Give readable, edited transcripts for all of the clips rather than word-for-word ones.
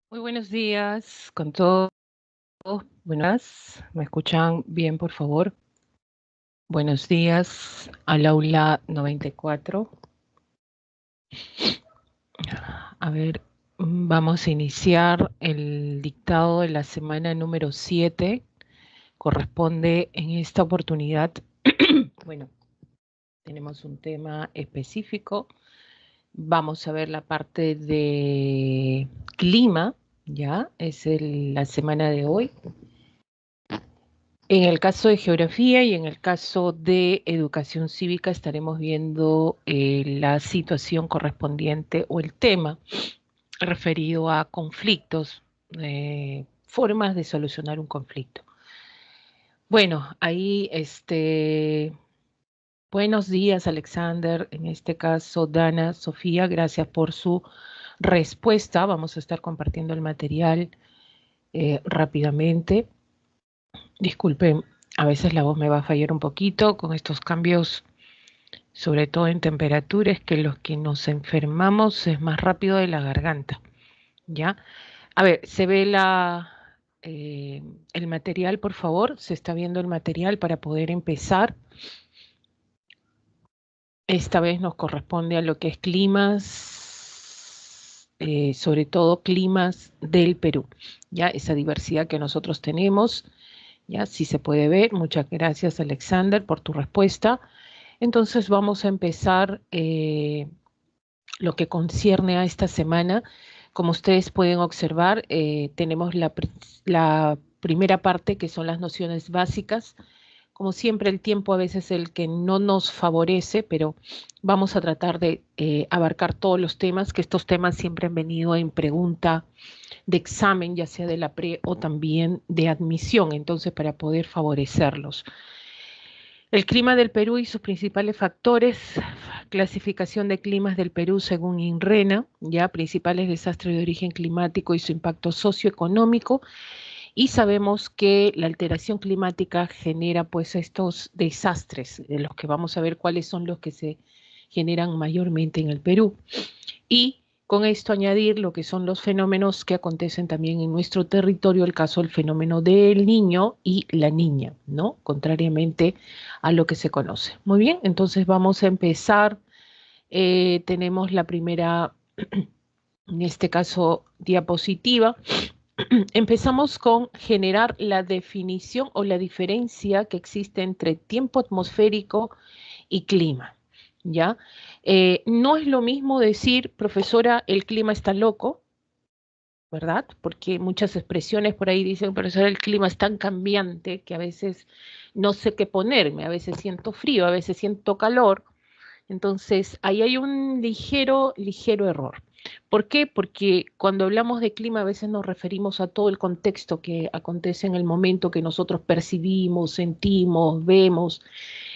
Muy buenos días con todos. Buenas, ¿me escuchan bien, por favor? Buenos días al aula 94. A ver, vamos a iniciar el dictado de la semana número 7. Corresponde en esta oportunidad, bueno, tenemos un tema específico. Vamos a ver la parte de clima, ya, la semana de hoy. En el caso de geografía y en el caso de educación cívica estaremos viendo la situación correspondiente o el tema referido a conflictos, formas de solucionar un conflicto. Bueno, ahí buenos días, Alexander, en este caso Dana, Sofía, gracias por su respuesta. Vamos a estar compartiendo el material rápidamente. Disculpen, a veces la voz me va a fallar un poquito con estos cambios, sobre todo en temperaturas, que los que nos enfermamos es más rápido de la garganta, ¿ya? A ver, ¿se ve el material, por favor? ¿Se está viendo el material para poder empezar? Esta vez nos corresponde a lo que es climas, sobre todo climas del Perú, ¿ya? Esa diversidad que nosotros tenemos. Ya, si se puede ver. Muchas gracias, Alexander, por tu respuesta. Entonces vamos a empezar lo que concierne a esta semana. Como ustedes pueden observar, tenemos la primera parte, que son las nociones básicas. Como siempre, el tiempo a veces es el que no nos favorece, pero vamos a tratar de abarcar todos los temas, que estos temas siempre han venido en pregunta de examen, ya sea de la pre o también de admisión, entonces para poder favorecerlos. El clima del Perú y sus principales factores, clasificación de climas del Perú según INRENA, ya principales desastres de origen climático y su impacto socioeconómico, y sabemos que la alteración climática genera pues estos desastres, de los que vamos a ver cuáles son los que se generan mayormente en el Perú. Y con esto añadir lo que son los fenómenos que acontecen también en nuestro territorio, el caso del fenómeno del niño y la niña, ¿no? Contrariamente a lo que se conoce. Muy bien, entonces vamos a empezar. Tenemos la primera, en este caso, diapositiva. Empezamos con generar la definición o la diferencia que existe entre tiempo atmosférico y clima, ¿ya? No es lo mismo decir, profesora, el clima está loco, ¿verdad? Porque muchas expresiones por ahí dicen, profesora, el clima es tan cambiante que a veces no sé qué ponerme, a veces siento frío, a veces siento calor. Entonces, ahí hay un ligero error. ¿Por qué? Porque cuando hablamos de clima a veces nos referimos a todo el contexto que acontece en el momento que nosotros percibimos, sentimos, vemos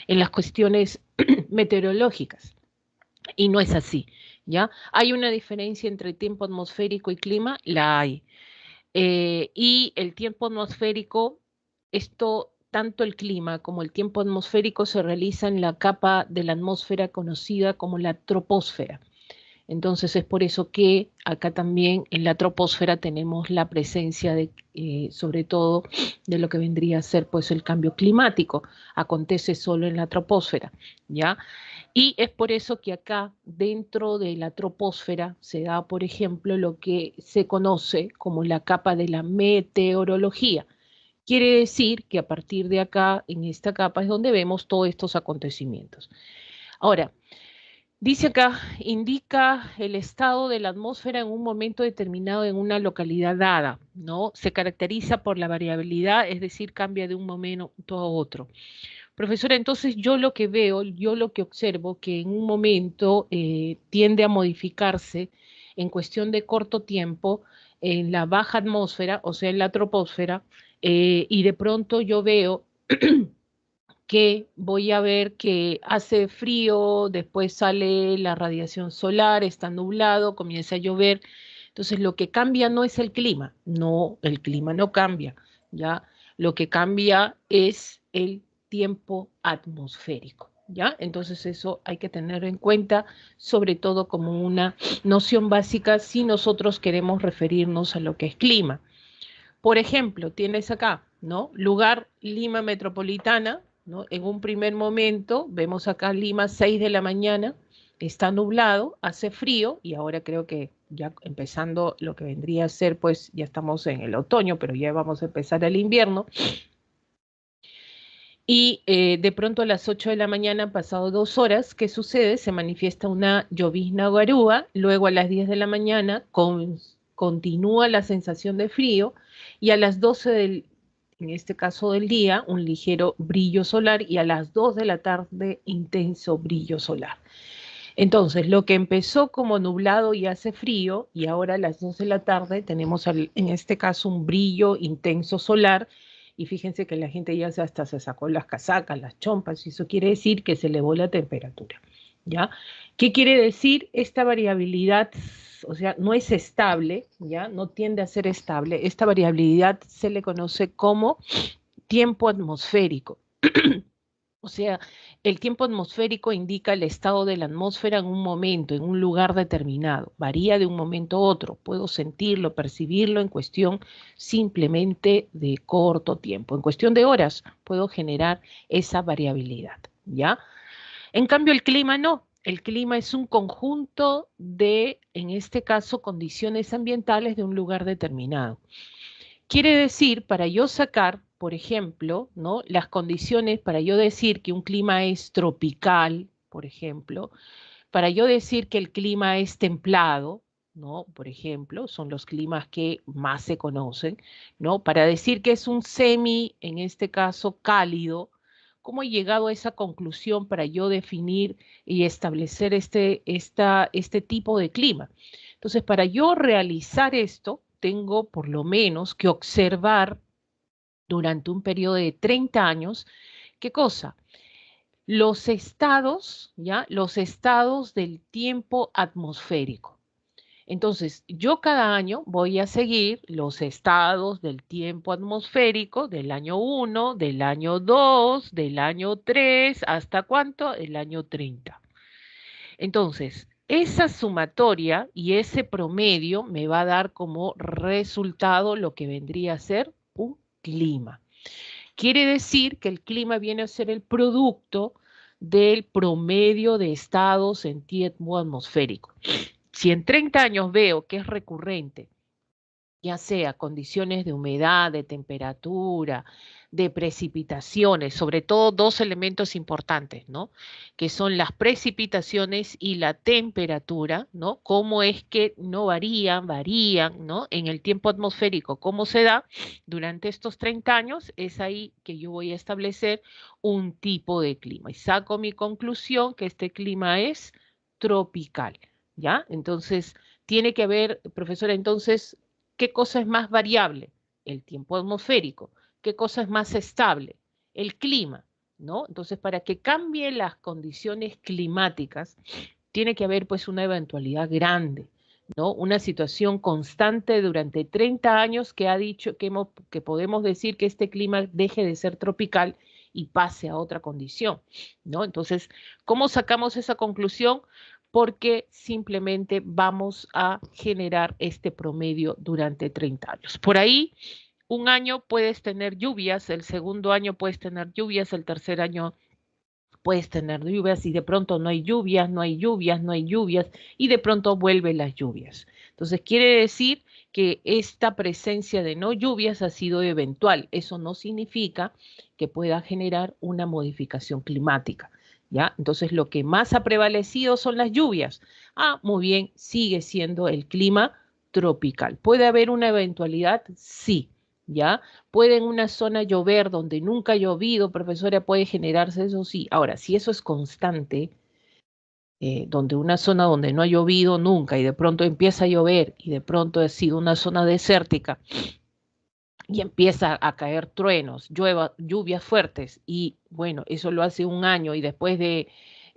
en las cuestiones meteorológicas. Y no es así, ¿ya? ¿Hay una diferencia entre tiempo atmosférico y clima? La hay. Y el tiempo atmosférico, tanto el clima como el tiempo atmosférico se realiza en la capa de la atmósfera conocida como la troposfera. Entonces es por eso que acá también en la troposfera tenemos la presencia de, sobre todo, de lo que vendría a ser pues el cambio climático. Acontece solo en la troposfera, ¿ya? Y es por eso que acá, dentro de la troposfera, se da, por ejemplo, lo que se conoce como la capa de la meteorología. Quiere decir que a partir de acá, en esta capa, es donde vemos todos estos acontecimientos. Ahora, dice acá, indica el estado de la atmósfera en un momento determinado en una localidad dada, ¿no? Se caracteriza por la variabilidad, es decir, cambia de un momento a otro. Profesora, entonces yo lo que veo, yo lo que observo, que en un momento tiende a modificarse en cuestión de corto tiempo en la baja atmósfera, o sea, en la troposfera, y de pronto yo veo que voy a ver que hace frío, después sale la radiación solar, está nublado, comienza a llover. Entonces, lo que cambia no es el clima, no, el clima no cambia, ¿ya? Lo que cambia es el tiempo atmosférico, ¿ya? Entonces eso hay que tener en cuenta, sobre todo como una noción básica si nosotros queremos referirnos a lo que es clima. Por ejemplo, tienes acá, ¿no? Lugar Lima Metropolitana, ¿no? En un primer momento, vemos acá Lima 6 de la mañana, está nublado, hace frío, y ahora creo que ya empezando lo que vendría a ser, pues ya estamos en el otoño, pero ya vamos a empezar el invierno. Y de pronto a las 8 de la mañana, han pasado 2 horas, ¿qué sucede? Se manifiesta una llovizna garúa, luego a las 10 de la mañana continúa la sensación de frío y a las 12 en este caso del día, un ligero brillo solar y a las 2 de la tarde, intenso brillo solar. Entonces, lo que empezó como nublado y hace frío y ahora a las 2 de la tarde tenemos en este caso un brillo intenso solar y fíjense que la gente ya hasta se sacó las casacas, las chompas, y eso quiere decir que se elevó la temperatura, ¿ya? ¿Qué quiere decir? Esta variabilidad, o sea, no es estable, ¿ya? No tiende a ser estable. Esta variabilidad se le conoce como tiempo atmosférico. O sea, el tiempo atmosférico indica el estado de la atmósfera en un momento, en un lugar determinado. Varía de un momento a otro. Puedo sentirlo, percibirlo en cuestión simplemente de corto tiempo. En cuestión de horas puedo generar esa variabilidad, ¿ya? En cambio, el clima no. El clima es un conjunto de, en este caso, condiciones ambientales de un lugar determinado. Quiere decir, para yo sacar, por ejemplo, ¿no? Las condiciones para yo decir que un clima es tropical, por ejemplo, para yo decir que el clima es templado, ¿no? Por ejemplo, son los climas que más se conocen, ¿no? Para decir que es un semi, en este caso, cálido, ¿cómo he llegado a esa conclusión para yo definir y establecer este tipo de clima? Entonces, para yo realizar esto, tengo por lo menos que observar durante un periodo de 30 años, ¿qué cosa? Los estados, ¿ya? Los estados del tiempo atmosférico. Entonces, yo cada año voy a seguir los estados del tiempo atmosférico del año 1, del año 2, del año 3, ¿hasta cuánto? El año 30. Entonces, esa sumatoria y ese promedio me va a dar como resultado lo que vendría a ser un clima. Quiere decir que el clima viene a ser el producto del promedio de estados en tiempo atmosférico. Si en 30 años veo que es recurrente, ya sea condiciones de humedad, de temperatura, de precipitaciones, sobre todo dos elementos importantes, ¿no? Que son las precipitaciones y la temperatura, ¿no? Cómo es que no varían, ¿no? En el tiempo atmosférico, cómo se da durante estos 30 años, es ahí que yo voy a establecer un tipo de clima. Y saco mi conclusión que este clima es tropical, ¿ya? Entonces, tiene que haber, profesora, entonces, ¿qué cosa es más variable? El tiempo atmosférico. ¿Qué cosa es más estable? El clima, ¿no? Entonces, para que cambien las condiciones climáticas, tiene que haber pues una eventualidad grande, ¿no? Una situación constante durante 30 años que ha dicho que podemos decir que este clima deje de ser tropical y pase a otra condición, ¿no? Entonces, ¿cómo sacamos esa conclusión? Porque simplemente vamos a generar este promedio durante 30 años. Por ahí, un año puedes tener lluvias, el segundo año puedes tener lluvias, el tercer año puedes tener lluvias y de pronto no hay lluvias, no hay lluvias, no hay lluvias y de pronto vuelven las lluvias. Entonces quiere decir que esta presencia de no lluvias ha sido eventual. Eso no significa que pueda generar una modificación climática. ¿Ya? Entonces lo que más ha prevalecido son las lluvias. Ah, muy bien, sigue siendo el clima tropical. ¿Puede haber una eventualidad? Sí. ¿Ya? ¿Puede en una zona llover donde nunca ha llovido, profesora? ¿Puede generarse eso? Sí. Ahora, si eso es constante, donde una zona donde no ha llovido nunca y de pronto empieza a llover y de pronto ha sido una zona desértica y empieza a caer truenos, lluvias fuertes y bueno, eso lo hace un año y después de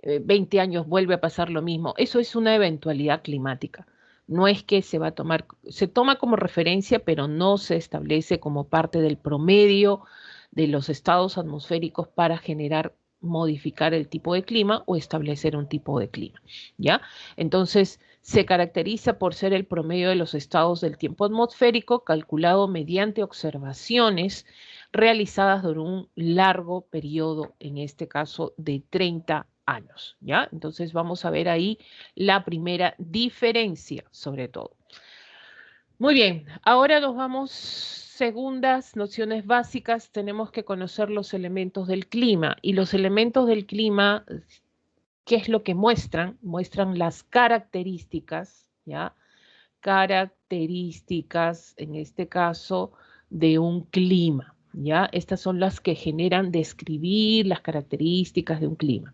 20 años vuelve a pasar lo mismo. Eso es una eventualidad climática. No es que se va a tomar, se toma como referencia, pero no se establece como parte del promedio de los estados atmosféricos para generar modificar el tipo de clima o establecer un tipo de clima, ¿ya? Entonces, se caracteriza por ser el promedio de los estados del tiempo atmosférico calculado mediante observaciones realizadas durante un largo periodo, en este caso de 30 años, ¿ya? Entonces vamos a ver ahí la primera diferencia, sobre todo. Muy bien, ahora nos vamos, segundas nociones básicas, tenemos que conocer los elementos del clima, y los elementos del clima, ¿qué es lo que muestran? Muestran las características, ¿ya? Características, en este caso, de un clima, ¿ya? Estas son las que generan describir las características de un clima.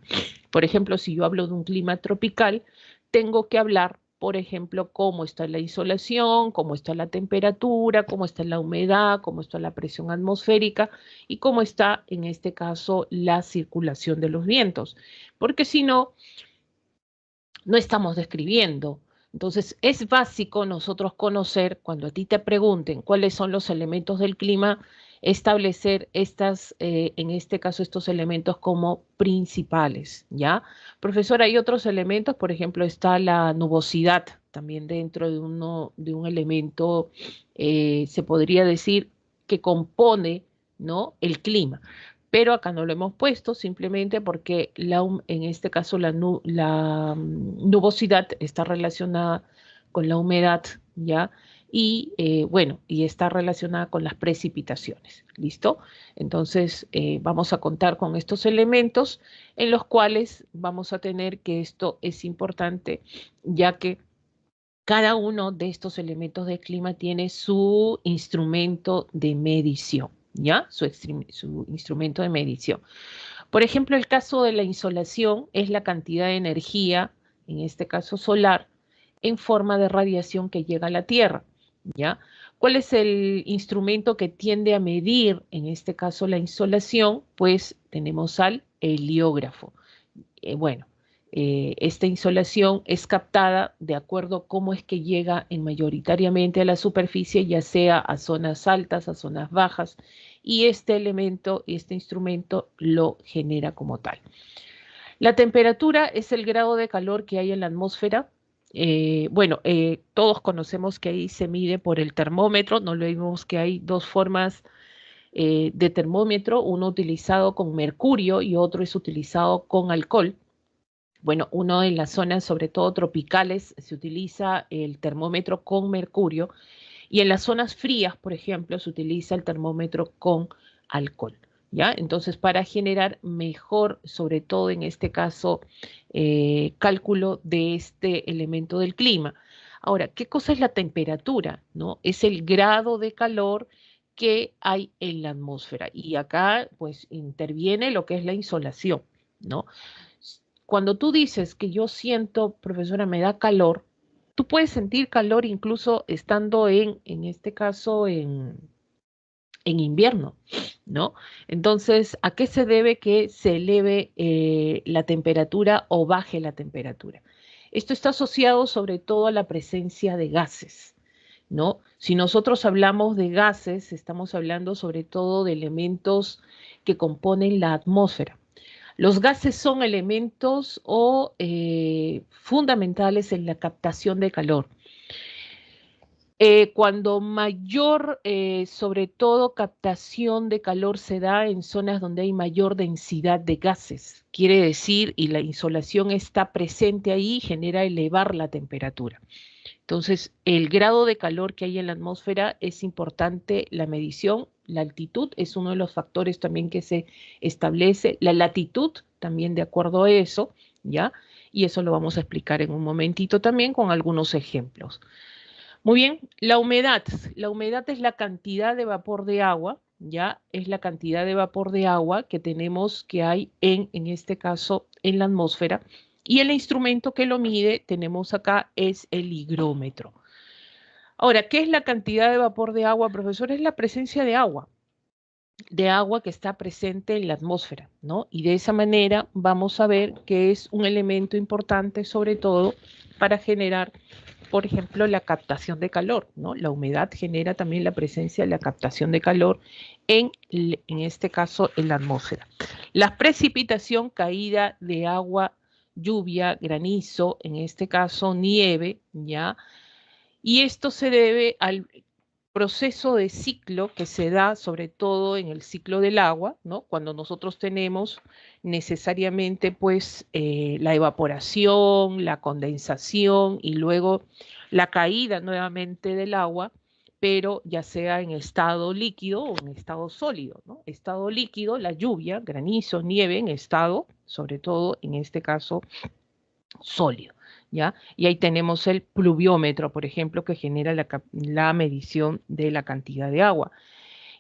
Por ejemplo, si yo hablo de un clima tropical, tengo que hablar, por ejemplo, cómo está la insolación, cómo está la temperatura, cómo está la humedad, cómo está la presión atmosférica y cómo está, en este caso, la circulación de los vientos. Porque si no, no estamos describiendo. Entonces, es básico nosotros conocer, cuando a ti te pregunten cuáles son los elementos del clima, establecer en este caso, estos elementos como principales, ¿ya? Profesor, hay otros elementos, por ejemplo, está la nubosidad, también dentro de un elemento, se podría decir, que compone, ¿no?, el clima. Pero acá no lo hemos puesto simplemente porque en este caso la nubosidad está relacionada con la humedad, ¿ya? Y bueno, y está relacionada con las precipitaciones, ¿listo? Entonces vamos a contar con estos elementos en los cuales vamos a tener que esto es importante, ya que cada uno de estos elementos del clima tiene su instrumento de medición, ¿ya? Su instrumento de medición. Por ejemplo, el caso de la insolación es la cantidad de energía, en este caso solar, en forma de radiación que llega a la Tierra, ¿ya? ¿Cuál es el instrumento que tiende a medir, en este caso, la insolación? Pues tenemos al heliógrafo. Bueno, esta insolación es captada de acuerdo a cómo es que llega mayoritariamente a la superficie, ya sea a zonas altas, a zonas bajas, y este elemento, este instrumento lo genera como tal. La temperatura es el grado de calor que hay en la atmósfera. Todos conocemos que ahí se mide por el termómetro, no olvidemos que hay dos formas de termómetro, uno utilizado con mercurio y otro es utilizado con alcohol. Bueno, uno en las zonas, sobre todo tropicales, se utiliza el termómetro con mercurio y en las zonas frías, por ejemplo, se utiliza el termómetro con alcohol, ¿ya? Entonces, para generar mejor, sobre todo en este caso, cálculo de este elemento del clima. Ahora, ¿qué cosa es la temperatura? ¿No? Es el grado de calor que hay en la atmósfera. Y acá, pues, interviene lo que es la insolación, ¿no? Cuando tú dices que yo siento, profesora, me da calor, tú puedes sentir calor incluso estando en este caso, en invierno, ¿no? Entonces, ¿a qué se debe que se eleve la temperatura o baje la temperatura? Esto está asociado sobre todo a la presencia de gases, ¿no? Si nosotros hablamos de gases, estamos hablando sobre todo de elementos que componen la atmósfera. Los gases son elementos fundamentales en la captación de calor. Cuando mayor, sobre todo, captación de calor se da en zonas donde hay mayor densidad de gases, quiere decir, y la insolación está presente ahí, genera elevar la temperatura. Entonces, el grado de calor que hay en la atmósfera es importante, la medición, la altitud es uno de los factores también que se establece, la latitud también de acuerdo a eso, ¿ya? Y eso lo vamos a explicar en un momentito también con algunos ejemplos. Muy bien, la humedad. La humedad es la cantidad de vapor de agua, ¿ya? Es la cantidad de vapor de agua que tenemos, que hay en este caso, en la atmósfera. Y el instrumento que lo mide, tenemos acá, es el higrómetro. Ahora, ¿qué es la cantidad de vapor de agua, profesor? Es la presencia de agua que está presente en la atmósfera, ¿no? Y de esa manera vamos a ver que es un elemento importante, sobre todo, para generar por ejemplo, la captación de calor, ¿no? La humedad genera también la presencia de la captación de calor en este caso, en la atmósfera. La precipitación, caída de agua, lluvia, granizo, en este caso nieve, ¿ya? Y esto se debe al proceso de ciclo que se da sobre todo en el ciclo del agua, ¿no? Cuando nosotros tenemos necesariamente pues la evaporación, la condensación y luego la caída nuevamente del agua, pero ya sea en estado líquido o en estado sólido, ¿no? Estado líquido, la lluvia, granizo, nieve, en estado, sobre todo en este caso, sólido. ¿Ya? Y ahí tenemos el pluviómetro, por ejemplo, que genera la medición de la cantidad de agua.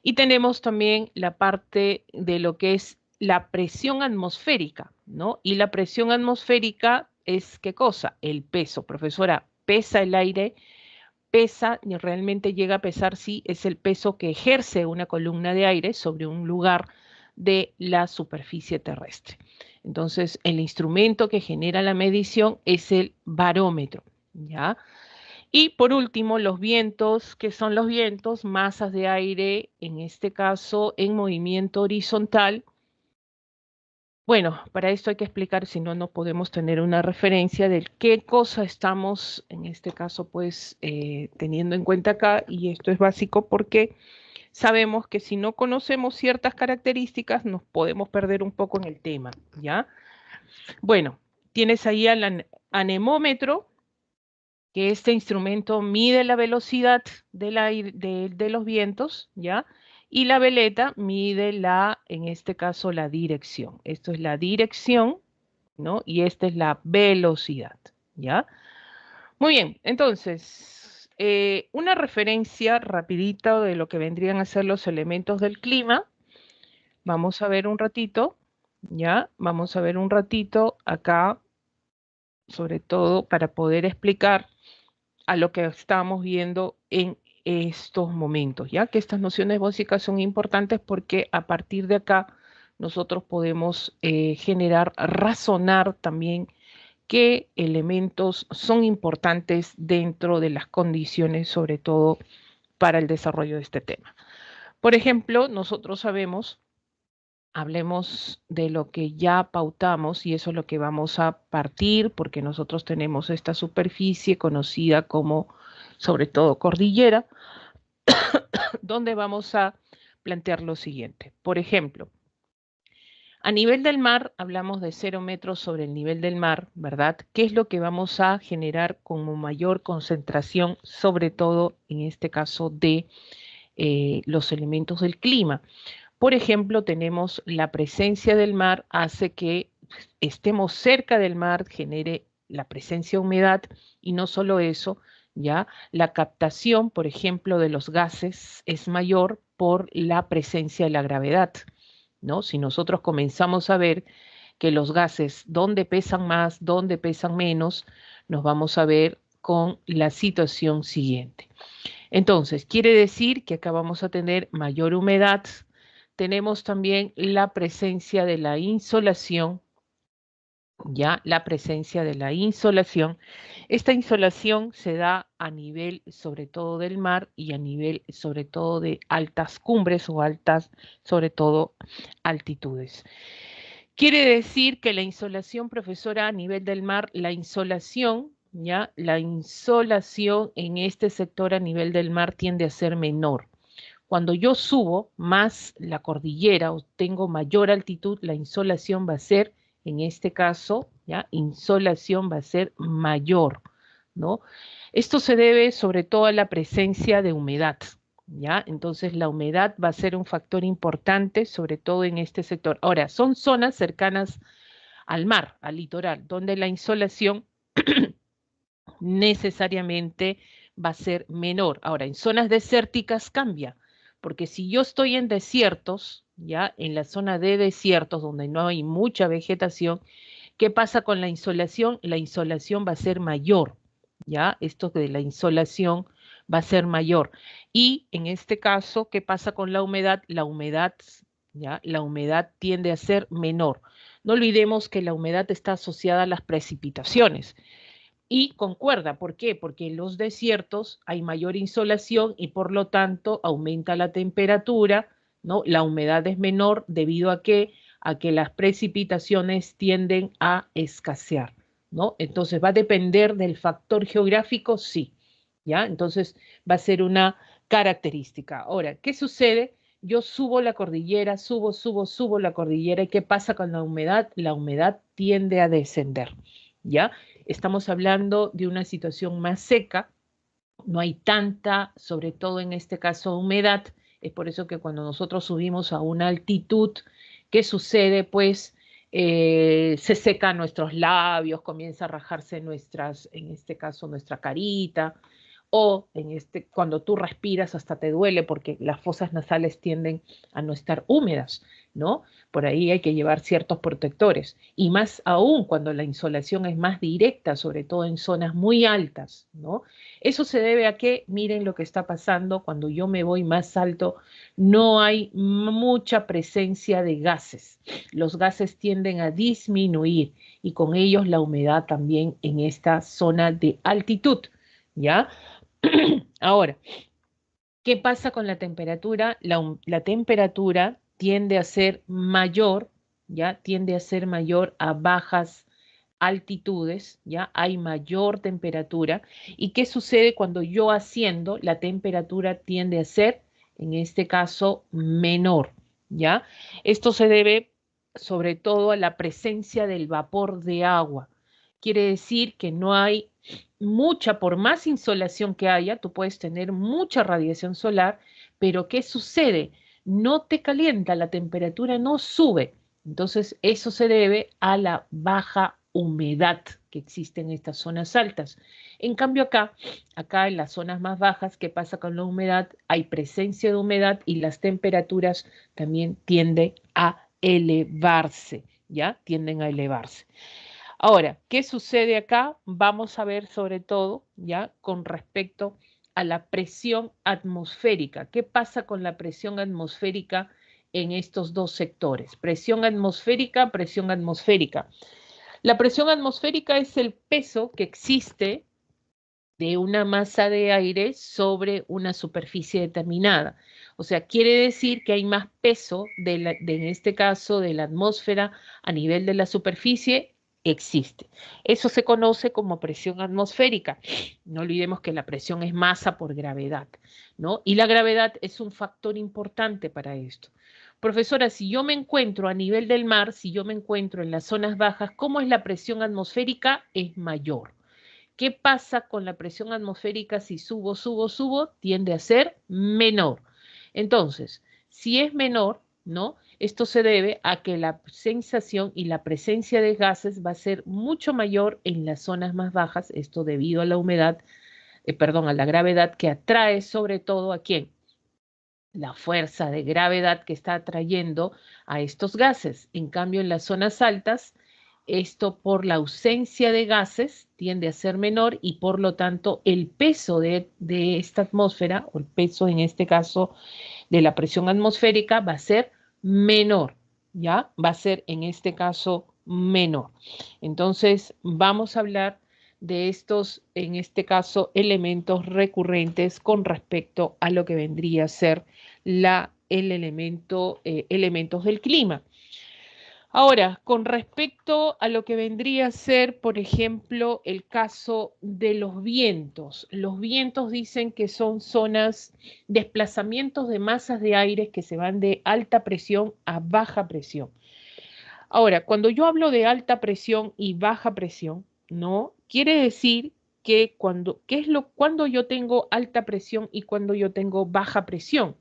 Y tenemos también la parte de lo que es la presión atmosférica, ¿no? Y la presión atmosférica es, ¿qué cosa? El peso. Profesora, ¿pesa el aire? Pesa, y realmente llega a pesar, sí, es el peso que ejerce una columna de aire sobre un lugar de la superficie terrestre. Entonces, el instrumento que genera la medición es el barómetro, ¿ya? Y por último, los vientos, ¿qué son los vientos? Masas de aire, en este caso, en movimiento horizontal. Bueno, para esto hay que explicar, si no, no podemos tener una referencia de qué cosa estamos, en este caso, pues, teniendo en cuenta acá, y esto es básico porque sabemos que si no conocemos ciertas características, nos podemos perder un poco en el tema, ¿ya? Bueno, tienes ahí al anemómetro, que este instrumento mide la velocidad de los vientos, ¿ya? Y la veleta mide en este caso, la dirección. Esto es la dirección, ¿no? Y esta es la velocidad, ¿ya? Muy bien, entonces, una referencia rapidita de lo que vendrían a ser los elementos del clima. Vamos a ver un ratito, ¿ya? Vamos a ver un ratito acá, sobre todo para poder explicar a lo que estamos viendo en estos momentos, ya que estas nociones básicas son importantes porque a partir de acá nosotros podemos generar, razonar también qué elementos son importantes dentro de las condiciones, sobre todo para el desarrollo de este tema. Por ejemplo, nosotros sabemos, hablemos de lo que ya pautamos y eso es lo que vamos a partir porque nosotros tenemos esta superficie conocida como sobre todo cordillera, donde vamos a plantear lo siguiente. Por ejemplo, a nivel del mar, hablamos de 0 metros sobre el nivel del mar, ¿verdad? ¿Qué es lo que vamos a generar como mayor concentración, sobre todo en este caso de los elementos del clima? Por ejemplo, tenemos la presencia del mar, hace que estemos cerca del mar, genere la presencia de humedad y no solo eso, ya la captación, por ejemplo, de los gases es mayor por la presencia de la gravedad, ¿no? Si nosotros comenzamos a ver que los gases, dónde pesan más, dónde pesan menos, nos vamos a ver con la situación siguiente. Entonces, quiere decir que acá vamos a tener mayor humedad. Tenemos también la presencia de la insolación, ya la presencia de la insolación. Esta insolación se da a nivel sobre todo del mar y a nivel sobre todo de altas cumbres o altas sobre todo altitudes. Quiere decir que la insolación, profesora, a nivel del mar, la insolación, ¿ya? La insolación en este sector a nivel del mar tiende a ser menor. Cuando yo subo más la cordillera o tengo mayor altitud, la insolación va a ser, en este caso, ¿ya? Insolación va a ser mayor, ¿no? Esto se debe sobre todo a la presencia de humedad, ¿ya? Entonces la humedad va a ser un factor importante, sobre todo en este sector. Ahora, son zonas cercanas al mar, al litoral, donde la insolación necesariamente va a ser menor. Ahora, en zonas desérticas cambia, porque si yo estoy en desiertos, ya en la zona de desiertos donde no hay mucha vegetación, ¿qué pasa con la insolación? La insolación va a ser mayor, ya esto de la insolación va a ser mayor. Y en este caso, ¿qué pasa con la humedad? La humedad tiende a ser menor. No olvidemos que la humedad está asociada a las precipitaciones. Y concuerda, ¿por qué? Porque en los desiertos hay mayor insolación y por lo tanto aumenta la temperatura, ¿no? La humedad es menor debido a que las precipitaciones tienden a escasear, ¿no? Entonces va a depender del factor geográfico, sí, ¿ya? Entonces va a ser una característica. Ahora, ¿qué sucede? Yo subo la cordillera, subo la cordillera, ¿y qué pasa con la humedad? La humedad tiende a descender, ¿ya? Estamos hablando de una situación más seca, no hay tanta, sobre todo en este caso, humedad. Es por eso que cuando nosotros subimos a una altitud, ¿qué sucede? Pues se secan nuestros labios, comienza a rajarse nuestras, en este caso, nuestra carita, o cuando tú respiras hasta te duele porque las fosas nasales tienden a no estar húmedas, ¿no? Por ahí hay que llevar ciertos protectores. Y más aún cuando la insolación es más directa, sobre todo en zonas muy altas, ¿no? Eso se debe a que, miren lo que está pasando, cuando yo me voy más alto, no hay mucha presencia de gases. Los gases tienden a disminuir y con ellos la humedad también en esta zona de altitud, ¿ya? Ahora, ¿qué pasa con la temperatura? La temperatura tiende a ser mayor, ¿ya? Tiende a ser mayor a bajas altitudes, ¿ya? Hay mayor temperatura. ¿Y qué sucede cuando yo asciendo? La temperatura tiende a ser, en este caso, menor, ¿ya? Esto se debe sobre todo a la presencia del vapor de agua. Quiere decir que no hay mucha, por más insolación que haya, tú puedes tener mucha radiación solar, pero ¿qué sucede? No te calienta, la temperatura no sube. Entonces, eso se debe a la baja humedad que existe en estas zonas altas. En cambio, acá en las zonas más bajas, ¿qué pasa con la humedad? Hay presencia de humedad y las temperaturas también tienden a elevarse, ¿ya? Tienden a elevarse. Ahora, ¿qué sucede acá? Vamos a ver sobre todo, ¿ya? Con respecto a la presión atmosférica. ¿Qué pasa con la presión atmosférica en estos dos sectores? Presión atmosférica, presión atmosférica. La presión atmosférica es el peso que existe de una masa de aire sobre una superficie determinada. O sea, quiere decir que hay más peso, en este caso, de la atmósfera a nivel de la superficie, existe. Eso se conoce como presión atmosférica. No olvidemos que la presión es masa por gravedad, ¿no? Y la gravedad es un factor importante para esto. Profesora, si yo me encuentro a nivel del mar, si yo me encuentro en las zonas bajas, ¿cómo es la presión atmosférica? Es mayor. ¿Qué pasa con la presión atmosférica si subo? Tiende a ser menor. Entonces, si es menor, ¿no? Esto se debe a que la sensación y la presencia de gases va a ser mucho mayor en las zonas más bajas, esto debido a la humedad, perdón, a la gravedad que atrae sobre todo a quién, la fuerza de gravedad que está atrayendo a estos gases. En cambio, en las zonas altas, esto por la ausencia de gases tiende a ser menor y por lo tanto el peso de esta atmósfera, o el peso en este caso de la presión atmosférica, va a ser menor, ¿ya? Va a ser en este caso menor. Entonces, vamos a hablar de estos, en este caso, elementos recurrentes con respecto a lo que vendría a ser elementos del clima. Ahora, con respecto a lo que vendría a ser, por ejemplo, el caso de los vientos dicen que son zonas, desplazamientos de masas de aire que se van de alta presión a baja presión. Ahora, cuando yo hablo de alta presión y baja presión, ¿no? Quiere decir que cuando yo tengo alta presión y cuando yo tengo baja presión.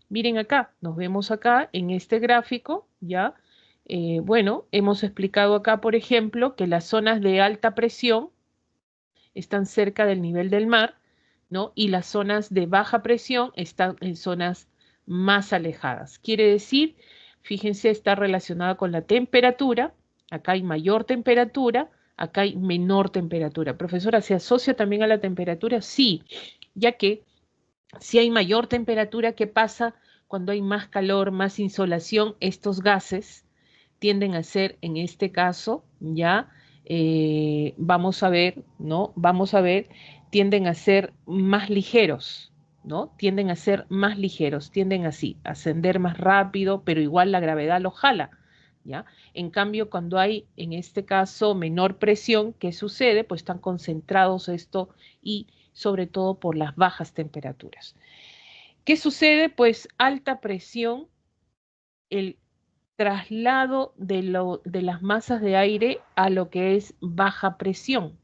Miren acá, nos vemos acá en este gráfico, ¿ya? Bueno, hemos explicado acá, por ejemplo, que las zonas de alta presión están cerca del nivel del mar, ¿no? Y las zonas de baja presión están en zonas más alejadas. Quiere decir, fíjense, está relacionada con la temperatura. Acá hay mayor temperatura, acá hay menor temperatura. Profesora, ¿se asocia también a la temperatura? Sí, ya que si hay mayor temperatura, ¿qué pasa cuando hay más calor, más insolación? Estos gases tienden a ser, en este caso, ya vamos a ver, ¿no? Vamos a ver, tienden a ser más ligeros, ¿no? Tienden a ser más ligeros, tienden así, a ascender más rápido, pero igual la gravedad los jala, ¿ya? En cambio, cuando hay, en este caso, menor presión, ¿qué sucede? Pues están concentrados esto y sobre todo por las bajas temperaturas. ¿Qué sucede? Pues alta presión, el traslado de las masas de aire a lo que es baja presión,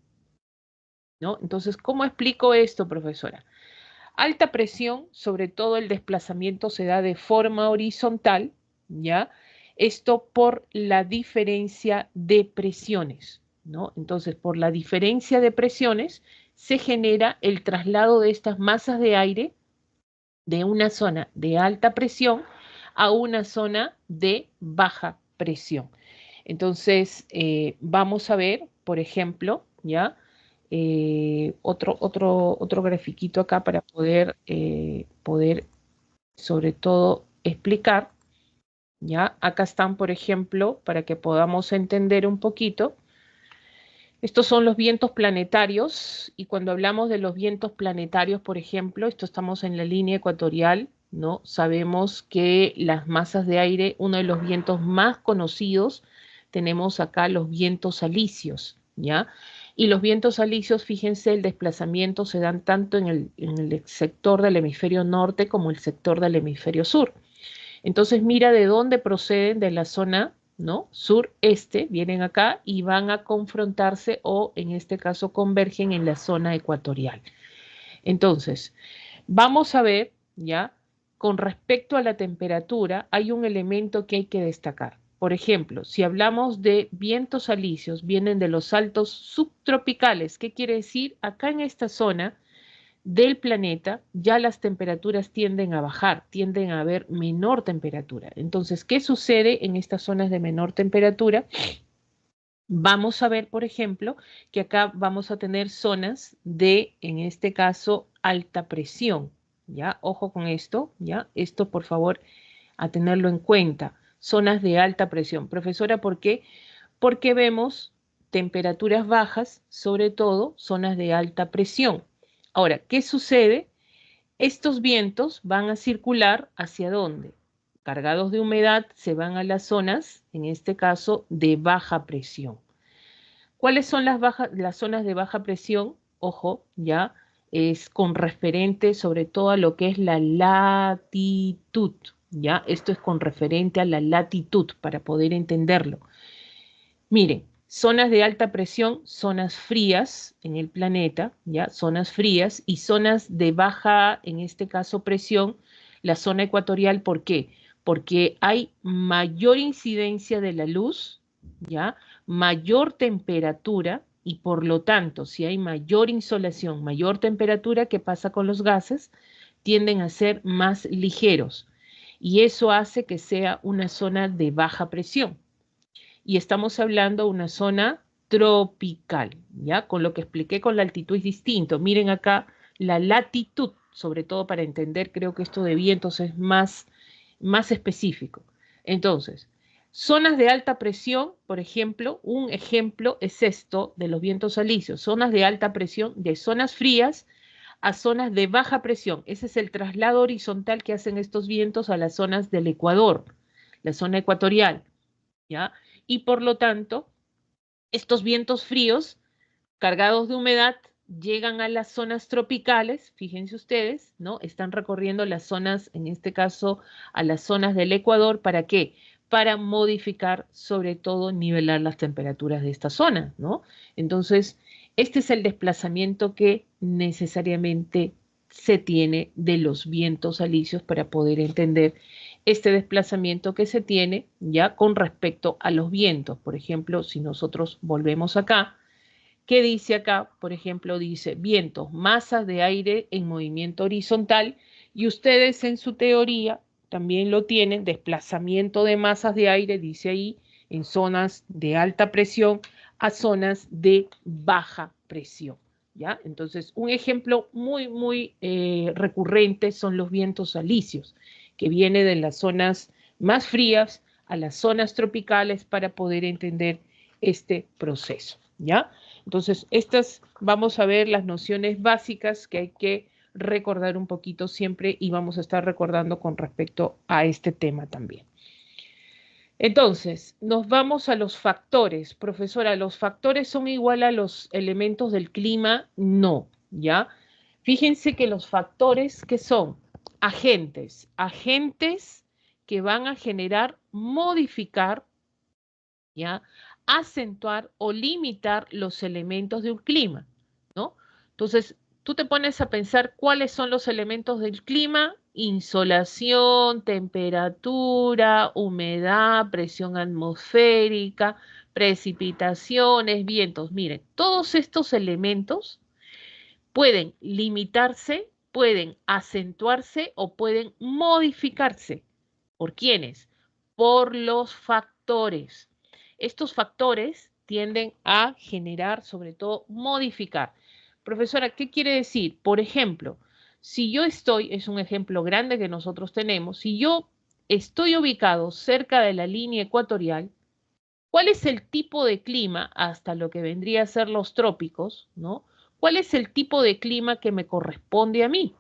¿no? Entonces, ¿cómo explico esto, profesora? Alta presión, sobre todo el desplazamiento se da de forma horizontal, ¿ya? Esto por la diferencia de presiones, ¿no? Entonces, por la diferencia de presiones se genera el traslado de estas masas de aire de una zona de alta presión a una zona de baja presión. Entonces, vamos a ver, por ejemplo, ¿ya? Otro grafiquito acá para poder sobre todo explicar, ¿ya? Acá están, por ejemplo, para que podamos entender un poquito. Estos son los vientos planetarios y cuando hablamos de los vientos planetarios, por ejemplo, esto estamos en la línea ecuatorial, ¿no? Sabemos que las masas de aire, uno de los vientos más conocidos, tenemos acá los vientos alisios, ¿ya? Y los vientos alisios, fíjense, el desplazamiento se dan tanto en el sector del hemisferio norte como el sector del hemisferio sur. Entonces mira de dónde proceden, de la zona, ¿no? Sureste, vienen acá y van a confrontarse o en este caso convergen en la zona ecuatorial. Entonces, vamos a ver, ¿ya? Con respecto a la temperatura, hay un elemento que hay que destacar. Por ejemplo, si hablamos de vientos alisios, vienen de los altos subtropicales. ¿Qué quiere decir? Acá en esta zona del planeta, ya las temperaturas tienden a bajar, tienden a haber menor temperatura. Entonces, ¿qué sucede en estas zonas de menor temperatura? Vamos a ver, por ejemplo, que acá vamos a tener zonas de, en este caso, alta presión. ¿Ya? Ojo con esto, ¿ya? Esto, por favor, a tenerlo en cuenta. Zonas de alta presión. Profesora, ¿por qué? Porque vemos temperaturas bajas, sobre todo zonas de alta presión. Ahora, ¿qué sucede? Estos vientos van a circular ¿hacia dónde? Cargados de humedad se van a las zonas, en este caso, de baja presión. ¿Cuáles son las zonas de baja presión? Ojo, ya es con referente sobre todo a lo que es la latitud, ¿ya? Esto es con referente a la latitud para poder entenderlo. Miren, zonas de alta presión, zonas frías en el planeta, ¿ya? Zonas frías y zonas de baja, en este caso, presión, la zona ecuatorial, ¿por qué? Porque hay mayor incidencia de la luz, ¿ya? Mayor temperatura y por lo tanto, si hay mayor insolación, mayor temperatura, ¿qué pasa con los gases? Tienden a ser más ligeros y eso hace que sea una zona de baja presión y estamos hablando de una zona tropical, ¿ya? Con lo que expliqué con la altitud es distinto. Miren acá la latitud, sobre todo para entender, creo que esto de vientos es más específico. Entonces, zonas de alta presión, por ejemplo, un ejemplo es esto de los vientos alisios, zonas de alta presión, de zonas frías a zonas de baja presión. Ese es el traslado horizontal que hacen estos vientos a las zonas del Ecuador, la zona ecuatorial. ¿Ya? Y por lo tanto, estos vientos fríos cargados de humedad llegan a las zonas tropicales, fíjense ustedes, ¿no? Están recorriendo las zonas, en este caso, a las zonas del Ecuador, ¿para qué? Para modificar, sobre todo, nivelar las temperaturas de esta zona, ¿no? Entonces, este es el desplazamiento que necesariamente se tiene de los vientos alisios para poder entender este desplazamiento que se tiene ya con respecto a los vientos. Por ejemplo, si nosotros volvemos acá, ¿qué dice acá? Por ejemplo, dice vientos, masas de aire en movimiento horizontal y ustedes en su teoría también lo tienen, desplazamiento de masas de aire, dice ahí, en zonas de alta presión a zonas de baja presión. ¿Ya? Entonces, un ejemplo muy recurrente son los vientos alisios, que viene de las zonas más frías a las zonas tropicales para poder entender este proceso. ¿ya? Entonces, estas vamos a ver las nociones básicas que hay que recordar un poquito siempre y vamos a estar recordando con respecto a este tema también. Entonces, nos vamos a los factores. Profesora, ¿los factores son igual a los elementos del clima? No, ¿ya? Fíjense que los factores, ¿qué son? Agentes. Agentes que van a generar, modificar, ¿ya? Acentuar o limitar los elementos de un clima, ¿no? Entonces, tú te pones a pensar cuáles son los elementos del clima: insolación, temperatura, humedad, presión atmosférica, precipitaciones, vientos. Miren, todos estos elementos pueden limitarse, pueden acentuarse o pueden modificarse. ¿Por quiénes? Por los factores. Estos factores tienden a generar, sobre todo, modificar. Profesora, ¿qué quiere decir? Por ejemplo, si yo estoy, es un ejemplo grande que nosotros tenemos, si yo estoy ubicado cerca de la línea ecuatorial, ¿cuál es el tipo de clima hasta lo que vendría a ser los trópicos, ¿no? ¿Cuál es el tipo de clima que me corresponde a mí?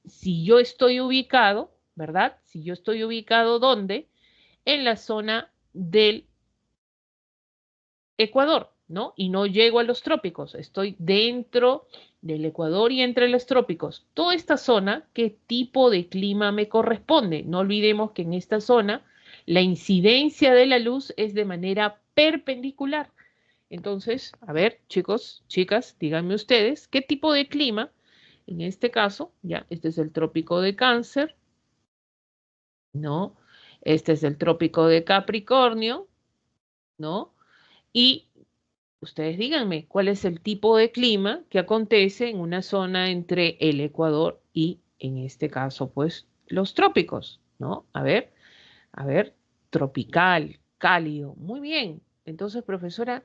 Si yo estoy ubicado, ¿verdad? Si yo estoy ubicado, ¿dónde? En la zona del Ecuador, ¿no? Y no llego a los trópicos, estoy dentro del Ecuador y entre los trópicos. Toda esta zona, ¿qué tipo de clima me corresponde? No olvidemos que en esta zona la incidencia de la luz es de manera perpendicular. Entonces, a ver, chicos, chicas, díganme ustedes, ¿qué tipo de clima? En este caso, ya, este es el trópico de Cáncer, ¿no? Este es el trópico de Capricornio, ¿no? Y ustedes díganme, ¿cuál es el tipo de clima que acontece en una zona entre el Ecuador y, en este caso, pues, los trópicos, ¿no? A ver, tropical, cálido. Muy bien. Entonces, profesora,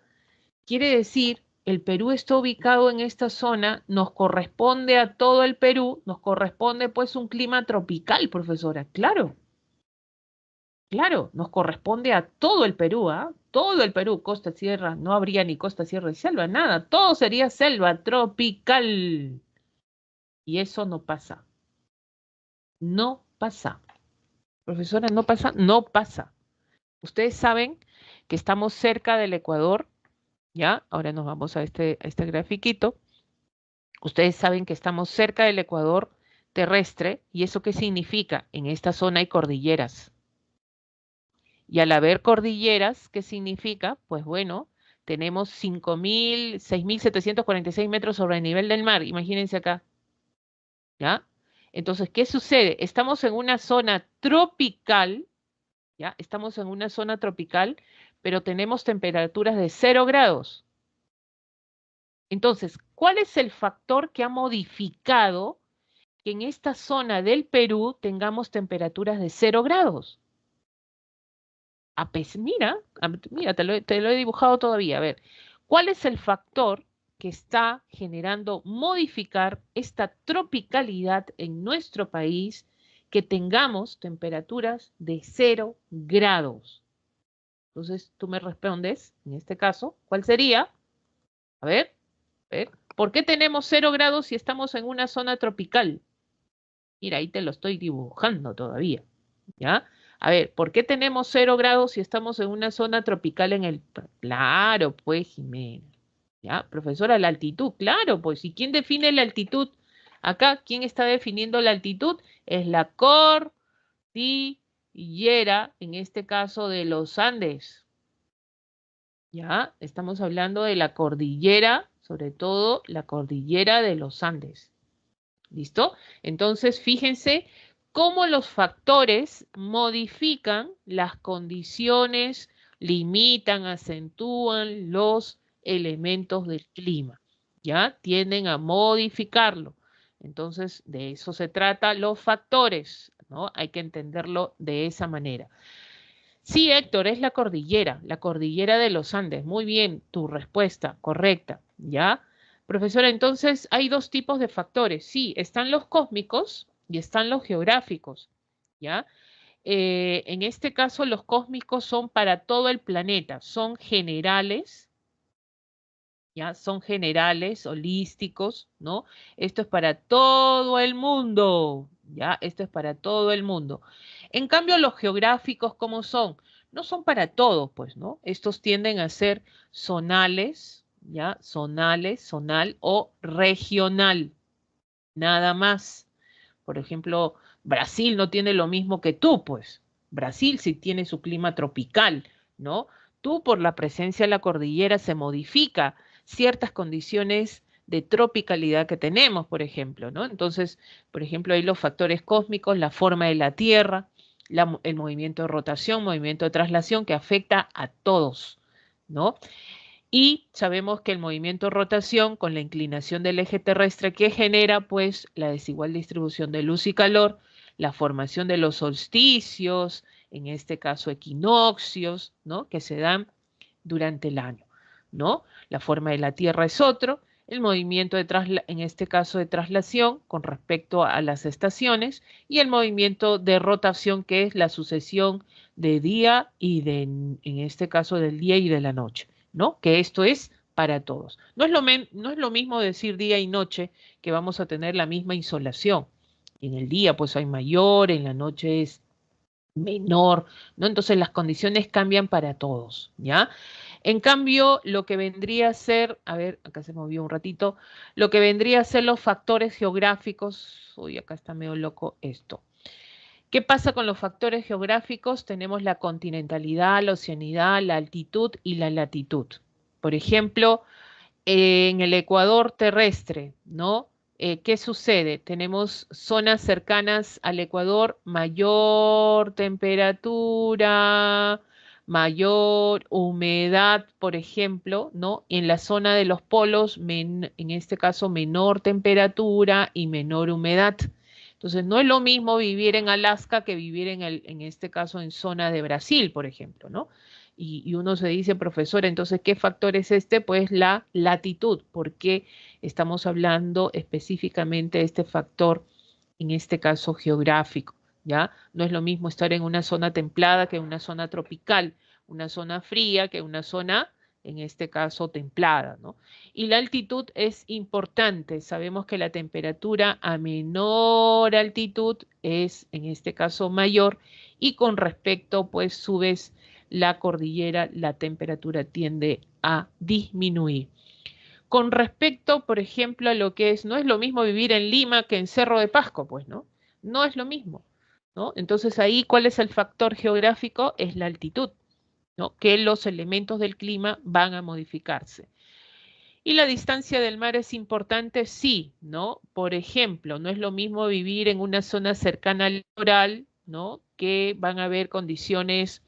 quiere decir, el Perú está ubicado en esta zona, nos corresponde a todo el Perú, nos corresponde pues un clima tropical, profesora. Claro, claro, nos corresponde a todo el Perú, ¿ah? Todo el Perú, costa, sierra, no habría ni costa, sierra y selva, nada, todo sería selva tropical. Y eso no pasa, no pasa. Profesora, no pasa, no pasa. Ustedes saben que estamos cerca del Ecuador, ¿ya? Ahora nos vamos a este grafiquito. Ustedes saben que estamos cerca del ecuador terrestre, ¿y eso qué significa? En esta zona hay cordilleras. Y al haber cordilleras, ¿qué significa? Pues bueno, tenemos 6.746 metros sobre el nivel del mar, imagínense acá, ¿ya? Entonces, ¿qué sucede? Estamos en una zona tropical, ¿ya? Estamos en una zona tropical, pero tenemos temperaturas de 0 grados. Entonces, ¿cuál es el factor que ha modificado que en esta zona del Perú tengamos temperaturas de 0 grados? Mira, mira, te lo he dibujado todavía. A ver, ¿cuál es el factor que está generando modificar esta tropicalidad en nuestro país, que tengamos temperaturas de 0 grados? Entonces, tú me respondes, en este caso, ¿cuál sería? A ver, ¿por qué tenemos 0 grados si estamos en una zona tropical? Mira, ahí te lo estoy dibujando todavía, ¿ya? A ver, ¿por qué tenemos 0 grados si estamos en una zona tropical en el... Claro, pues, Jimena. ¿Ya? Profesora, la altitud, claro, pues. ¿Y quién define la altitud? Acá, ¿quién está definiendo la altitud? Es la cordillera, en este caso de los Andes. ¿Ya? Estamos hablando de la cordillera, sobre todo la cordillera de los Andes. ¿Listo? Entonces, fíjense cómo los factores modifican las condiciones, limitan, acentúan los elementos del clima, ¿ya? Tienden a modificarlo. Entonces, de eso se trata los factores, ¿no? Hay que entenderlo de esa manera. Sí, Héctor, es la cordillera de los Andes. Muy bien, tu respuesta, correcta, ¿ya? Profesora, entonces hay dos tipos de factores. Sí, están los cósmicos y están los geográficos, ¿ya? En este caso, los cósmicos son para todo el planeta, son generales, ¿ya? Son generales, holísticos, ¿no? Esto es para todo el mundo, ¿ya? Esto es para todo el mundo. En cambio, los geográficos, ¿cómo son? No son para todos, pues, ¿no? Estos tienden a ser zonales, ¿ya? Zonales, zonal o regional, nada más. Por ejemplo, Brasil no tiene lo mismo que tú, pues. Brasil sí tiene su clima tropical, ¿no? Tú por la presencia de la cordillera se modifica ciertas condiciones de tropicalidad que tenemos, por ejemplo, ¿no? Entonces, por ejemplo, hay los factores cósmicos, la forma de la Tierra, el movimiento de rotación, movimiento de traslación que afecta a todos, ¿no? Y sabemos que el movimiento de rotación con la inclinación del eje terrestre que genera pues la desigual distribución de luz y calor, la formación de los solsticios, en este caso equinoccios, ¿no? Que se dan durante el año, ¿no? La forma de la Tierra es otro, el movimiento en este caso de traslación con respecto a las estaciones y el movimiento de rotación que es la sucesión de día y en este caso del día y de la noche. ¿No? Que esto es para todos. No es lo mismo decir día y noche que vamos a tener la misma insolación. En el día pues hay mayor, en la noche es menor, ¿no? Entonces las condiciones cambian para todos, ¿ya? En cambio, lo que vendría a ser, a ver, acá se movió un ratito, lo que vendría a ser los factores geográficos, uy, acá está medio loco esto. ¿Qué pasa con los factores geográficos? Tenemos la continentalidad, la oceanidad, la altitud y la latitud. Por ejemplo, en el ecuador terrestre, ¿no? ¿Qué sucede? Tenemos zonas cercanas al ecuador, mayor temperatura, mayor humedad, por ejemplo, ¿no? En la zona de los polos, en este caso, menor temperatura y menor humedad. Entonces, no es lo mismo vivir en Alaska que vivir en este caso, en zona de Brasil, por ejemplo, ¿no? Y uno se dice, profesor, entonces, ¿qué factor es este? Pues la latitud, porque estamos hablando específicamente de este factor, en este caso geográfico, ¿ya? No es lo mismo estar en una zona templada que en una zona tropical, una zona fría que una zona, en este caso, templada, ¿no? Y la altitud es importante. Sabemos que la temperatura a menor altitud es, en este caso, mayor y con respecto, pues, subes la cordillera, la temperatura tiende a disminuir. Con respecto, por ejemplo, a lo que es, no es lo mismo vivir en Lima que en Cerro de Pasco, pues, ¿no? No es lo mismo, ¿no? Entonces ahí, ¿cuál es el factor geográfico? Es la altitud, ¿no? Que los elementos del clima van a modificarse. Y la distancia del mar es importante, sí, ¿no? Por ejemplo, no es lo mismo vivir en una zona cercana al litoral, ¿no? Que van a haber condiciones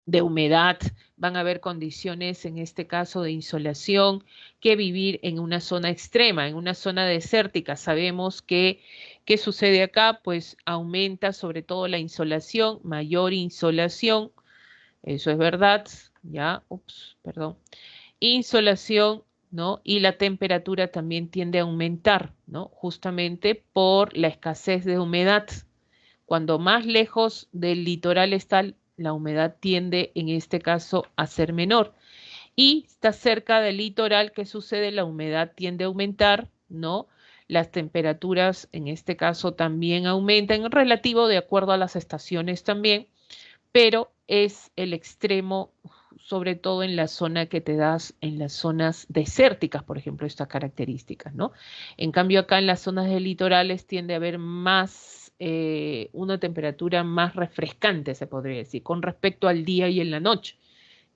de humedad, van a haber condiciones, en este caso, de insolación, que vivir en una zona extrema, en una zona desértica. Sabemos que, ¿qué sucede acá? Pues aumenta sobre todo la insolación, mayor insolación, eso es verdad, ya, ups, perdón, insolación, ¿no? Y la temperatura también tiende a aumentar, ¿no? Justamente por la escasez de humedad. Cuando más lejos del litoral está, la humedad tiende, en este caso, a ser menor. Y está cerca del litoral, ¿qué sucede? La humedad tiende a aumentar, ¿no? Las temperaturas, en este caso, también aumentan en relativo de acuerdo a las estaciones también, pero es el extremo, sobre todo en la zona que te das, en las zonas desérticas, por ejemplo, estas características, ¿no? En cambio, acá en las zonas de litorales tiende a haber más, una temperatura más refrescante, se podría decir, con respecto al día y en la noche,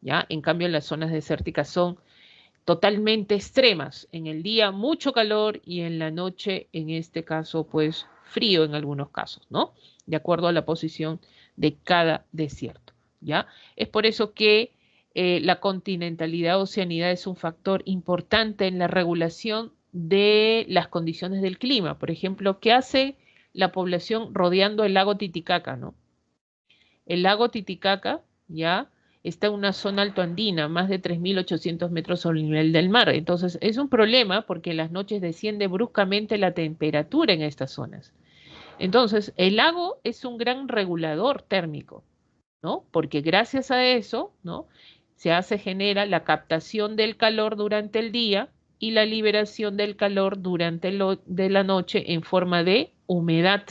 ¿ya? En cambio, las zonas desérticas son totalmente extremas. En el día mucho calor y en la noche, en este caso, pues frío en algunos casos, ¿no? De acuerdo a la posición de cada desierto, ¿ya? Es por eso que la continentalidad oceanidad es un factor importante en la regulación de las condiciones del clima. Por ejemplo, ¿qué hace la población rodeando el lago Titicaca, ¿no? El lago Titicaca ya está en una zona altoandina, más de 3.800 metros sobre el nivel del mar. Entonces, es un problema porque en las noches desciende bruscamente la temperatura en estas zonas. Entonces, el lago es un gran regulador térmico, ¿no? Porque gracias a eso, ¿no? genera la captación del calor durante el día y la liberación del calor durante de la noche en forma de humedad,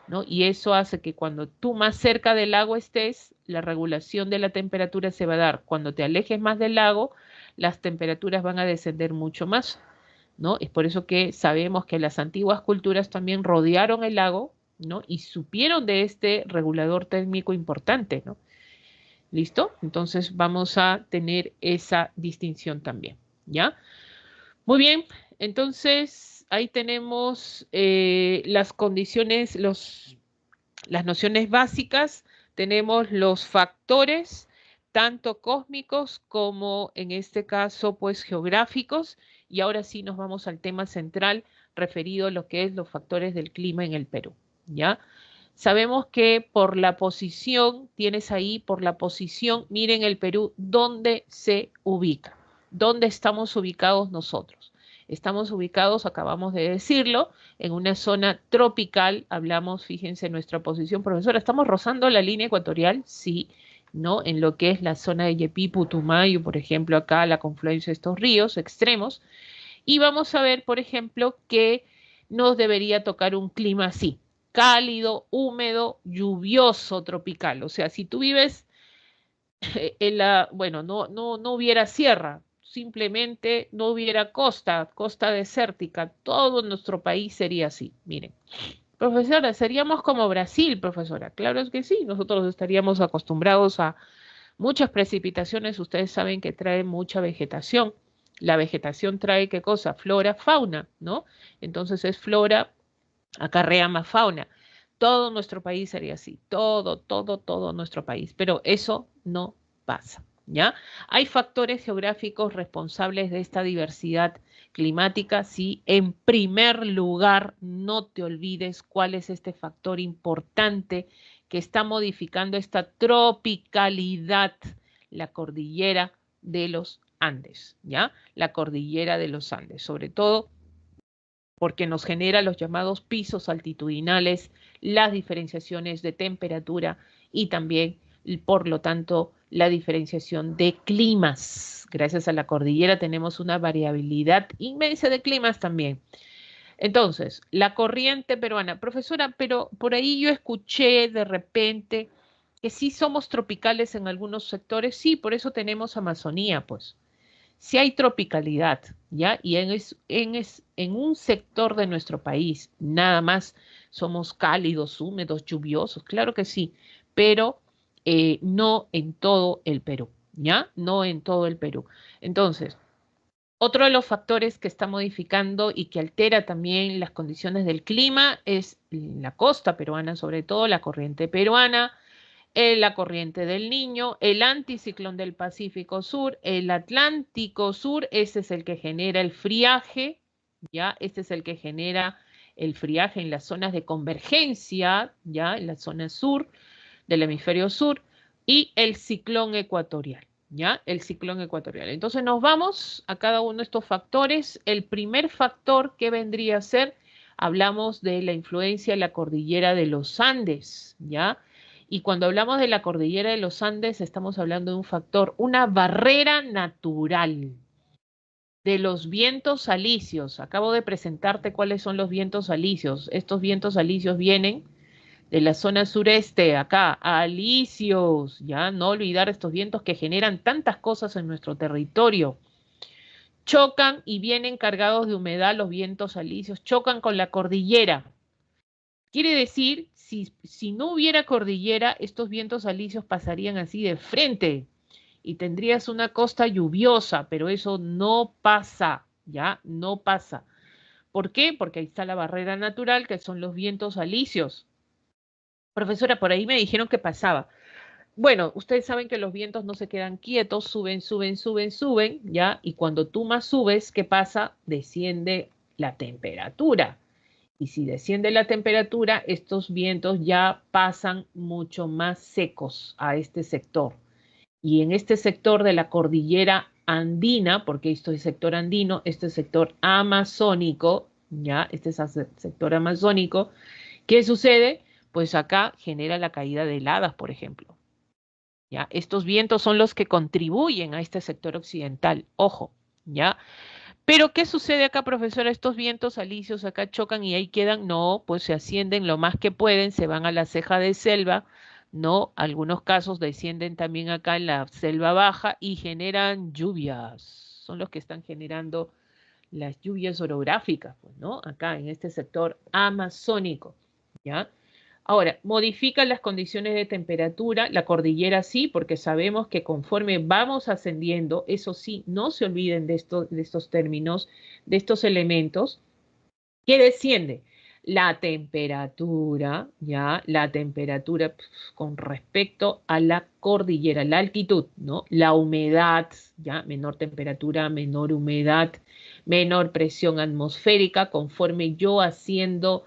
¿no? Y eso hace que cuando tú más cerca del lago estés, la regulación de la temperatura se va a dar. Cuando te alejes más del lago, las temperaturas van a descender mucho más, ¿no? Es por eso que sabemos que las antiguas culturas también rodearon el lago, ¿no? Y supieron de este regulador térmico importante, ¿no? ¿Listo? Entonces vamos a tener esa distinción también, ¿ya? Muy bien, entonces ahí tenemos las condiciones, las nociones básicas, tenemos los factores, tanto cósmicos como en este caso, pues geográficos, y ahora sí nos vamos al tema central referido a lo que es los factores del clima en el Perú, ¿ya? Sabemos que por la posición, tienes ahí por la posición, miren el Perú, ¿dónde se ubica? ¿Dónde estamos ubicados nosotros? Estamos ubicados, acabamos de decirlo, en una zona tropical, hablamos, fíjense nuestra posición, profesora, ¿estamos rozando la línea ecuatorial? Sí, ¿no? En lo que es la zona de Yepí, Putumayo, por ejemplo, acá la confluencia de estos ríos extremos, y vamos a ver, por ejemplo, que nos debería tocar un clima así, cálido, húmedo, lluvioso, tropical. O sea, si tú vives en la, bueno, no hubiera sierra, simplemente no hubiera costa desértica, todo nuestro país sería así. Miren, profesora, seríamos como Brasil, profesora. Claro es que sí, nosotros estaríamos acostumbrados a muchas precipitaciones, ustedes saben que trae mucha vegetación. La vegetación trae qué cosa? Flora, fauna, ¿no? Entonces es flora, acarrea más fauna. Todo nuestro país sería así, todo nuestro país, pero eso no pasa, ¿ya? Hay factores geográficos responsables de esta diversidad climática, sí. En primer lugar, no te olvides cuál es este factor importante que está modificando esta tropicalidad, la cordillera de los Andes, ¿ya? La cordillera de los Andes, sobre todo porque nos genera los llamados pisos altitudinales, las diferenciaciones de temperatura y también, por lo tanto, la diferenciación de climas. Gracias a la cordillera tenemos una variabilidad inmensa de climas también. Entonces, la corriente peruana. Profesora, pero por ahí yo escuché de repente que sí somos tropicales en algunos sectores. Sí, por eso tenemos Amazonía, pues si hay tropicalidad, ¿ya? Y en un sector de nuestro país, nada más somos cálidos, húmedos, lluviosos, claro que sí, pero no en todo el Perú, ¿ya? No en todo el Perú. Entonces, otro de los factores que está modificando y que altera también las condiciones del clima es la costa peruana, sobre todo la corriente peruana, la corriente del Niño, el anticiclón del Pacífico Sur, el Atlántico Sur, ese es el que genera el friaje, ¿ya? Este es el que genera el friaje en las zonas de convergencia, ¿ya? En la zona sur del hemisferio sur, y el ciclón ecuatorial, ¿ya? El ciclón ecuatorial. Entonces nos vamos a cada uno de estos factores. El primer factor que vendría a ser, hablamos de la influencia de la cordillera de los Andes, ¿ya? Y cuando hablamos de la cordillera de los Andes, estamos hablando de un factor, una barrera natural de los vientos alisios. Acabo de presentarte cuáles son los vientos alisios. Estos vientos alisios vienen de la zona sureste, acá, alisios, ya no olvidar estos vientos que generan tantas cosas en nuestro territorio. Chocan y vienen cargados de humedad los vientos alisios, chocan con la cordillera. Quiere decir, si no hubiera cordillera, estos vientos alisios pasarían así de frente y tendrías una costa lluviosa, pero eso no pasa, ¿ya? No pasa. ¿Por qué? Porque ahí está la barrera natural, que son los vientos alisios. Profesora, por ahí me dijeron que pasaba. Bueno, ustedes saben que los vientos no se quedan quietos, suben, ¿ya? Y cuando tú más subes, ¿qué pasa? Desciende la temperatura. Y si desciende la temperatura, estos vientos ya pasan mucho más secos a este sector. Y en este sector de la cordillera andina, porque esto es sector andino, este sector amazónico, ¿ya? Este es el sector amazónico, ¿qué sucede? Pues acá genera la caída de heladas, por ejemplo. ¿ya? Estos vientos son los que contribuyen a este sector occidental, ojo, ¿ya? Pero ¿qué sucede acá, profesora? Estos vientos alisios acá chocan y ahí quedan, no, pues se ascienden lo más que pueden, se van a la ceja de selva, no, algunos casos descienden también acá en la selva baja y generan lluvias, son los que están generando las lluvias orográficas, pues, ¿no? Acá en este sector amazónico, ¿ya? Ahora, modifica las condiciones de temperatura, la cordillera sí, porque sabemos que conforme vamos ascendiendo, eso sí, no se olviden de estos términos, de estos elementos, que desciende la temperatura, ya, la temperatura con respecto a la cordillera, la altitud, ¿no? La humedad, ya, menor temperatura, menor humedad, menor presión atmosférica, conforme yo asciendo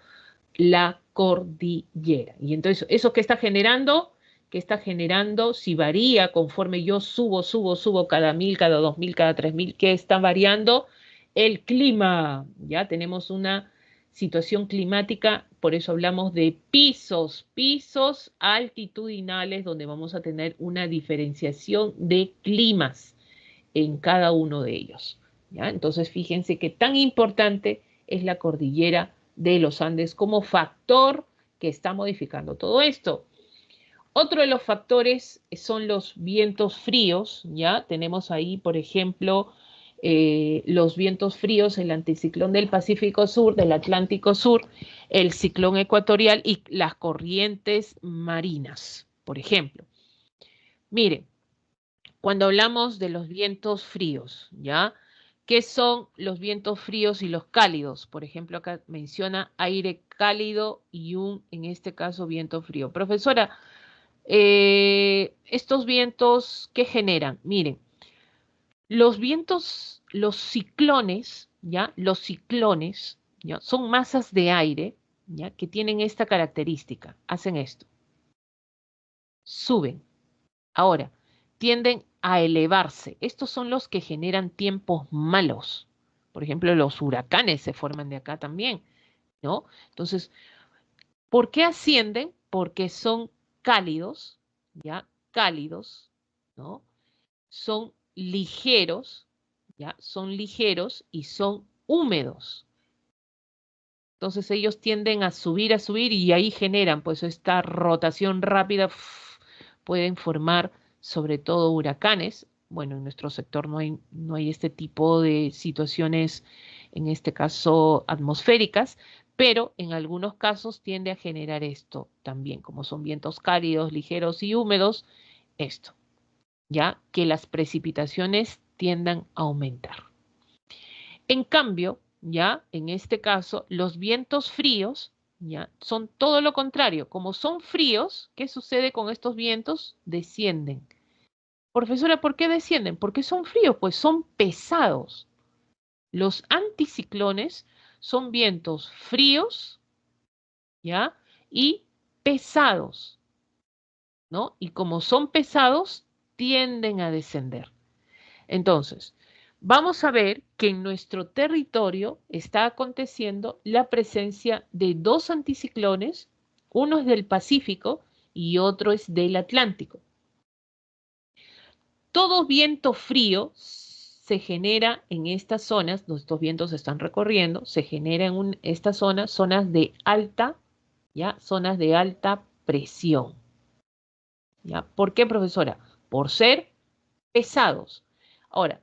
la cordillera. Y entonces, ¿eso qué está generando? ¿Qué está generando? Si varía conforme yo subo cada 1000, cada 2000, cada 3000, ¿qué está variando? El clima. Ya tenemos una situación climática, por eso hablamos de pisos altitudinales, donde vamos a tener una diferenciación de climas en cada uno de ellos. ¿Ya? Entonces, fíjense qué tan importante es la cordillera de los Andes como factor que está modificando todo esto. Otro de los factores son los vientos fríos, ¿ya? Tenemos ahí, por ejemplo, los vientos fríos, el anticiclón del Pacífico Sur, del Atlántico Sur, el ciclón ecuatorial y las corrientes marinas, por ejemplo. Miren, cuando hablamos de los vientos fríos, ¿ya? ¿Qué son los vientos fríos y los cálidos? Por ejemplo, acá menciona aire cálido y en este caso, viento frío. Profesora, estos vientos, ¿qué generan? Miren, los vientos, los ciclones, ¿ya? Los ciclones, ¿ya? Son masas de aire, ¿ya? Que tienen esta característica. Hacen esto. Suben. Ahora, tienden a elevarse. Estos son los que generan tiempos malos. Por ejemplo, los huracanes se forman de acá también, ¿no? Entonces, ¿por qué ascienden? Porque son cálidos, ¿ya? Cálidos, ¿no? Son ligeros, ¿ya? Son ligeros y son húmedos. Entonces ellos tienden a subir y ahí generan pues esta rotación rápida, pueden formar sobre todo huracanes. Bueno, en nuestro sector no hay este tipo de situaciones, en este caso atmosféricas, pero en algunos casos tiende a generar esto también, como son vientos cálidos, ligeros y húmedos, esto, ya que las precipitaciones tiendan a aumentar. En cambio, ya en este caso, los vientos fríos, ya son todo lo contrario. Como son fríos, ¿qué sucede con estos vientos? Descienden. Profesora, ¿por qué descienden? Porque son fríos, pues son pesados. Los anticiclones son vientos fríos, ¿ya? Y pesados, ¿no? Y como son pesados, tienden a descender. Entonces, vamos a ver que en nuestro territorio está aconteciendo la presencia de dos anticiclones, uno es del Pacífico y otro es del Atlántico. Todo viento frío se genera en estas zonas, estos vientos están recorriendo, se genera en estas zonas, zonas de alta, ¿ya? Zonas de alta presión. ¿Ya? ¿Por qué, profesora? Por ser pesados. Ahora,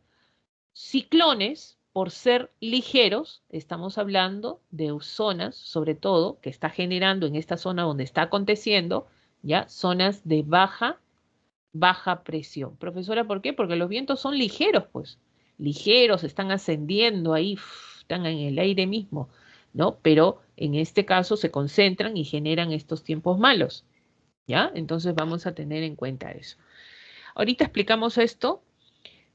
ciclones, por ser ligeros, estamos hablando de zonas, sobre todo, que está generando en esta zona donde está aconteciendo, ¿ya? Zonas de baja presión. Profesora, ¿por qué? Porque los vientos son ligeros, pues. Ligeros, están ascendiendo ahí, están en el aire mismo, ¿no? Pero en este caso se concentran y generan estos tiempos malos, ¿ya? Entonces vamos a tener en cuenta eso. Ahorita explicamos esto.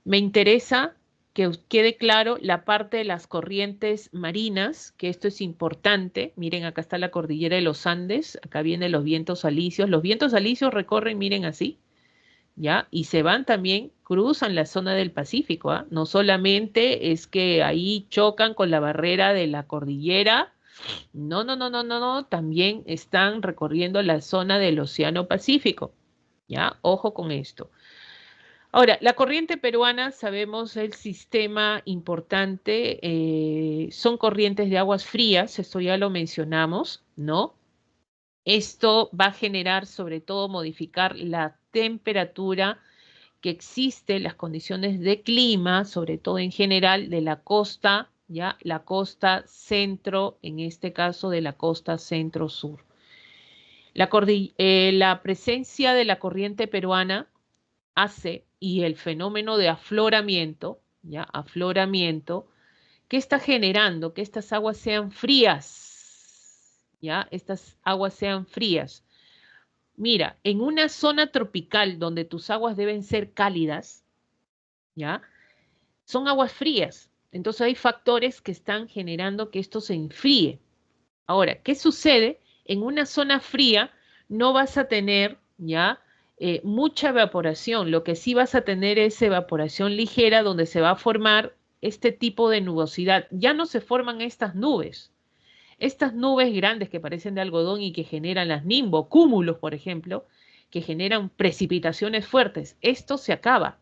Me interesa que quede claro la parte de las corrientes marinas, que esto es importante. Miren, acá está la cordillera de los Andes, acá vienen los vientos alisios. Los vientos alisios recorren, miren así, ¿ya? Y se van también, cruzan la zona del Pacífico, ¿ah? No solamente es que ahí chocan con la barrera de la cordillera, no, también están recorriendo la zona del Océano Pacífico, ¿Ya? Ojo con esto. Ahora, la corriente peruana, sabemos el sistema importante, son corrientes de aguas frías, esto ya lo mencionamos, ¿no? Esto va a generar, sobre todo, modificar la temperatura que existe, las condiciones de clima, sobre todo en general, de la costa, ¿ya? La costa centro, en este caso de la costa centro-sur. La presencia de la corriente peruana hace y el fenómeno de afloramiento, ¿ya? Afloramiento, ¿qué está generando? Que estas aguas sean frías, ¿ya? Estas aguas sean frías. Mira, en una zona tropical donde tus aguas deben ser cálidas, ¿ya? Son aguas frías. Entonces hay factores que están generando que esto se enfríe. Ahora, ¿qué sucede? En una zona fría no vas a tener, ¿ya? Mucha evaporación. Lo que sí vas a tener es evaporación ligera donde se va a formar este tipo de nubosidad. Ya no se forman estas nubes. Estas nubes grandes que parecen de algodón y que generan las nimbocúmulos, por ejemplo, que generan precipitaciones fuertes. Esto se acaba.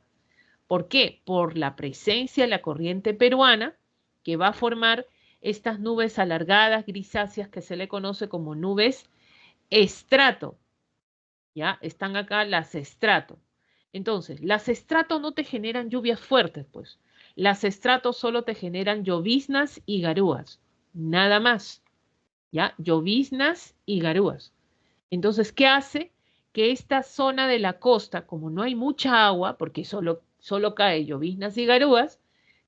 ¿Por qué? Por la presencia de la corriente peruana que va a formar estas nubes alargadas, grisáceas, que se le conoce como nubes estrato. ¿Ya? Están acá las estrato. Entonces, las estratos no te generan lluvias fuertes, pues. Las estratos solo te generan lloviznas y garúas. Nada más. ¿Ya? Lloviznas y garúas. Entonces, ¿qué hace? Que esta zona de la costa, como no hay mucha agua, porque solo cae lloviznas y garúas,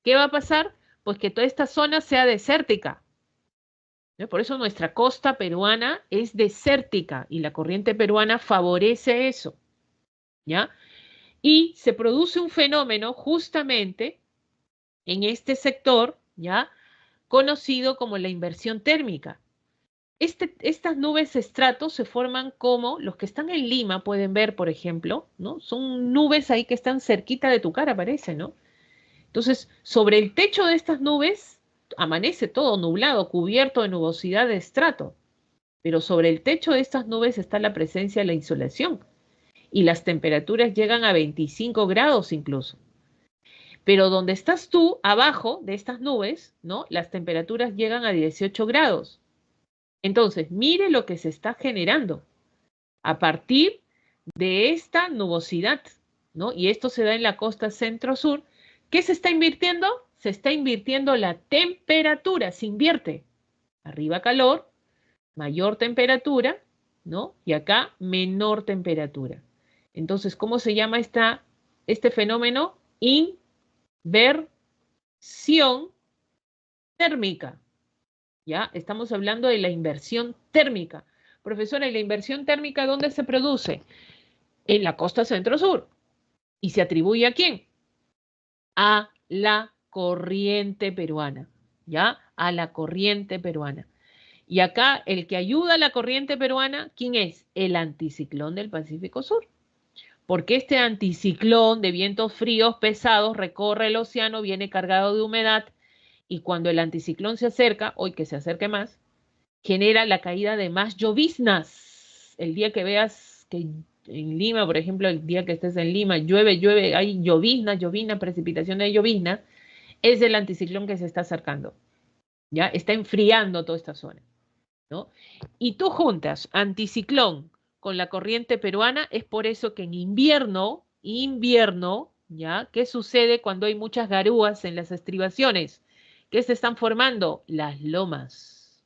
¿qué va a pasar? Pues que toda esta zona sea desértica. ¿No? Por eso nuestra costa peruana es desértica y la corriente peruana favorece eso, ¿ya? Y se produce un fenómeno justamente en este sector, ¿ya? Conocido como la inversión térmica. Estas nubes estratos se forman como los que están en Lima pueden ver, por ejemplo, ¿no? Son nubes ahí que están cerquita de tu cara, parece, ¿no? Entonces, sobre el techo de estas nubes amanece todo nublado, cubierto de nubosidad de estrato, pero sobre el techo de estas nubes está la presencia de la insolación y las temperaturas llegan a 25 grados incluso. Pero donde estás tú, abajo de estas nubes, ¿no? Las temperaturas llegan a 18 grados. Entonces, mire lo que se está generando a partir de esta nubosidad, ¿no? Y esto se da en la costa centro-sur. ¿Qué se está invirtiendo? Se está invirtiendo la temperatura, se invierte. Arriba calor, mayor temperatura, ¿no? Y acá menor temperatura. Entonces, ¿cómo se llama este fenómeno? Inversión térmica. ¿Ya? Estamos hablando de la inversión térmica. Profesora, ¿y la inversión térmica dónde se produce? En la costa centro-sur. ¿Y se atribuye a quién? A la corriente peruana, ¿ya? A la corriente peruana. Y acá el que ayuda a la corriente peruana, ¿quién es? El anticiclón del Pacífico Sur. Porque este anticiclón de vientos fríos pesados recorre el océano, viene cargado de humedad y cuando el anticiclón se acerca, hoy que se acerque más, genera la caída de más lloviznas. El día que veas que en Lima, por ejemplo, el día que estés en Lima, llueve, hay lloviznas, precipitaciones de lloviznas, es el anticiclón que se está acercando. ¿Ya? Está enfriando toda esta zona, ¿no? Y tú juntas anticiclón con la corriente peruana, es por eso que en invierno, ¿ya? ¿Qué sucede cuando hay muchas garúas en las estribaciones? ¿Qué se están formando? Las lomas.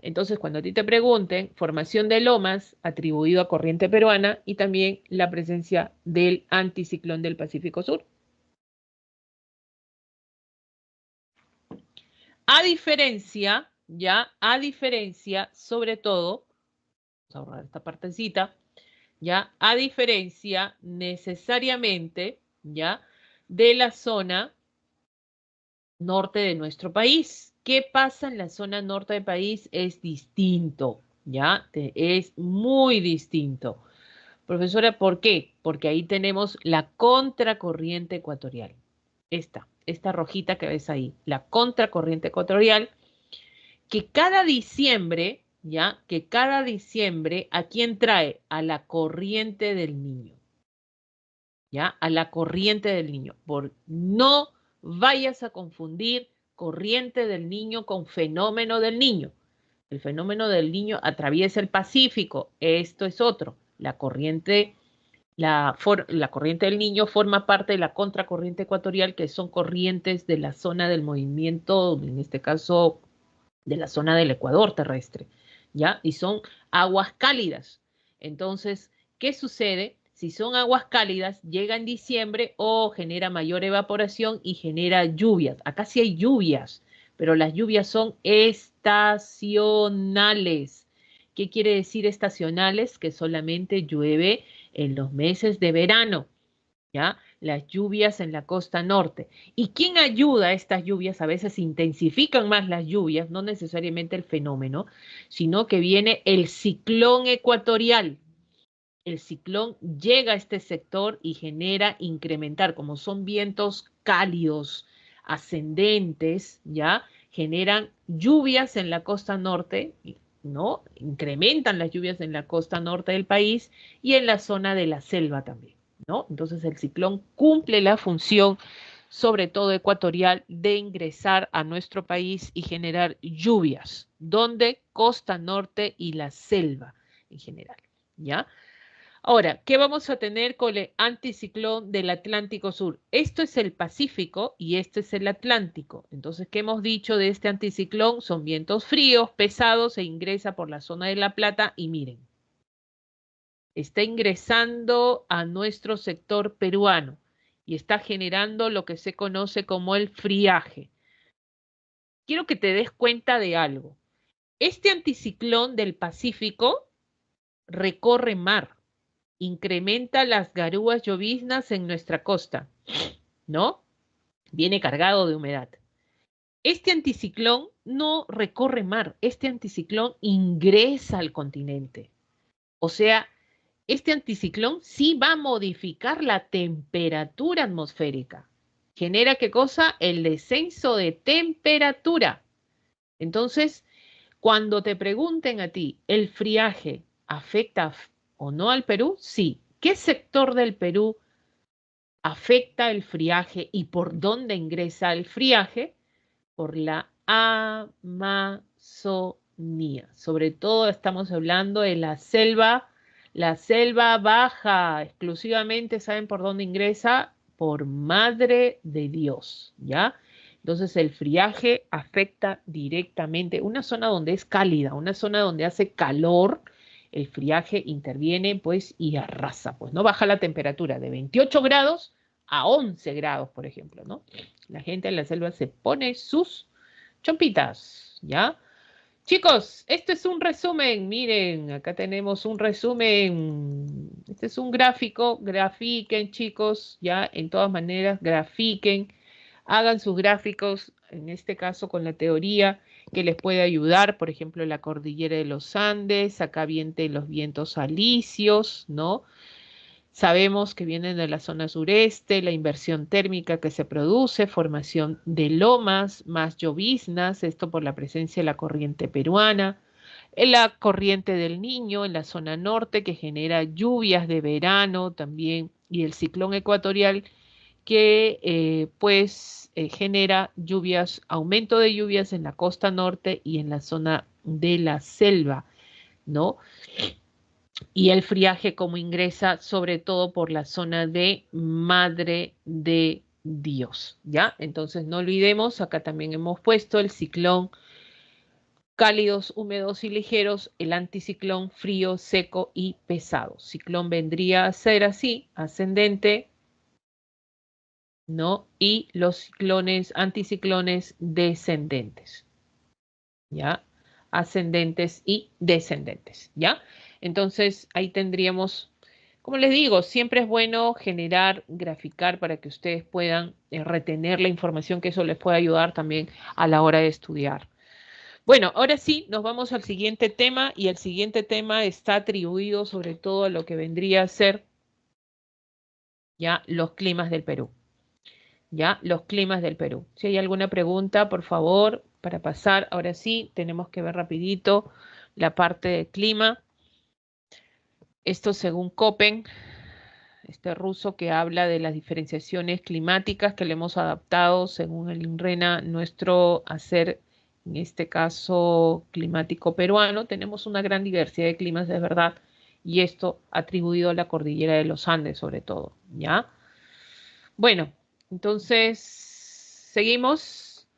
Entonces, cuando a ti te pregunten, formación de lomas atribuido a corriente peruana y también la presencia del anticiclón del Pacífico Sur. A diferencia, sobre todo, vamos a borrar esta partecita, ya, a diferencia necesariamente, ya, de la zona norte de nuestro país. ¿Qué pasa en la zona norte del país? Es distinto, ¿ya? Es muy distinto. Profesora, ¿por qué? Porque ahí tenemos la contracorriente ecuatorial. Esta rojita que ves ahí, la contracorriente ecuatorial, que cada diciembre, ¿ya? Que cada diciembre, ¿a quién trae? A la corriente del niño, ¿ya? A la corriente del niño. No vayas a confundir corriente del niño con fenómeno del niño. El fenómeno del niño atraviesa el Pacífico. Esto es otro. La corriente del Niño forma parte de la contracorriente ecuatorial, que son corrientes de la zona del movimiento, en este caso de la zona del Ecuador terrestre, ¿ya? Y son aguas cálidas. Entonces, ¿qué sucede? Si son aguas cálidas, llega en diciembre o genera mayor evaporación y genera lluvias. Acá sí hay lluvias, pero las lluvias son estacionales. ¿Qué quiere decir estacionales? Que solamente llueve en los meses de verano, ¿ya? Las lluvias en la costa norte. ¿Y quién ayuda a estas lluvias? A veces intensifican más las lluvias, no necesariamente el fenómeno, sino que viene el ciclón ecuatorial. El ciclón llega a este sector y genera incrementar, como son vientos cálidos, ascendentes, ¿ya? Generan lluvias en la costa norte, ¿no? Incrementan las lluvias en la costa norte del país y en la zona de la selva también, ¿no? Entonces el ciclón cumple la función, sobre todo ecuatorial, de ingresar a nuestro país y generar lluvias, donde costa norte y la selva en general, ¿ya? Ahora, ¿qué vamos a tener con el anticiclón del Atlántico Sur? Esto es el Pacífico y este es el Atlántico. Entonces, ¿qué hemos dicho de este anticiclón? Son vientos fríos, pesados, e ingresa por la zona de La Plata y miren, está ingresando a nuestro sector peruano y está generando lo que se conoce como el friaje. Quiero que te des cuenta de algo. Este anticiclón del Pacífico recorre mar, incrementa las garúas lloviznas en nuestra costa, ¿no? Viene cargado de humedad. Este anticiclón no recorre mar, este anticiclón ingresa al continente. O sea, este anticiclón sí va a modificar la temperatura atmosférica. ¿Genera qué cosa? El descenso de temperatura. Entonces, cuando te pregunten a ti, ¿el friaje afecta o no al Perú? Sí. ¿Qué sector del Perú afecta el friaje y por dónde ingresa el friaje? Por la Amazonía. Sobre todo estamos hablando de la selva baja. Exclusivamente, ¿saben por dónde ingresa? Por Madre de Dios, ¿ya? Entonces el friaje afecta directamente una zona donde es cálida, una zona donde hace calor, el friaje interviene pues y arrasa, pues no baja la temperatura de 28 grados a 11 grados, por ejemplo, ¿no? La gente en la selva se pone sus chompitas, ¿ya? Chicos, esto es un resumen, miren, acá tenemos un resumen, este es un gráfico, grafiquen chicos, ya, en todas maneras, grafiquen, hagan sus gráficos, en este caso con la teoría que les puede ayudar, por ejemplo, la cordillera de los Andes, acá vienen los vientos alisios, ¿no? Sabemos que vienen de la zona sureste, la inversión térmica que se produce, formación de lomas, más lloviznas, esto por la presencia de la corriente peruana, la corriente del Niño en la zona norte que genera lluvias de verano también, y el ciclón ecuatorial que genera lluvias, aumento de lluvias en la costa norte y en la zona de la selva, ¿no? Y el friaje como ingresa sobre todo por la zona de Madre de Dios, ¿ya? Entonces no olvidemos, acá también hemos puesto el ciclón cálidos, húmedos y ligeros, el anticiclón frío, seco y pesado. Ciclón vendría a ser así, ascendente, ¿no? Y los ciclones, anticiclones descendentes, ¿ya? Ascendentes y descendentes, ¿ya? Entonces ahí tendríamos, como les digo, siempre es bueno generar, graficar para que ustedes puedan retener la información, que eso les puede ayudar también a la hora de estudiar. Bueno, ahora sí, nos vamos al siguiente tema y el siguiente tema está atribuido sobre todo a lo que vendría a ser ya los climas del Perú. Ya, los climas del Perú. Si hay alguna pregunta, por favor, para pasar, ahora sí, tenemos que ver rapidito la parte de clima. Esto según Köppen, este ruso que habla de las diferenciaciones climáticas que le hemos adaptado según el INRENA, nuestro hacer, en este caso climático peruano. Tenemos una gran diversidad de climas, es verdad, y esto atribuido a la cordillera de los Andes sobre todo, ¿ya? Bueno, entonces, seguimos.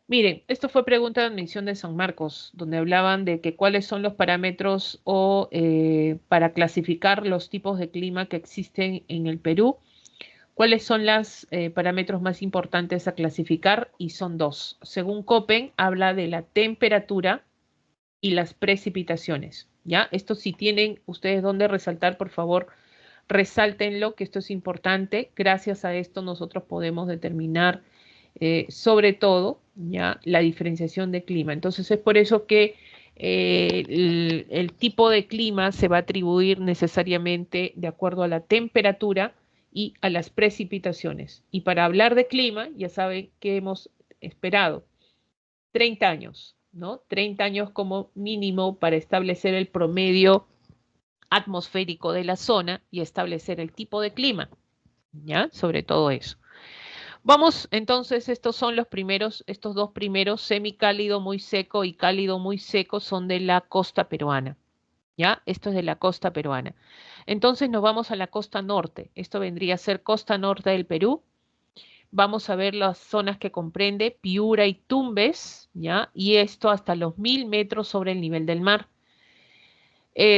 Miren, esto fue pregunta de admisión de San Marcos, donde hablaban de que cuáles son los parámetros o para clasificar los tipos de clima que existen en el Perú. ¿Cuáles son los parámetros más importantes a clasificar? Y son dos. Según Köppen, habla de la temperatura y las precipitaciones. ¿Ya? Esto si tienen ustedes dónde resaltar, por favor, resáltenlo, que esto es importante. Gracias a esto nosotros podemos determinar sobre todo ya la diferenciación de clima. Entonces es por eso que el tipo de clima se va a atribuir necesariamente de acuerdo a la temperatura y a las precipitaciones. Y para hablar de clima, ya saben que hemos esperado 30 años, ¿no? 30 años como mínimo para establecer el promedio atmosférico de la zona y establecer el tipo de clima, ¿ya? Sobre todo eso. Vamos, entonces, estos son los primeros, estos dos primeros, semicálido muy seco y cálido muy seco, son de la costa peruana, ¿ya? Esto es de la costa peruana. Entonces nos vamos a la costa norte. Esto vendría a ser costa norte del Perú. Vamos a ver las zonas que comprende Piura y Tumbes, ¿ya? Y esto hasta los 1000 metros sobre el nivel del mar.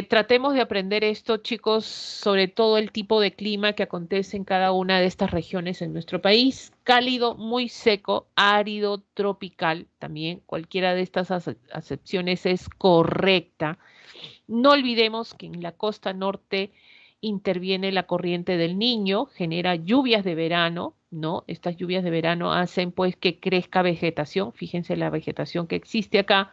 Tratemos de aprender esto, chicos, sobre todo el tipo de clima que acontece en cada una de estas regiones en nuestro país. Cálido, muy seco, árido, tropical, también cualquiera de estas acepciones es correcta. No olvidemos que en la costa norte interviene la corriente del Niño, genera lluvias de verano, ¿no? Estas lluvias de verano hacen pues que crezca vegetación, fíjense la vegetación que existe acá.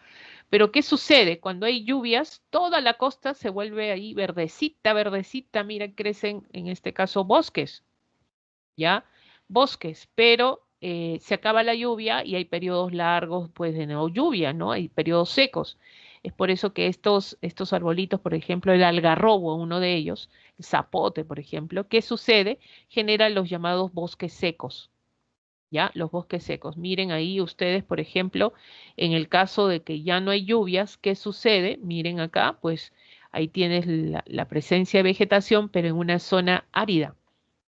Pero ¿qué sucede? Cuando hay lluvias, toda la costa se vuelve ahí verdecita, verdecita, mira, crecen en este caso bosques, ¿ya? Bosques, pero se acaba la lluvia y hay periodos largos, pues, de no lluvia, ¿no? Hay periodos secos. Es por eso que estos arbolitos, por ejemplo, el algarrobo, uno de ellos, el zapote, por ejemplo, ¿qué sucede? Genera los llamados bosques secos, ¿ya? Los bosques secos. Miren ahí ustedes, por ejemplo, en el caso de que ya no hay lluvias, ¿qué sucede? Miren acá, pues ahí tienes la presencia de vegetación, pero en una zona árida,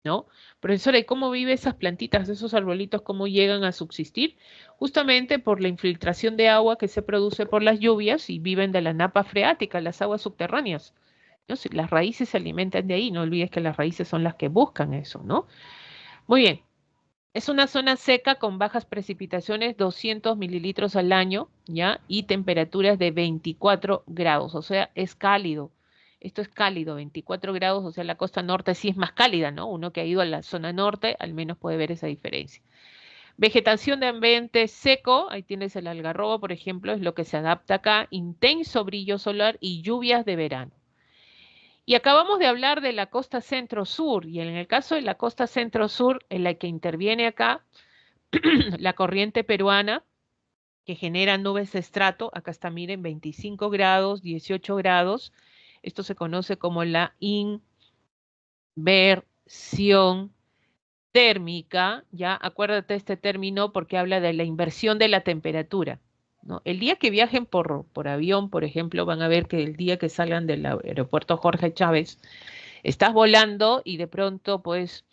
¿no? Profesora, ¿y cómo viven esas plantitas, esos arbolitos, cómo llegan a subsistir? Justamente por la infiltración de agua que se produce por las lluvias y viven de la napa freática, las aguas subterráneas. ¿No? Si las raíces se alimentan de ahí, no olvides que las raíces son las que buscan eso, ¿no? Muy bien. Es una zona seca con bajas precipitaciones, 200 mililitros al año, ¿ya? Y temperaturas de 24 grados, o sea, es cálido. Esto es cálido, 24 grados, o sea, la costa norte sí es más cálida, ¿no? Uno que ha ido a la zona norte al menos puede ver esa diferencia. Vegetación de ambiente seco, ahí tienes el algarrobo, por ejemplo, es lo que se adapta acá, intenso brillo solar y lluvias de verano. Y acabamos de hablar de la costa centro-sur, y en el caso de la costa centro-sur, en la que interviene acá, la corriente peruana que genera nubes de estrato, acá está, miren, 25 grados, 18 grados, esto se conoce como la inversión térmica, ya, acuérdate este término porque habla de la inversión de la temperatura, ¿no? El día que viajen por avión, por ejemplo, van a ver que el día que salgan del aeropuerto Jorge Chávez, estás volando y de pronto, pues,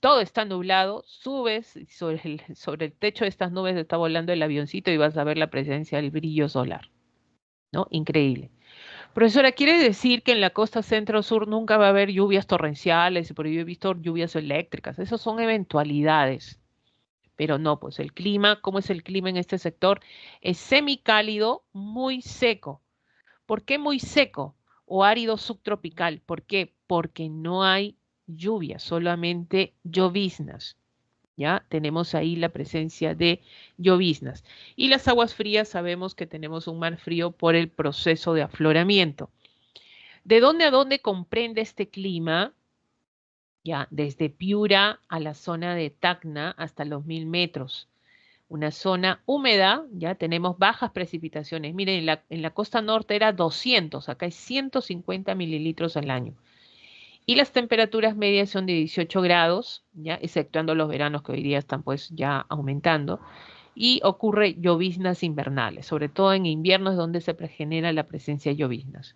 todo está nublado, subes y sobre el techo de estas nubes está volando el avioncito y vas a ver la presencia del brillo solar, ¿no? Increíble. Profesora, ¿quiere decir que en la costa centro-sur nunca va a haber lluvias torrenciales? Y por ello he visto lluvias eléctricas. Esas son eventualidades. Pero no, pues el clima, ¿cómo es el clima en este sector? Es semicálido, muy seco. ¿Por qué muy seco o árido subtropical? ¿Por qué? Porque no hay lluvia, solamente lloviznas. ¿Ya? Tenemos ahí la presencia de lloviznas. Y las aguas frías sabemos que tenemos un mar frío por el proceso de afloramiento. ¿De dónde a dónde comprende este clima? Ya, desde Piura a la zona de Tacna hasta los 1000 metros. una zona húmeda, ya tenemos bajas precipitaciones. Miren, en la costa norte era 200, acá hay 150 mililitros al año. Y las temperaturas medias son de 18 grados, ya exceptuando los veranos que hoy día están pues ya aumentando. Y ocurre lloviznas invernales, sobre todo en inviernos donde se genera la presencia de lloviznas.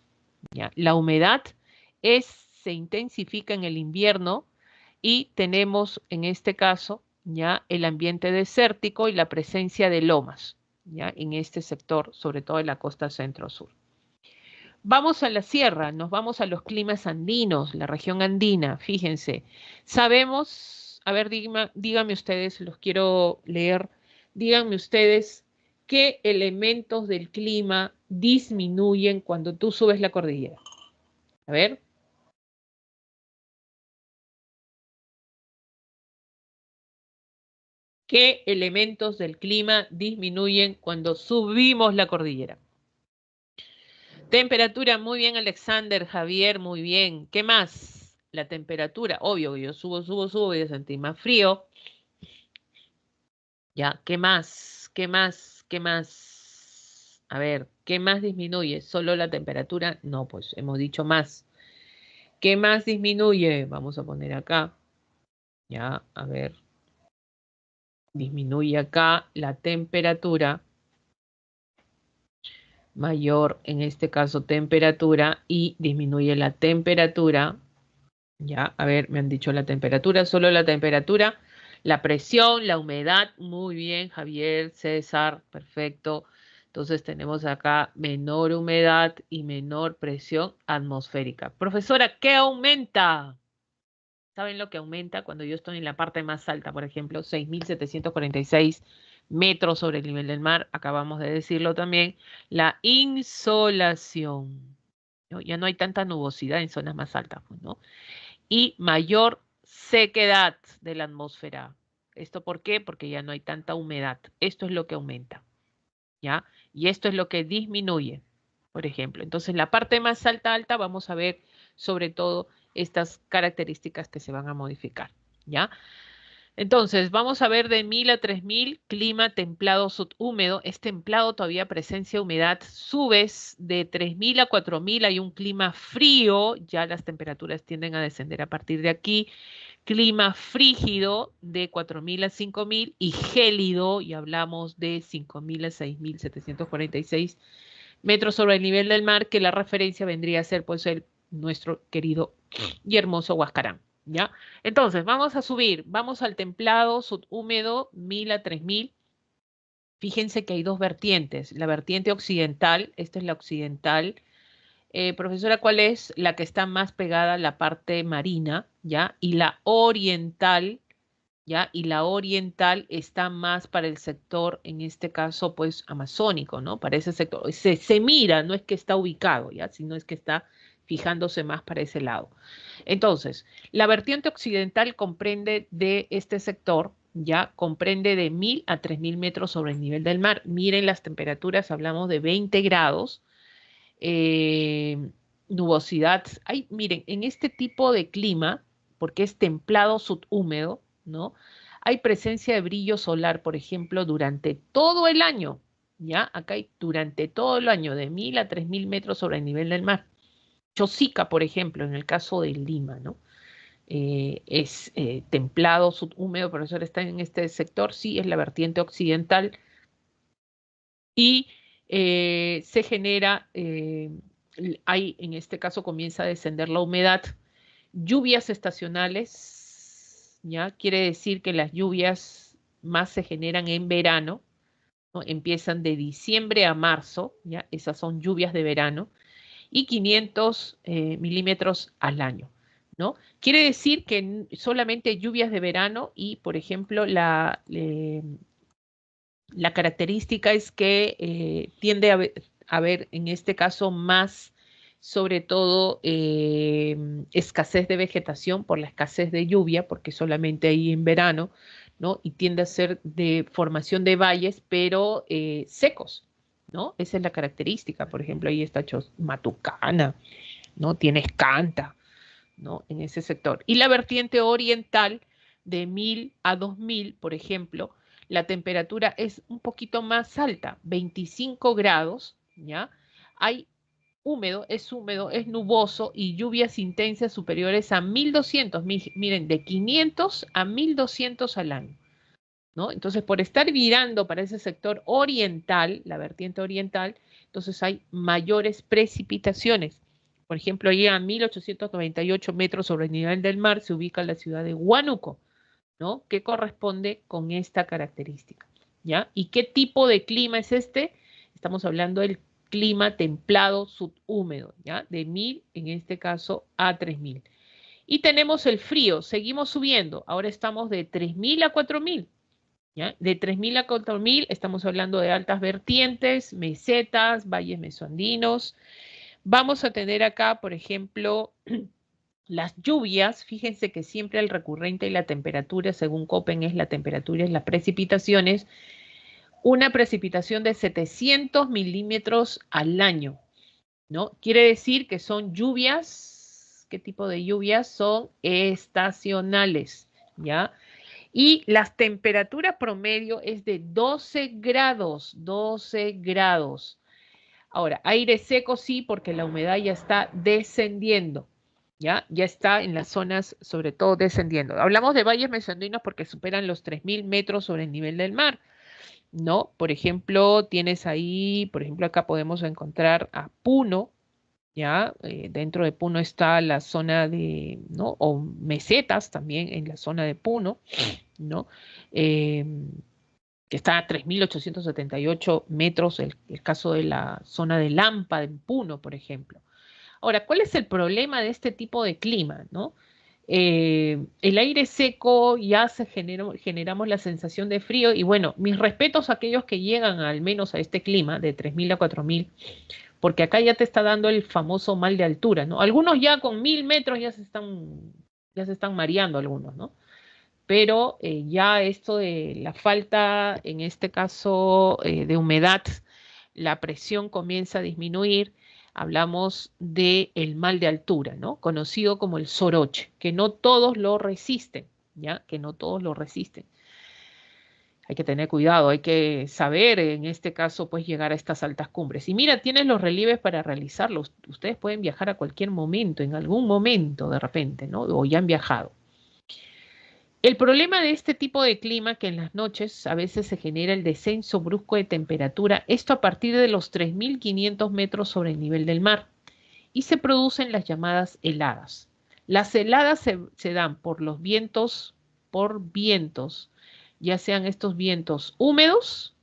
¿Ya? La humedad se intensifica en el invierno y tenemos en este caso ya el ambiente desértico y la presencia de lomas, ya en este sector, sobre todo en la costa centro-sur. Vamos a la sierra, nos vamos a los climas andinos, la región andina, fíjense. Sabemos, a ver, díganme ustedes, los quiero leer, díganme ustedes qué elementos del clima disminuyen cuando tú subes la cordillera. A ver. ¿Qué elementos del clima disminuyen cuando subimos la cordillera? Temperatura, muy bien, Alexander, Javier, muy bien. ¿Qué más? La temperatura, obvio, yo subo, voy a sentir más frío. Ya, ¿qué más? ¿Qué más? ¿Qué más? A ver, ¿qué más disminuye? ¿Solo la temperatura? No, pues hemos dicho más. ¿Qué más disminuye? Vamos a poner acá. Ya, a ver. Disminuye acá la temperatura. Mayor, en este caso, temperatura y disminuye la temperatura. Ya, a ver, me han dicho la temperatura, solo la temperatura, la presión, la humedad, muy bien, Javier, César, perfecto. Entonces tenemos acá menor humedad y menor presión atmosférica. Profesora, ¿qué aumenta? ¿Saben lo que aumenta cuando yo estoy en la parte más alta? Por ejemplo, 6.746 metros sobre el nivel del mar. Acabamos de decirlo también. La insolación, ¿no? Ya no hay tanta nubosidad en zonas más altas, pues, ¿no? Y mayor sequedad de la atmósfera. ¿Esto por qué? Porque ya no hay tanta humedad. Esto es lo que aumenta, ¿ya? Y esto es lo que disminuye, por ejemplo. Entonces, la parte más alta, vamos a ver sobre todo estas características que se van a modificar, ¿ya? Entonces, vamos a ver de 1000 a 3000, clima templado subhúmedo. Es templado todavía, presencia de humedad. Subes de 3000 a 4000, hay un clima frío, ya las temperaturas tienden a descender a partir de aquí. Clima frígido de 4000 a 5000 y gélido, y hablamos de 5000 a 6746 metros sobre el nivel del mar, que la referencia vendría a ser pues nuestro querido y hermoso Huascarán, ¿ya? Entonces, vamos a subir, vamos al templado subhúmedo 1000 a 3000. Fíjense que hay dos vertientes, la vertiente occidental, esta es la occidental. Profesora, ¿cuál es la que está más pegada a la parte marina, ya? Y la oriental, ¿ya? Y la oriental está más para el sector, en este caso, pues, amazónico, ¿no? Para ese sector. Se mira, no es que está ubicado, ¿ya? Sino es que está fijándose más para ese lado. Entonces, la vertiente occidental comprende de este sector, ya comprende de 1000 a 3000 metros sobre el nivel del mar. Miren las temperaturas, hablamos de 20 grados, eh, nubosidad. Hay, miren, en este tipo de clima, porque es templado subhúmedo, ¿no? Hay presencia de brillo solar, por ejemplo, durante todo el año, ¿ya? Acá hay durante todo el año, de 1000 a 3000 metros sobre el nivel del mar. Chosica, por ejemplo, en el caso de Lima, ¿no? Es templado subhúmedo, profesor, está en este sector, sí, es la vertiente occidental y se genera, hay, en este caso comienza a descender la humedad, lluvias estacionales, ¿ya? Quiere decir que las lluvias más se generan en verano, ¿no? Empiezan de diciembre a marzo, ¿ya? Esas son lluvias de verano, y 500 milímetros al año, ¿no? Quiere decir que solamente lluvias de verano y, por ejemplo, la característica es que tiende a haber, en este caso, más, sobre todo, escasez de vegetación por la escasez de lluvia, porque solamente hay en verano, ¿no? Y tiende a ser de formación de valles, pero secos, ¿no? Esa es la característica. Por ejemplo, ahí está Matucana, ¿no? Tienes Canta, ¿no? En ese sector. Y la vertiente oriental, de 1000 a 2000, por ejemplo, la temperatura es un poquito más alta, 25 grados, ¿ya? Hay es húmedo, es nuboso y lluvias intensas superiores a 1200, miren, de 500 a 1200 al año, ¿no? Entonces, por estar virando para ese sector oriental, la vertiente oriental, entonces hay mayores precipitaciones. Por ejemplo, allí a 1898 metros sobre el nivel del mar se ubica la ciudad de Huánuco, ¿no? Que corresponde con esta característica, ¿ya? ¿Y qué tipo de clima es este? Estamos hablando del clima templado subhúmedo, ¿ya? De 1000, en este caso, a 3000. Y tenemos el frío, seguimos subiendo, ahora estamos de 3000 a 4000, ¿ya? De 3000 a 4000 estamos hablando de altas vertientes, mesetas, valles mesoandinos. Vamos a tener acá, por ejemplo, las lluvias. Fíjense que siempre el recurrente y la temperatura, según Köppen, es la temperatura y las precipitaciones. Una precipitación de 700 milímetros al año, ¿no? Quiere decir que son lluvias. ¿Qué tipo de lluvias? Son estacionales, ¿ya? Y la temperatura promedio es de 12 grados, 12 grados. Ahora, aire seco sí, porque la humedad ya está descendiendo, ¿ya? Ya está en las zonas, sobre todo, descendiendo. Hablamos de valles mesoandinos porque superan los 3000 metros sobre el nivel del mar, ¿no? Por ejemplo, tienes ahí, por ejemplo, acá podemos encontrar a Puno, ¿ya? Dentro de Puno está la zona de, ¿no? O mesetas también en la zona de Puno, ¿no? Eh, que está a 3.878 metros, el caso de la zona de Lampa, en Puno, por ejemplo. Ahora, ¿cuál es el problema de este tipo de clima, no? El aire seco ya generamos la sensación de frío y bueno, mis respetos a aquellos que llegan al menos a este clima de 3000 a 4000, porque acá ya te está dando el famoso mal de altura, ¿no? Algunos ya con 1000 metros ya se están mareando algunos, ¿no? Pero ya esto de la falta, en este caso de humedad, la presión comienza a disminuir. Hablamos del mal de altura, ¿no? Conocido como el soroche, que no todos lo resisten, ¿ya? Que no todos lo resisten. Hay que tener cuidado, hay que saber, en este caso, pues llegar a estas altas cumbres. Y mira, tienes los relieves para realizarlos. Ustedes pueden viajar a cualquier momento, en algún momento de repente, ¿no? O ya han viajado. El problema de este tipo de clima, que en las noches a veces se genera el descenso brusco de temperatura, esto a partir de los 3500 metros sobre el nivel del mar, y se producen las llamadas heladas. Las heladas se dan por vientos, ya sean estos vientos húmedos,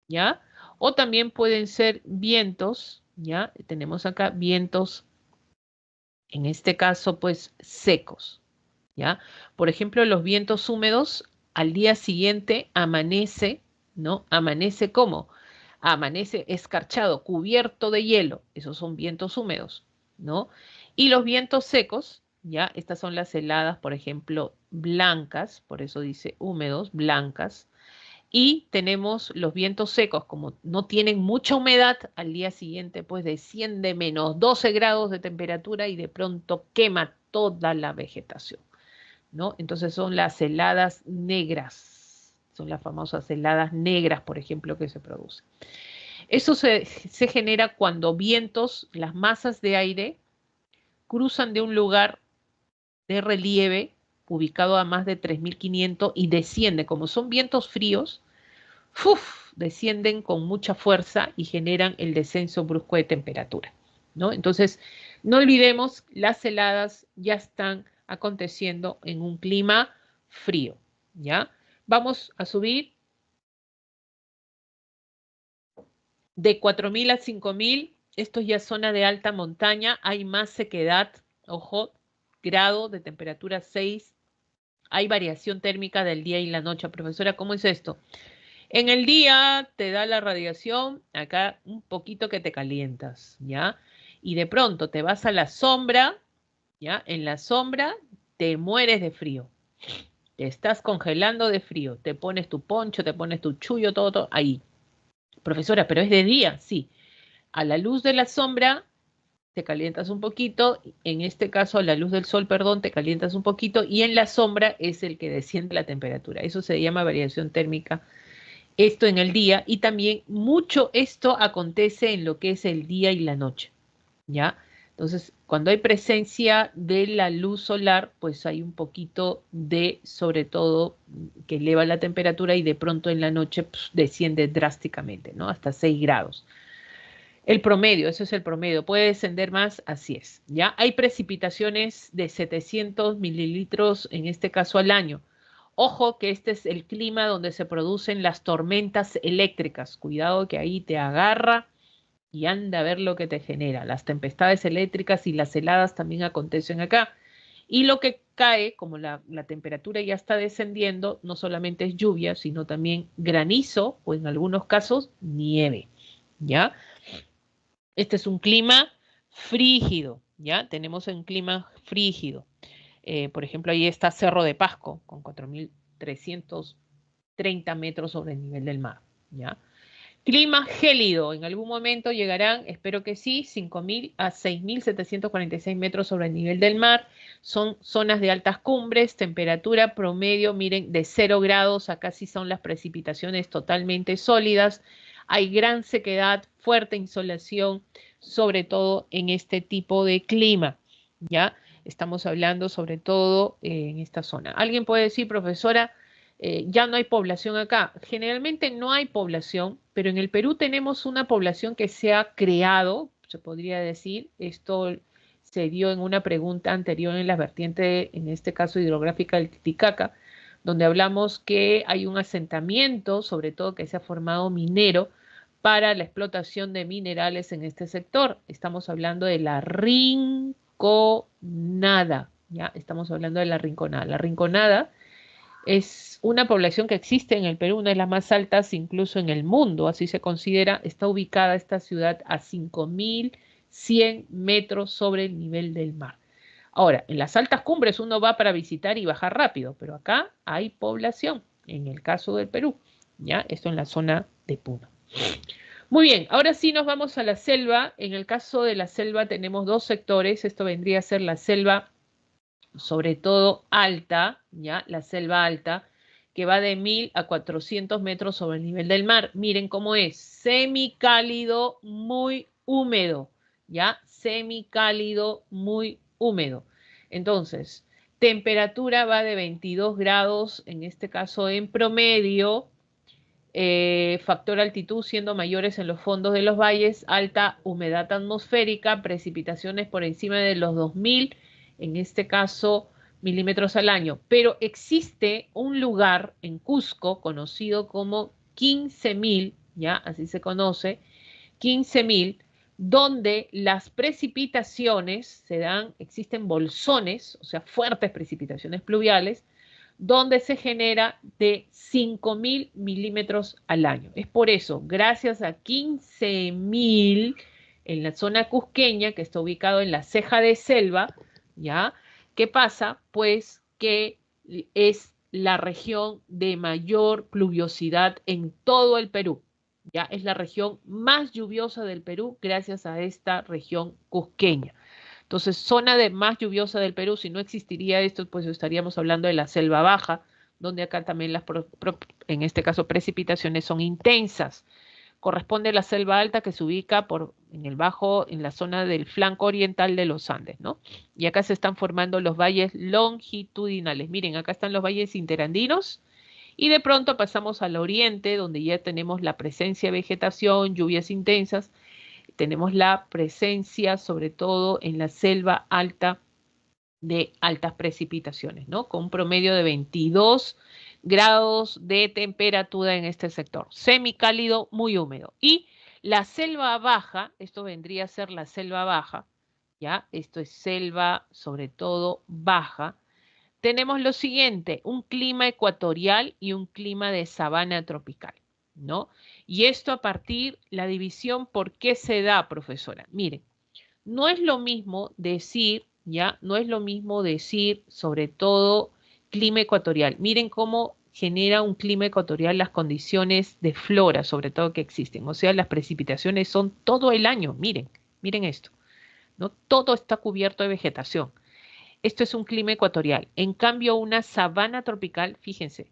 ¿ya? O también pueden ser vientos, ¿ya? Tenemos acá vientos, en este caso, pues secos. ¿Ya? Por ejemplo, los vientos húmedos, al día siguiente amanece, ¿no? Amanece ¿cómo? Amanece escarchado, cubierto de hielo. Esos son vientos húmedos, ¿no? Y los vientos secos, ¿ya? Estas son las heladas, por ejemplo, blancas, por eso dice húmedos, blancas. Y tenemos los vientos secos, como no tienen mucha humedad, al día siguiente pues desciende menos 12 grados de temperatura y de pronto quema toda la vegetación, ¿no? Entonces son las heladas negras, son las famosas heladas negras, por ejemplo, que se producen. Eso se genera cuando vientos, las masas de aire, cruzan de un lugar de relieve ubicado a más de 3500 y descienden, como son vientos fríos, descienden con mucha fuerza y generan el descenso brusco de temperatura, ¿no? Entonces, no olvidemos, las heladas ya están aconteciendo en un clima frío, ¿ya? Vamos a subir de 4000 a 5000, esto ya es zona de alta montaña, hay más sequedad, ojo, grado de temperatura 6, hay variación térmica del día y la noche. Profesora, ¿cómo es esto? En el día te da la radiación, acá un poquito que te calientas, ¿ya? Y de pronto te vas a la sombra, ¿ya? En la sombra te mueres de frío, te estás congelando de frío, te pones tu poncho, te pones tu chullo, todo ahí. Profesora, pero es de día, sí. A la luz de la sombra te calientas un poquito, en este caso a la luz del sol, perdón, te calientas un poquito, y en la sombra es el que desciende la temperatura. Eso se llama variación térmica, esto en el día, y también mucho esto acontece en lo que es el día y la noche, ¿ya? Entonces, cuando hay presencia de la luz solar, pues hay un poquito de, sobre todo, que eleva la temperatura y de pronto en la noche pues, desciende drásticamente, ¿no? Hasta 6 grados. El promedio, eso es el promedio. Puede descender más, así es, ¿ya? Hay precipitaciones de 700 mililitros, en este caso al año. Ojo que este es el clima donde se producen las tormentas eléctricas. Cuidado que ahí te agarra y anda a ver lo que te genera. Las tempestades eléctricas y las heladas también acontecen acá. Y lo que cae, como la temperatura ya está descendiendo, no solamente es lluvia, sino también granizo o en algunos casos nieve, ¿ya? Este es un clima frígido, ¿ya? Tenemos un clima frígido. Por ejemplo, ahí está Cerro de Pasco, con 4.330 metros sobre el nivel del mar, ¿ya? Clima gélido, en algún momento llegarán, espero que sí, 5.000 a 6.746 metros sobre el nivel del mar. Son zonas de altas cumbres, temperatura promedio, miren, de 0 grados, acá sí son las precipitaciones totalmente sólidas. Hay gran sequedad, fuerte insolación, sobre todo en este tipo de clima, ¿ya? Estamos hablando sobre todo en esta zona. ¿Alguien puede decir, profesora, ya no hay población acá? Generalmente no hay población, pero en el Perú tenemos una población que se ha creado, se podría decir. Esto se dio en una pregunta anterior en la vertiente, en este caso hidrográfica del Titicaca, donde hablamos que hay un asentamiento, sobre todo que se ha formado minero, para la explotación de minerales en este sector. Estamos hablando de la Rinconada, ¿ya? Estamos hablando de la Rinconada. La Rinconada es una población que existe en el Perú, una de las más altas incluso en el mundo, así se considera. Está ubicada esta ciudad a 5.100 metros sobre el nivel del mar. Ahora, en las altas cumbres uno va para visitar y bajar rápido, pero acá hay población, en el caso del Perú, ¿ya? Esto en la zona de Puno. Muy bien, ahora sí nos vamos a la selva. En el caso de la selva tenemos dos sectores. Esto vendría a ser la selva, sobre todo alta, ¿ya? La selva alta, que va de 1.000 a 400 metros sobre el nivel del mar. Miren cómo es, semicálido, muy húmedo, ¿ya? Semicálido, muy húmedo. Entonces, temperatura va de 22 grados, en este caso en promedio, factor altitud siendo mayores en los fondos de los valles, alta humedad atmosférica, precipitaciones por encima de los 2.000, en este caso milímetros al año. Pero existe un lugar en Cusco conocido como 15.000, ya así se conoce, 15.000, donde las precipitaciones se dan, existen bolsones, o sea, fuertes precipitaciones pluviales, donde se genera de 5.000 milímetros al año. Es por eso, gracias a 15.000 en la zona cusqueña, que está ubicado en la ceja de selva, ¿ya? ¿Qué pasa? Pues que es la región de mayor pluviosidad en todo el Perú. Ya es la región más lluviosa del Perú gracias a esta región cusqueña. Entonces, zona de más lluviosa del Perú, si no existiría esto, pues estaríamos hablando de la selva baja, donde acá también en este caso, precipitaciones son intensas. Corresponde a la selva alta que se ubica en el bajo, en la zona del flanco oriental de los Andes, ¿no? Y acá se están formando los valles longitudinales. Miren, acá están los valles interandinos y de pronto pasamos al oriente, donde ya tenemos la presencia de vegetación, lluvias intensas. Tenemos la presencia, sobre todo en la selva alta, de altas precipitaciones, ¿no? Con un promedio de 22 grados de temperatura en este sector. Semicálido, muy húmedo. Y la selva baja, esto vendría a ser la selva baja, ¿ya? Esto es selva, sobre todo, baja. Tenemos lo siguiente, un clima ecuatorial y un clima de sabana tropical, ¿no? Y esto a partir, la división, ¿por qué se da, profesora? Miren, no es lo mismo decir, ¿ya? No es lo mismo decir, sobre todo, clima ecuatorial. Miren cómo genera un clima ecuatorial las condiciones de flora, sobre todo que existen. O sea, las precipitaciones son todo el año. Miren, miren esto. ¿no? Todo está cubierto de vegetación. Esto es un clima ecuatorial. En cambio, una sabana tropical, fíjense,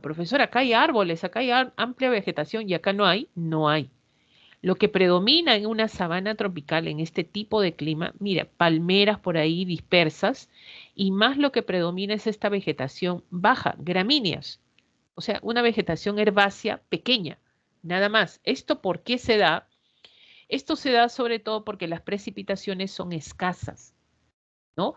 profesor, acá hay árboles, acá hay amplia vegetación y acá no hay, no hay. Lo que predomina en una sabana tropical, en este tipo de clima, mira, palmeras por ahí dispersas, y más lo que predomina es esta vegetación baja, gramíneas, o sea, una vegetación herbácea pequeña, nada más. ¿Esto por qué se da? Esto se da sobre todo porque las precipitaciones son escasas, ¿no?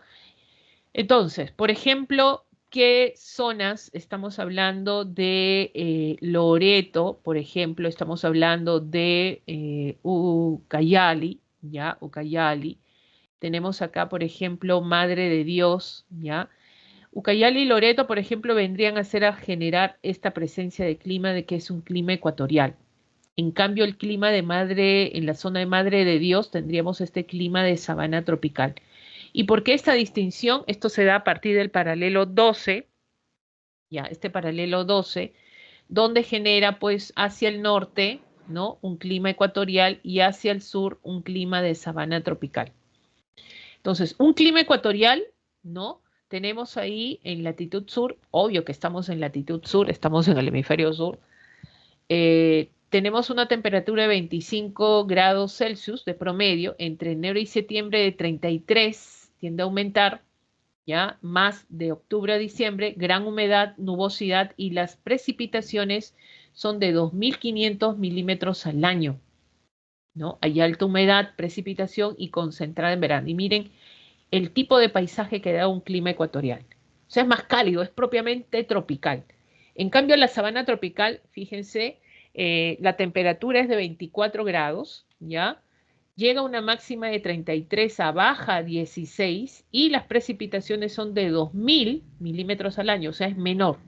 Entonces, por ejemplo, ¿qué zonas estamos hablando de Loreto? Por ejemplo, estamos hablando de Ucayali, ¿ya? Ucayali. Tenemos acá, por ejemplo, Madre de Dios, ¿ya? Ucayali y Loreto, por ejemplo, vendrían a ser a generar esta presencia de clima de que es un clima ecuatorial. En cambio, el clima de Madre, en la zona de Madre de Dios, tendríamos este clima de sabana tropical. ¿Y por qué esta distinción? Esto se da a partir del paralelo 12, ya, este paralelo 12, donde genera pues hacia el norte, ¿no? Un clima ecuatorial y hacia el sur un clima de sabana tropical. Entonces, un clima ecuatorial, ¿no? Tenemos ahí en latitud sur, obvio que estamos en latitud sur, estamos en el hemisferio sur, tenemos una temperatura de 25 grados Celsius de promedio, entre enero y septiembre de 33, tiende a aumentar, ¿ya? Más de octubre a diciembre, gran humedad, nubosidad y las precipitaciones son de 2.500 milímetros al año, ¿no? Hay alta humedad, precipitación y concentrada en verano. Y miren el tipo de paisaje que da un clima ecuatorial. O sea, es más cálido, es propiamente tropical. En cambio, la sabana tropical, fíjense, la temperatura es de 24 grados, ¿ya? Llega a una máxima de 33 a baja 16 y las precipitaciones son de 2.000 milímetros al año, o sea, es menor,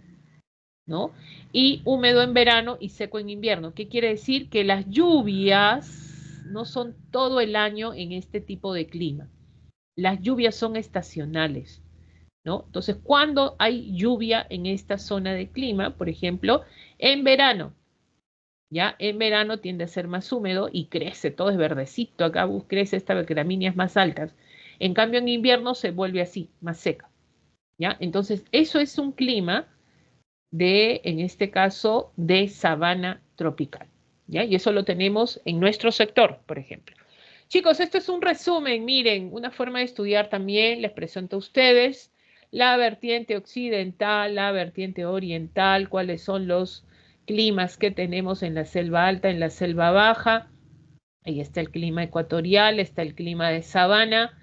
¿no? Y húmedo en verano y seco en invierno. ¿Qué quiere decir? Que las lluvias no son todo el año en este tipo de clima. Las lluvias son estacionales, ¿no? Entonces, ¿cuándo hay lluvia en esta zona de clima? Por ejemplo, en verano. ¿Ya? En verano tiende a ser más húmedo y crece, todo es verdecito, acá crece estas gramíneas más altas. En cambio, en invierno se vuelve así, más seca, ¿ya? Entonces, eso es un clima de, en este caso, de sabana tropical, ¿ya? Y eso lo tenemos en nuestro sector, por ejemplo. Chicos, esto es un resumen, miren, una forma de estudiar también, les presento a ustedes la vertiente occidental, la vertiente oriental, cuáles son los climas que tenemos en la selva alta, en la selva baja. Ahí está el clima ecuatorial, está el clima de sabana,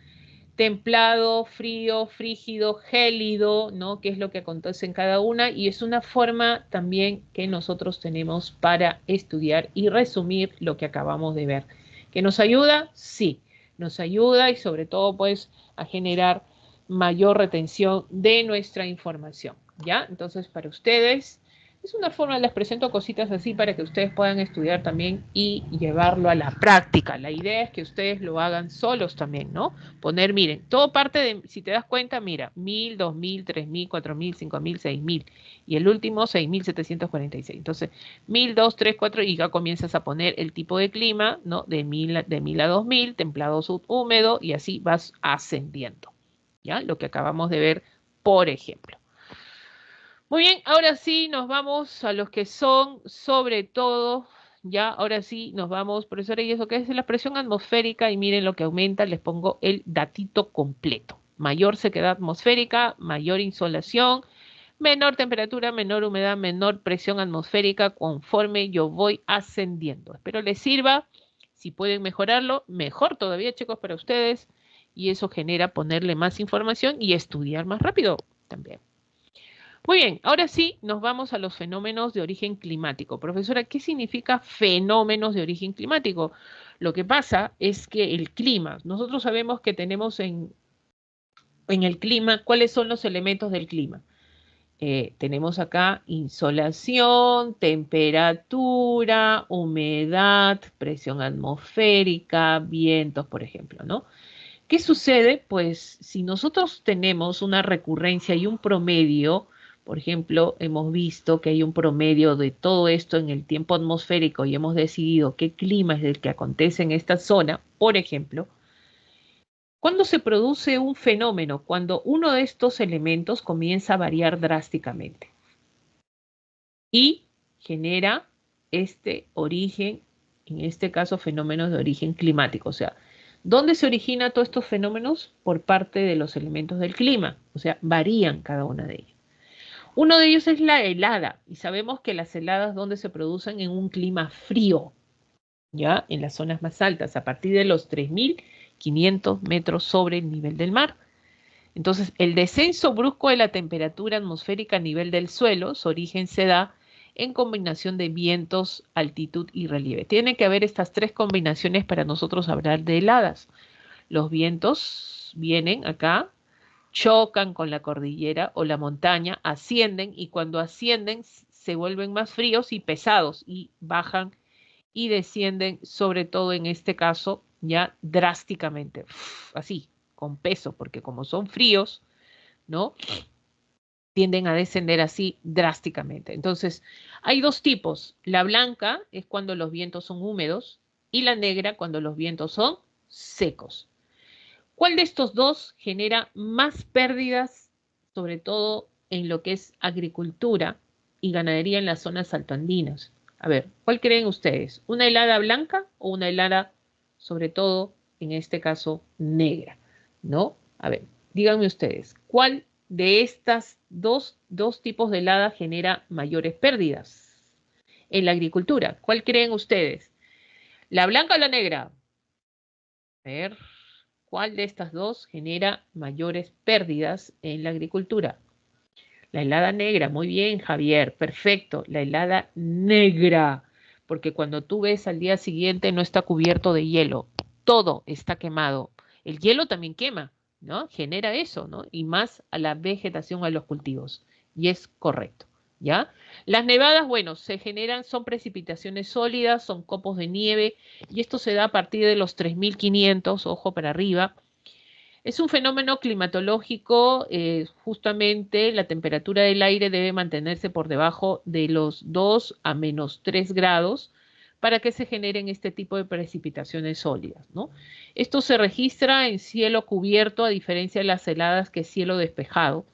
templado, frío, frígido, gélido, ¿no? ¿Qué es lo que acontece en cada una? Y es una forma también que nosotros tenemos para estudiar y resumir lo que acabamos de ver. ¿Que nos ayuda? Sí, nos ayuda y sobre todo pues a generar mayor retención de nuestra información, ¿ya? Entonces para ustedes es una forma, les presento cositas así para que ustedes puedan estudiar también y llevarlo a la práctica. La idea es que ustedes lo hagan solos también, ¿no? Poner, miren, todo parte de, si te das cuenta, mira, 1.000, 2.000, 3.000, 4.000, 5.000, 6.000 y el último 6.746. Entonces, 1.000, 2, 3, 4 y ya comienzas a poner el tipo de clima, ¿no? De 1.000 a 2.000, templado subhúmedo y así vas ascendiendo, ¿ya? Lo que acabamos de ver, por ejemplo. Muy bien, ahora sí nos vamos a los que son, sobre todo, ya, ahora sí nos vamos, profesora, y eso que es la presión atmosférica, y miren lo que aumenta, les pongo el datito completo. Mayor sequedad atmosférica, mayor insolación, menor temperatura, menor humedad, menor presión atmosférica conforme yo voy ascendiendo. Espero les sirva. Si pueden mejorarlo, mejor todavía, chicos, para ustedes. Y eso genera ponerle más información y estudiar más rápido también. Muy bien, ahora sí nos vamos a los fenómenos de origen climático. Profesora, ¿qué significa fenómenos de origen climático? Lo que pasa es que el clima, nosotros sabemos que tenemos en el clima, ¿cuáles son los elementos del clima? Tenemos acá insolación, temperatura, humedad, presión atmosférica, vientos, por ejemplo, ¿no? ¿Qué sucede? Pues si nosotros tenemos una recurrencia y un promedio, por ejemplo, hemos visto que hay un promedio de todo esto en el tiempo atmosférico y hemos decidido qué clima es el que acontece en esta zona, por ejemplo, ¿Cuándo se produce un fenómeno? Cuando uno de estos elementos comienza a variar drásticamente y genera este origen, en este caso fenómenos de origen climático. O sea, ¿dónde se originan todos estos fenómenos? Por parte de los elementos del clima. O sea, varían cada una de ellas. Uno de ellos es la helada, y sabemos que las heladas, ¿dónde se producen? En un clima frío, ¿ya? En las zonas más altas, a partir de los 3.500 metros sobre el nivel del mar. Entonces, el descenso brusco de la temperatura atmosférica a nivel del suelo, su origen se da en combinación de vientos, altitud y relieve. Tiene que haber estas tres combinaciones para nosotros hablar de heladas. Los vientos vienen acá, chocan con la cordillera o la montaña, ascienden y cuando ascienden se vuelven más fríos y pesados y bajan y descienden, sobre todo en este caso, ya drásticamente, así, con peso, porque como son fríos, ¿no? Tienden a descender así drásticamente. Entonces, hay dos tipos. La blanca es cuando los vientos son húmedos y la negra cuando los vientos son secos. ¿Cuál de estos dos genera más pérdidas, sobre todo en lo que es agricultura y ganadería en las zonas altoandinas? A ver, ¿cuál creen ustedes? ¿Una helada blanca o una helada, sobre todo, en este caso, negra? ¿No? A ver, díganme ustedes, ¿cuál de estas dos tipos de helada genera mayores pérdidas en la agricultura? ¿Cuál creen ustedes? ¿La blanca o la negra? A ver, ¿cuál de estas dos genera mayores pérdidas en la agricultura? La helada negra, muy bien, Javier, perfecto. La helada negra, porque cuando tú ves al día siguiente no está cubierto de hielo, todo está quemado. El hielo también quema, ¿no? Genera eso, ¿no? Y más a la vegetación, a los cultivos. Y es correcto, ¿ya? Las nevadas, bueno, se generan, son precipitaciones sólidas, son copos de nieve, y esto se da a partir de los 3.500, ojo para arriba. Es un fenómeno climatológico, justamente la temperatura del aire debe mantenerse por debajo de los 2 a menos 3 grados para que se generen este tipo de precipitaciones sólidas, ¿no? Esto se registra en cielo cubierto, a diferencia de las heladas que es cielo despejado,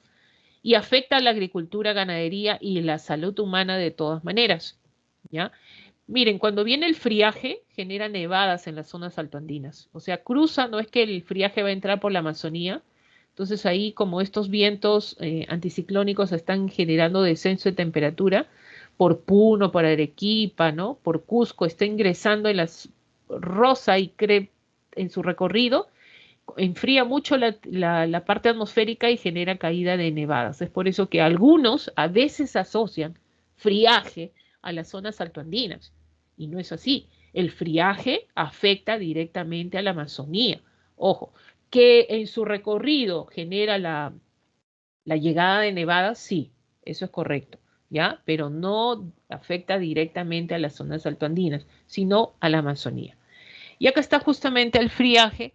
y afecta a la agricultura, ganadería y la salud humana de todas maneras, ¿ya? Miren, cuando viene el friaje, genera nevadas en las zonas altoandinas. O sea, cruza, no es que el friaje va a entrar por la Amazonía. Entonces ahí, como estos vientos anticiclónicos están generando descenso de temperatura, por Puno, por Arequipa, ¿no? Por Cusco, está ingresando en las Rosa y Crep en su recorrido, enfría mucho la parte atmosférica y genera caída de nevadas. Es por eso que algunos a veces asocian friaje a las zonas altoandinas. Y no es así. El friaje afecta directamente a la Amazonía. Ojo, que en su recorrido genera la llegada de nevadas, sí, eso es correcto, ¿ya? Pero no afecta directamente a las zonas altoandinas, sino a la Amazonía. Y acá está justamente el friaje.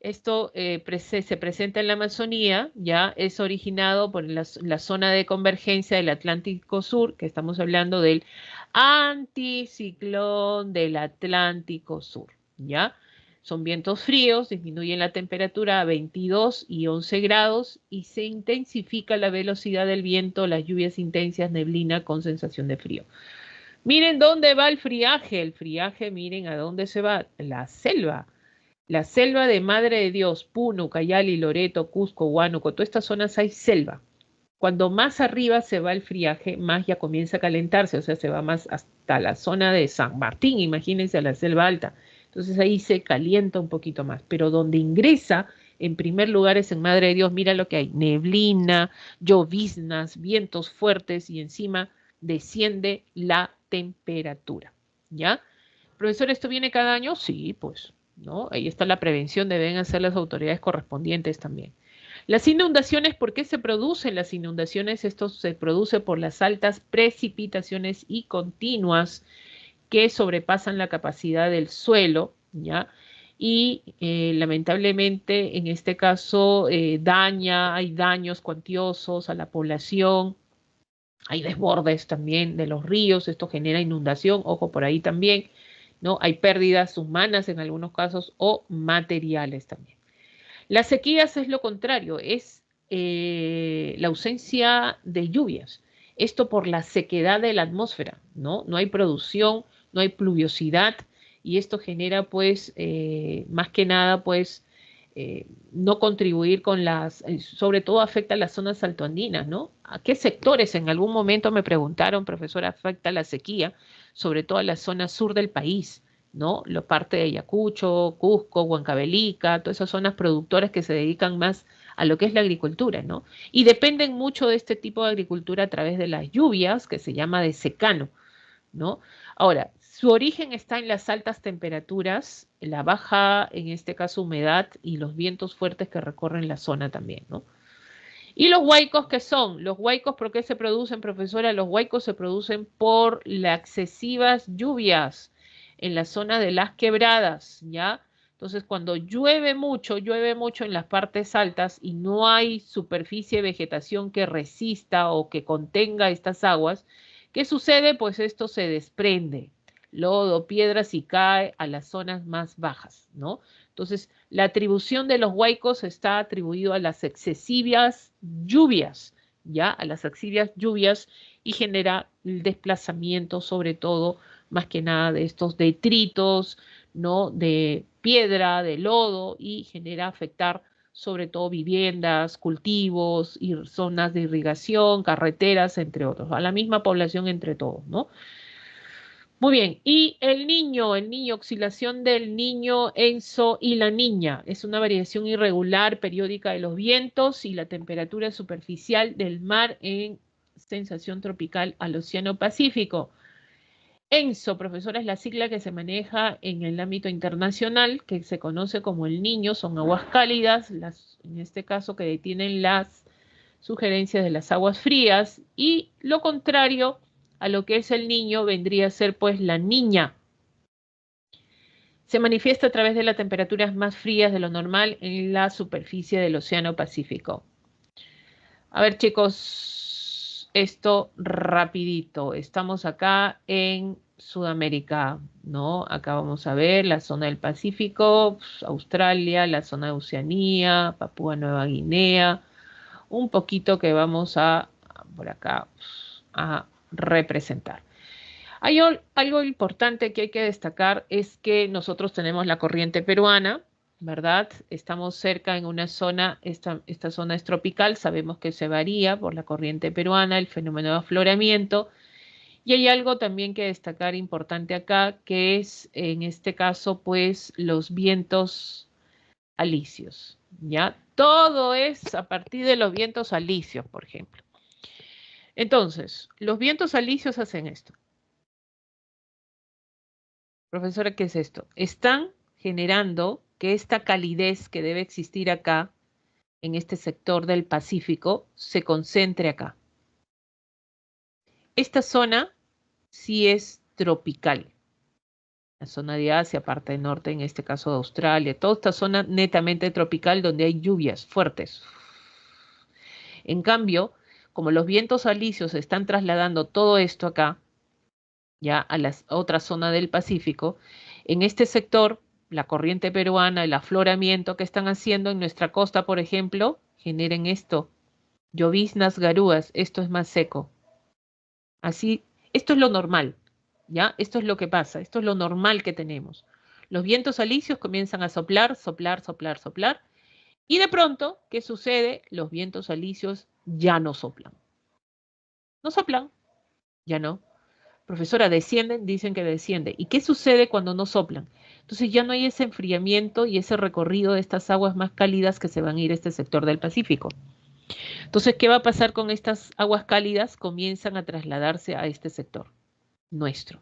Esto se presenta en la Amazonía, ya es originado por la zona de convergencia del Atlántico Sur, que estamos hablando del anticiclón del Atlántico Sur, ¿ya? Son vientos fríos, disminuyen la temperatura a 22 y 11 grados y se intensifica la velocidad del viento, las lluvias intensas, neblina con sensación de frío. Miren dónde va el friaje. El friaje, miren a dónde se va. La selva. La selva de Madre de Dios, Puno, Cayali, Loreto, Cusco, Huánuco, todas estas zonas hay selva. Cuando más arriba se va el friaje, más ya comienza a calentarse, o sea, se va más hasta la zona de San Martín, imagínense a la selva alta. Entonces ahí se calienta un poquito más, pero donde ingresa en primer lugar es en Madre de Dios, mira lo que hay, neblina, lloviznas, vientos fuertes y encima desciende la temperatura, ¿ya? Profesor, ¿esto viene cada año? Sí, pues, ¿no? Ahí está la prevención, deben hacer las autoridades correspondientes también. Las inundaciones, ¿por qué se producen las inundaciones? Esto se produce por las altas precipitaciones y continuas que sobrepasan la capacidad del suelo, ¿ya? Y lamentablemente en este caso hay daños cuantiosos a la población, hay desbordes también de los ríos, esto genera inundación, ojo por ahí también, ¿no? Hay pérdidas humanas en algunos casos o materiales también. Las sequías es lo contrario, es la ausencia de lluvias. Esto por la sequedad de la atmósfera, ¿no? No hay producción, no hay pluviosidad y esto genera, pues, más que nada, pues, no contribuir con sobre todo afecta a las zonas altoandinas, ¿no? ¿A qué sectores? En algún momento me preguntaron, profesora, afecta la sequía, sobre todo a la zona sur del país, ¿no? La parte de Ayacucho, Cusco, Huancavelica, todas esas zonas productoras que se dedican más a lo que es la agricultura, ¿no? Y dependen mucho de este tipo de agricultura a través de las lluvias, que se llama de secano, ¿no? Ahora, su origen está en las altas temperaturas, la baja, en este caso, humedad y los vientos fuertes que recorren la zona también, ¿no? ¿Y los huaicos qué son? Los huaicos, ¿por qué se producen, profesora? Los huaicos se producen por las excesivas lluvias en la zona de las quebradas, ¿ya? Entonces, cuando llueve mucho en las partes altas y no hay superficie de vegetación que resista o que contenga estas aguas, ¿qué sucede? Pues esto se desprende, lodo, piedras y cae a las zonas más bajas, ¿no? Entonces, la atribución de los huaicos está atribuido a las excesivas lluvias, ¿ya? A las excesivas lluvias y genera el desplazamiento, sobre todo, más que nada, de estos detritos, ¿no? De piedra, de lodo y genera afectar sobre todo viviendas, cultivos y zonas de irrigación, carreteras, entre otros, a la misma población entre todos, ¿no? Muy bien, y oscilación del niño, Enso y la niña. Es una variación irregular periódica de los vientos y la temperatura superficial del mar en sensación tropical al Océano Pacífico. ENSO, profesora, es la sigla que se maneja en el ámbito internacional, que se conoce como el niño, son aguas cálidas, en este caso que detienen las sugerencias de las aguas frías, y lo contrario a lo que es el niño vendría a ser pues la niña. Se manifiesta a través de las temperaturas más frías de lo normal en la superficie del Océano Pacífico. A ver, chicos, esto rapidito. Estamos acá en Sudamérica, ¿no? Acá vamos a ver la zona del Pacífico, Australia, la zona de Oceanía, Papúa Nueva Guinea, un poquito que vamos por acá, a representar. Hay algo importante que hay que destacar es que nosotros tenemos la corriente peruana, ¿verdad? Estamos cerca en una zona, esta zona es tropical, sabemos que se varía por la corriente peruana, el fenómeno de afloramiento, y hay algo también que destacar importante acá, que es en este caso, pues, los vientos alisios, ¿ya? Todo es a partir de los vientos alisios, por ejemplo. Entonces, los vientos alisios hacen esto. Profesora, ¿qué es esto? Están generando que esta calidez que debe existir acá, en este sector del Pacífico, se concentre acá. Esta zona sí es tropical. La zona de Asia, parte del norte, en este caso de Australia, toda esta zona netamente tropical donde hay lluvias fuertes. En cambio, como los vientos alisios están trasladando todo esto acá, ya a la otra zona del Pacífico, en este sector, la corriente peruana, el afloramiento que están haciendo en nuestra costa, por ejemplo, generen esto, lloviznas garúas, esto es más seco. Así, esto es lo normal, ¿ya? Esto es lo que pasa, esto es lo normal que tenemos. Los vientos alisios comienzan a soplar, soplar, soplar, soplar, y de pronto, ¿qué sucede? Los vientos alisios ya no soplan. No soplan, ya no. Profesora, descienden, dicen que desciende. ¿Y qué sucede cuando no soplan? Entonces ya no hay ese enfriamiento y ese recorrido de estas aguas más cálidas que se van a ir a este sector del Pacífico. Entonces, ¿qué va a pasar con estas aguas cálidas? Comienzan a trasladarse a este sector nuestro.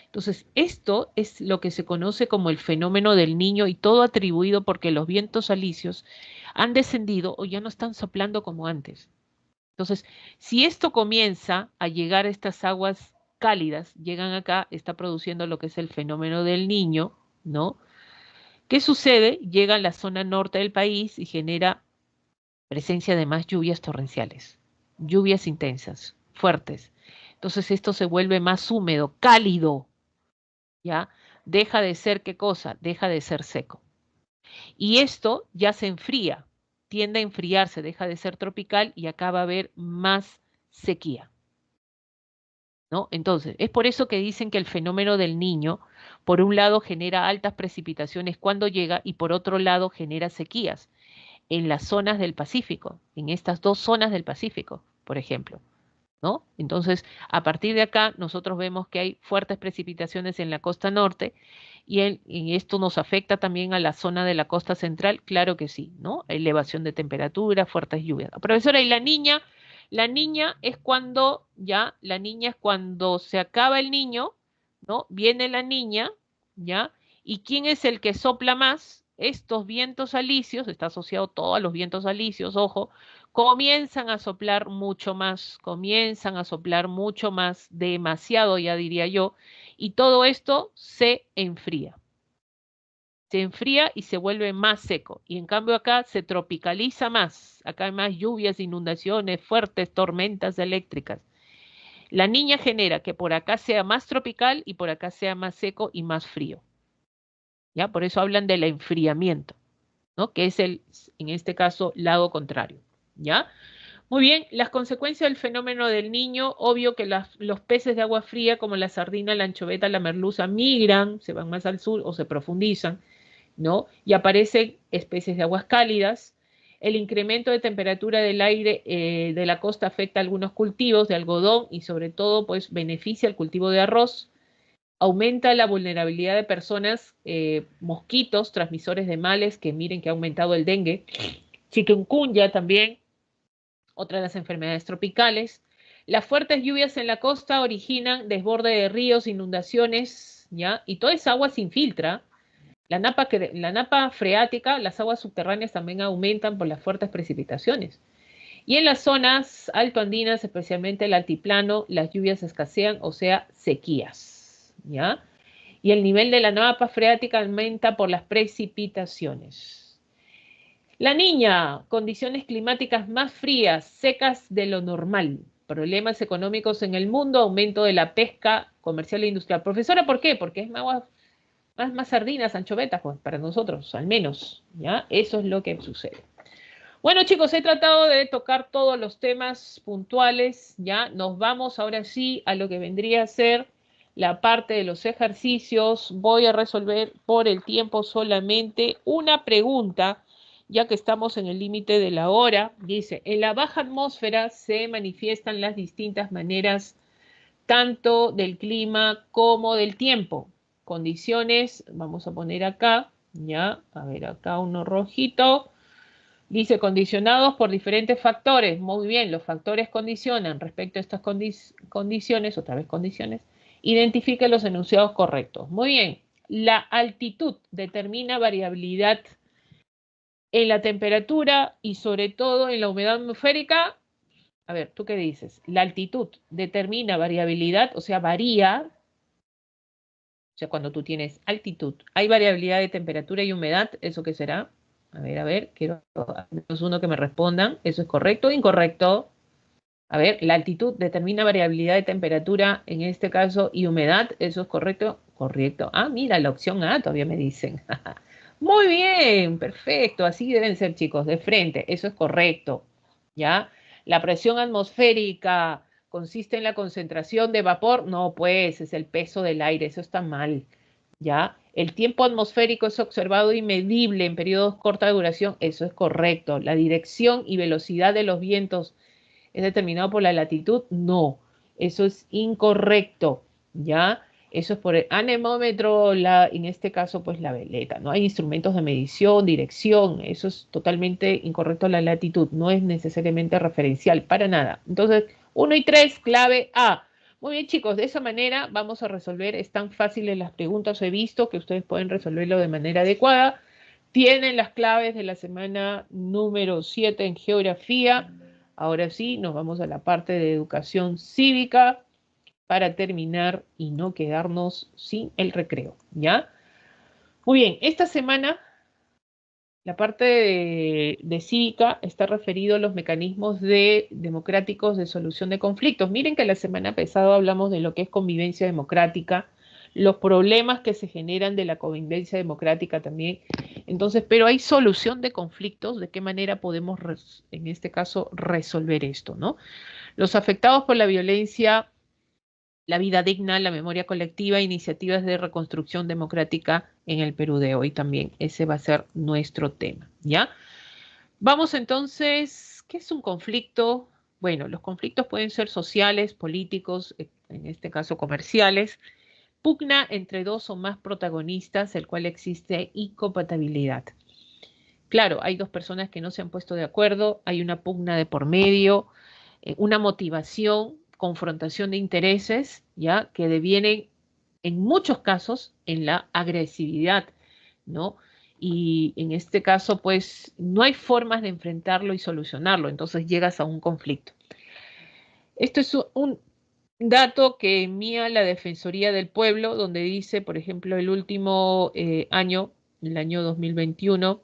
Entonces, esto es lo que se conoce como el fenómeno del niño y todo atribuido porque los vientos alisios han descendido o ya no están soplando como antes. Entonces, si esto comienza a llegar a estas aguas cálidas, llegan acá, está produciendo lo que es el fenómeno del niño, ¿no? ¿Qué sucede? Llega a la zona norte del país y genera presencia de más lluvias torrenciales, lluvias intensas, fuertes. Entonces esto se vuelve más húmedo, cálido, ¿ya? Deja de ser, ¿qué cosa? Deja de ser seco. Y esto ya se enfría, tiende a enfriarse, deja de ser tropical y acá va a haber más sequía, ¿no? Entonces, es por eso que dicen que el fenómeno del Niño, por un lado, genera altas precipitaciones cuando llega y por otro lado genera sequías en las zonas del Pacífico, en estas dos zonas del Pacífico, por ejemplo, ¿no? Entonces, a partir de acá, nosotros vemos que hay fuertes precipitaciones en la costa norte y esto nos afecta también a la zona de la costa central, claro que sí, ¿no? Elevación de temperatura, fuertes lluvias. Profesora, ¿y la niña? La niña es cuando, ya, la niña es cuando se acaba el niño, ¿no? Viene la niña, ¿ya? ¿Y quién es el que sopla más? Estos vientos alisios, está asociado todo a los vientos alisios, ojo, comienzan a soplar mucho más, comienzan a soplar mucho más, demasiado ya diría yo, y todo esto se enfría y se vuelve más seco. Y en cambio acá se tropicaliza más, acá hay más lluvias, inundaciones, fuertes tormentas eléctricas. La niña genera que por acá sea más tropical y por acá sea más seco y más frío. ¿Ya? Por eso hablan del enfriamiento, ¿no? Que es en este caso, lado contrario. ¿Ya? Muy bien, las consecuencias del fenómeno del Niño, obvio que los peces de agua fría como la sardina, la anchoveta, la merluza migran, se van más al sur o se profundizan, ¿no? Y aparecen especies de aguas cálidas. El incremento de temperatura del aire de la costa afecta a algunos cultivos de algodón y sobre todo pues beneficia el cultivo de arroz. Aumenta la vulnerabilidad de personas, mosquitos, transmisores de males, que miren que ha aumentado el dengue. Chikungunya también, otra de las enfermedades tropicales. Las fuertes lluvias en la costa originan desborde de ríos, inundaciones, ¿ya? Y toda esa agua se infiltra. La napa freática, las aguas subterráneas también aumentan por las fuertes precipitaciones. Y en las zonas altoandinas, especialmente el altiplano, las lluvias escasean, o sea, sequías, ¿ya? Y el nivel de la napa freática aumenta por las precipitaciones. La niña, condiciones climáticas más frías, secas de lo normal, problemas económicos en el mundo, aumento de la pesca comercial e industrial. Profesora, ¿por qué? Porque es más sardinas, anchovetas, pues para nosotros, al menos, ¿ya? Eso es lo que sucede. Bueno, chicos, he tratado de tocar todos los temas puntuales, ¿ya? Nos vamos ahora sí a lo que vendría a ser la parte de los ejercicios. Voy a resolver por el tiempo solamente una pregunta, ya que estamos en el límite de la hora. Dice, en la baja atmósfera se manifiestan las distintas maneras tanto del clima como del tiempo. Condiciones, vamos a poner acá, ya, a ver, acá uno rojito. Dice, condicionados por diferentes factores. Muy bien, los factores condicionan. Respecto a estas condiciones, otra vez condiciones, identifique los enunciados correctos. Muy bien, la altitud determina variabilidad en la temperatura y sobre todo en la humedad atmosférica. A ver, ¿tú qué dices? La altitud determina variabilidad, o sea, varía. O sea, cuando tú tienes altitud, hay variabilidad de temperatura y humedad, ¿eso qué será? A ver, quiero al menos uno que me respondan. ¿Eso es correcto o incorrecto? A ver, la altitud determina variabilidad de temperatura, en este caso, y humedad. ¿Eso es correcto? Correcto. Ah, mira, la opción A todavía me dicen. Muy bien, perfecto. Así deben ser, chicos, de frente. Eso es correcto. ¿Ya? La presión atmosférica consiste en la concentración de vapor. No, pues, es el peso del aire. Eso está mal. ¿Ya? El tiempo atmosférico es observado y medible en periodos corta de duración. Eso es correcto. La dirección y velocidad de los vientos es determinado por la latitud. No, eso es incorrecto. ¿Ya? Eso es por el anemómetro, en este caso, pues la veleta. No hay instrumentos de medición, dirección. Eso es totalmente incorrecto la latitud. No es necesariamente referencial, para nada. Entonces, 1 y 3, clave A. Muy bien, chicos, de esa manera vamos a resolver. Es tan fáciles las preguntas. He visto que ustedes pueden resolverlo de manera adecuada. Tienen las claves de la semana número 7 en geografía. Ahora sí, nos vamos a la parte de educación cívica para terminar y no quedarnos sin el recreo, ¿ya? Muy bien, esta semana la parte de cívica está referido a los mecanismos democráticos de solución de conflictos. Miren que la semana pasada hablamos de lo que es convivencia democrática, los problemas que se generan de la convivencia democrática también. Entonces, pero hay solución de conflictos, de qué manera podemos, en este caso, resolver esto, ¿no? Los afectados por la violencia, la vida digna, la memoria colectiva, iniciativas de reconstrucción democrática en el Perú de hoy también. Ese va a ser nuestro tema, ¿ya? Vamos entonces, ¿qué es un conflicto? Bueno, los conflictos pueden ser sociales, políticos, en este caso comerciales, pugna entre dos o más protagonistas, el cual existe incompatibilidad. Claro, hay dos personas que no se han puesto de acuerdo, hay una pugna de por medio, una motivación, confrontación de intereses, ¿ya? Que devienen en muchos casos en la agresividad, ¿no? Y en este caso, pues, no hay formas de enfrentarlo y solucionarlo, entonces llegas a un conflicto. Esto es un dato que envía la Defensoría del Pueblo, donde dice, por ejemplo, el último año, el año 2021,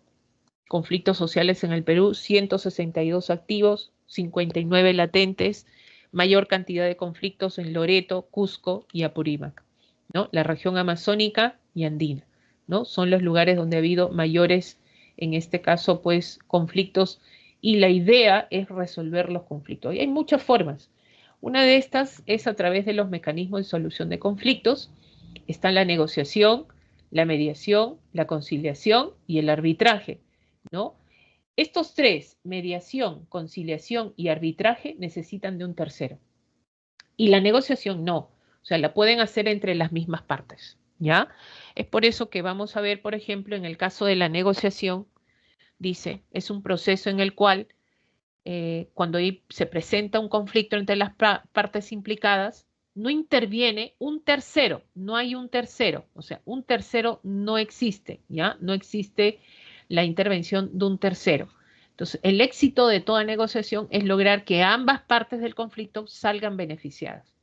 conflictos sociales en el Perú, 162 activos, 59 latentes, mayor cantidad de conflictos en Loreto, Cusco y Apurímac, ¿no? La región amazónica y andina, ¿no? Son los lugares donde ha habido mayores, en este caso, pues, conflictos, y la idea es resolver los conflictos. Y hay muchas formas. Una de estas es a través de los mecanismos de solución de conflictos. Está la negociación, la mediación, la conciliación y el arbitraje, ¿no? Estos tres, mediación, conciliación y arbitraje, necesitan de un tercero. Y la negociación no, o sea, la pueden hacer entre las mismas partes, ¿ya? Es por eso que vamos a ver, por ejemplo, en el caso de la negociación, dice, es un proceso en el cual cuando se presenta un conflicto entre las partes implicadas, no interviene un tercero, no hay un tercero, o sea, un tercero no existe, ¿ya? No existe la intervención de un tercero. Entonces, el éxito de toda negociación es lograr que ambas partes del conflicto salgan beneficiadas,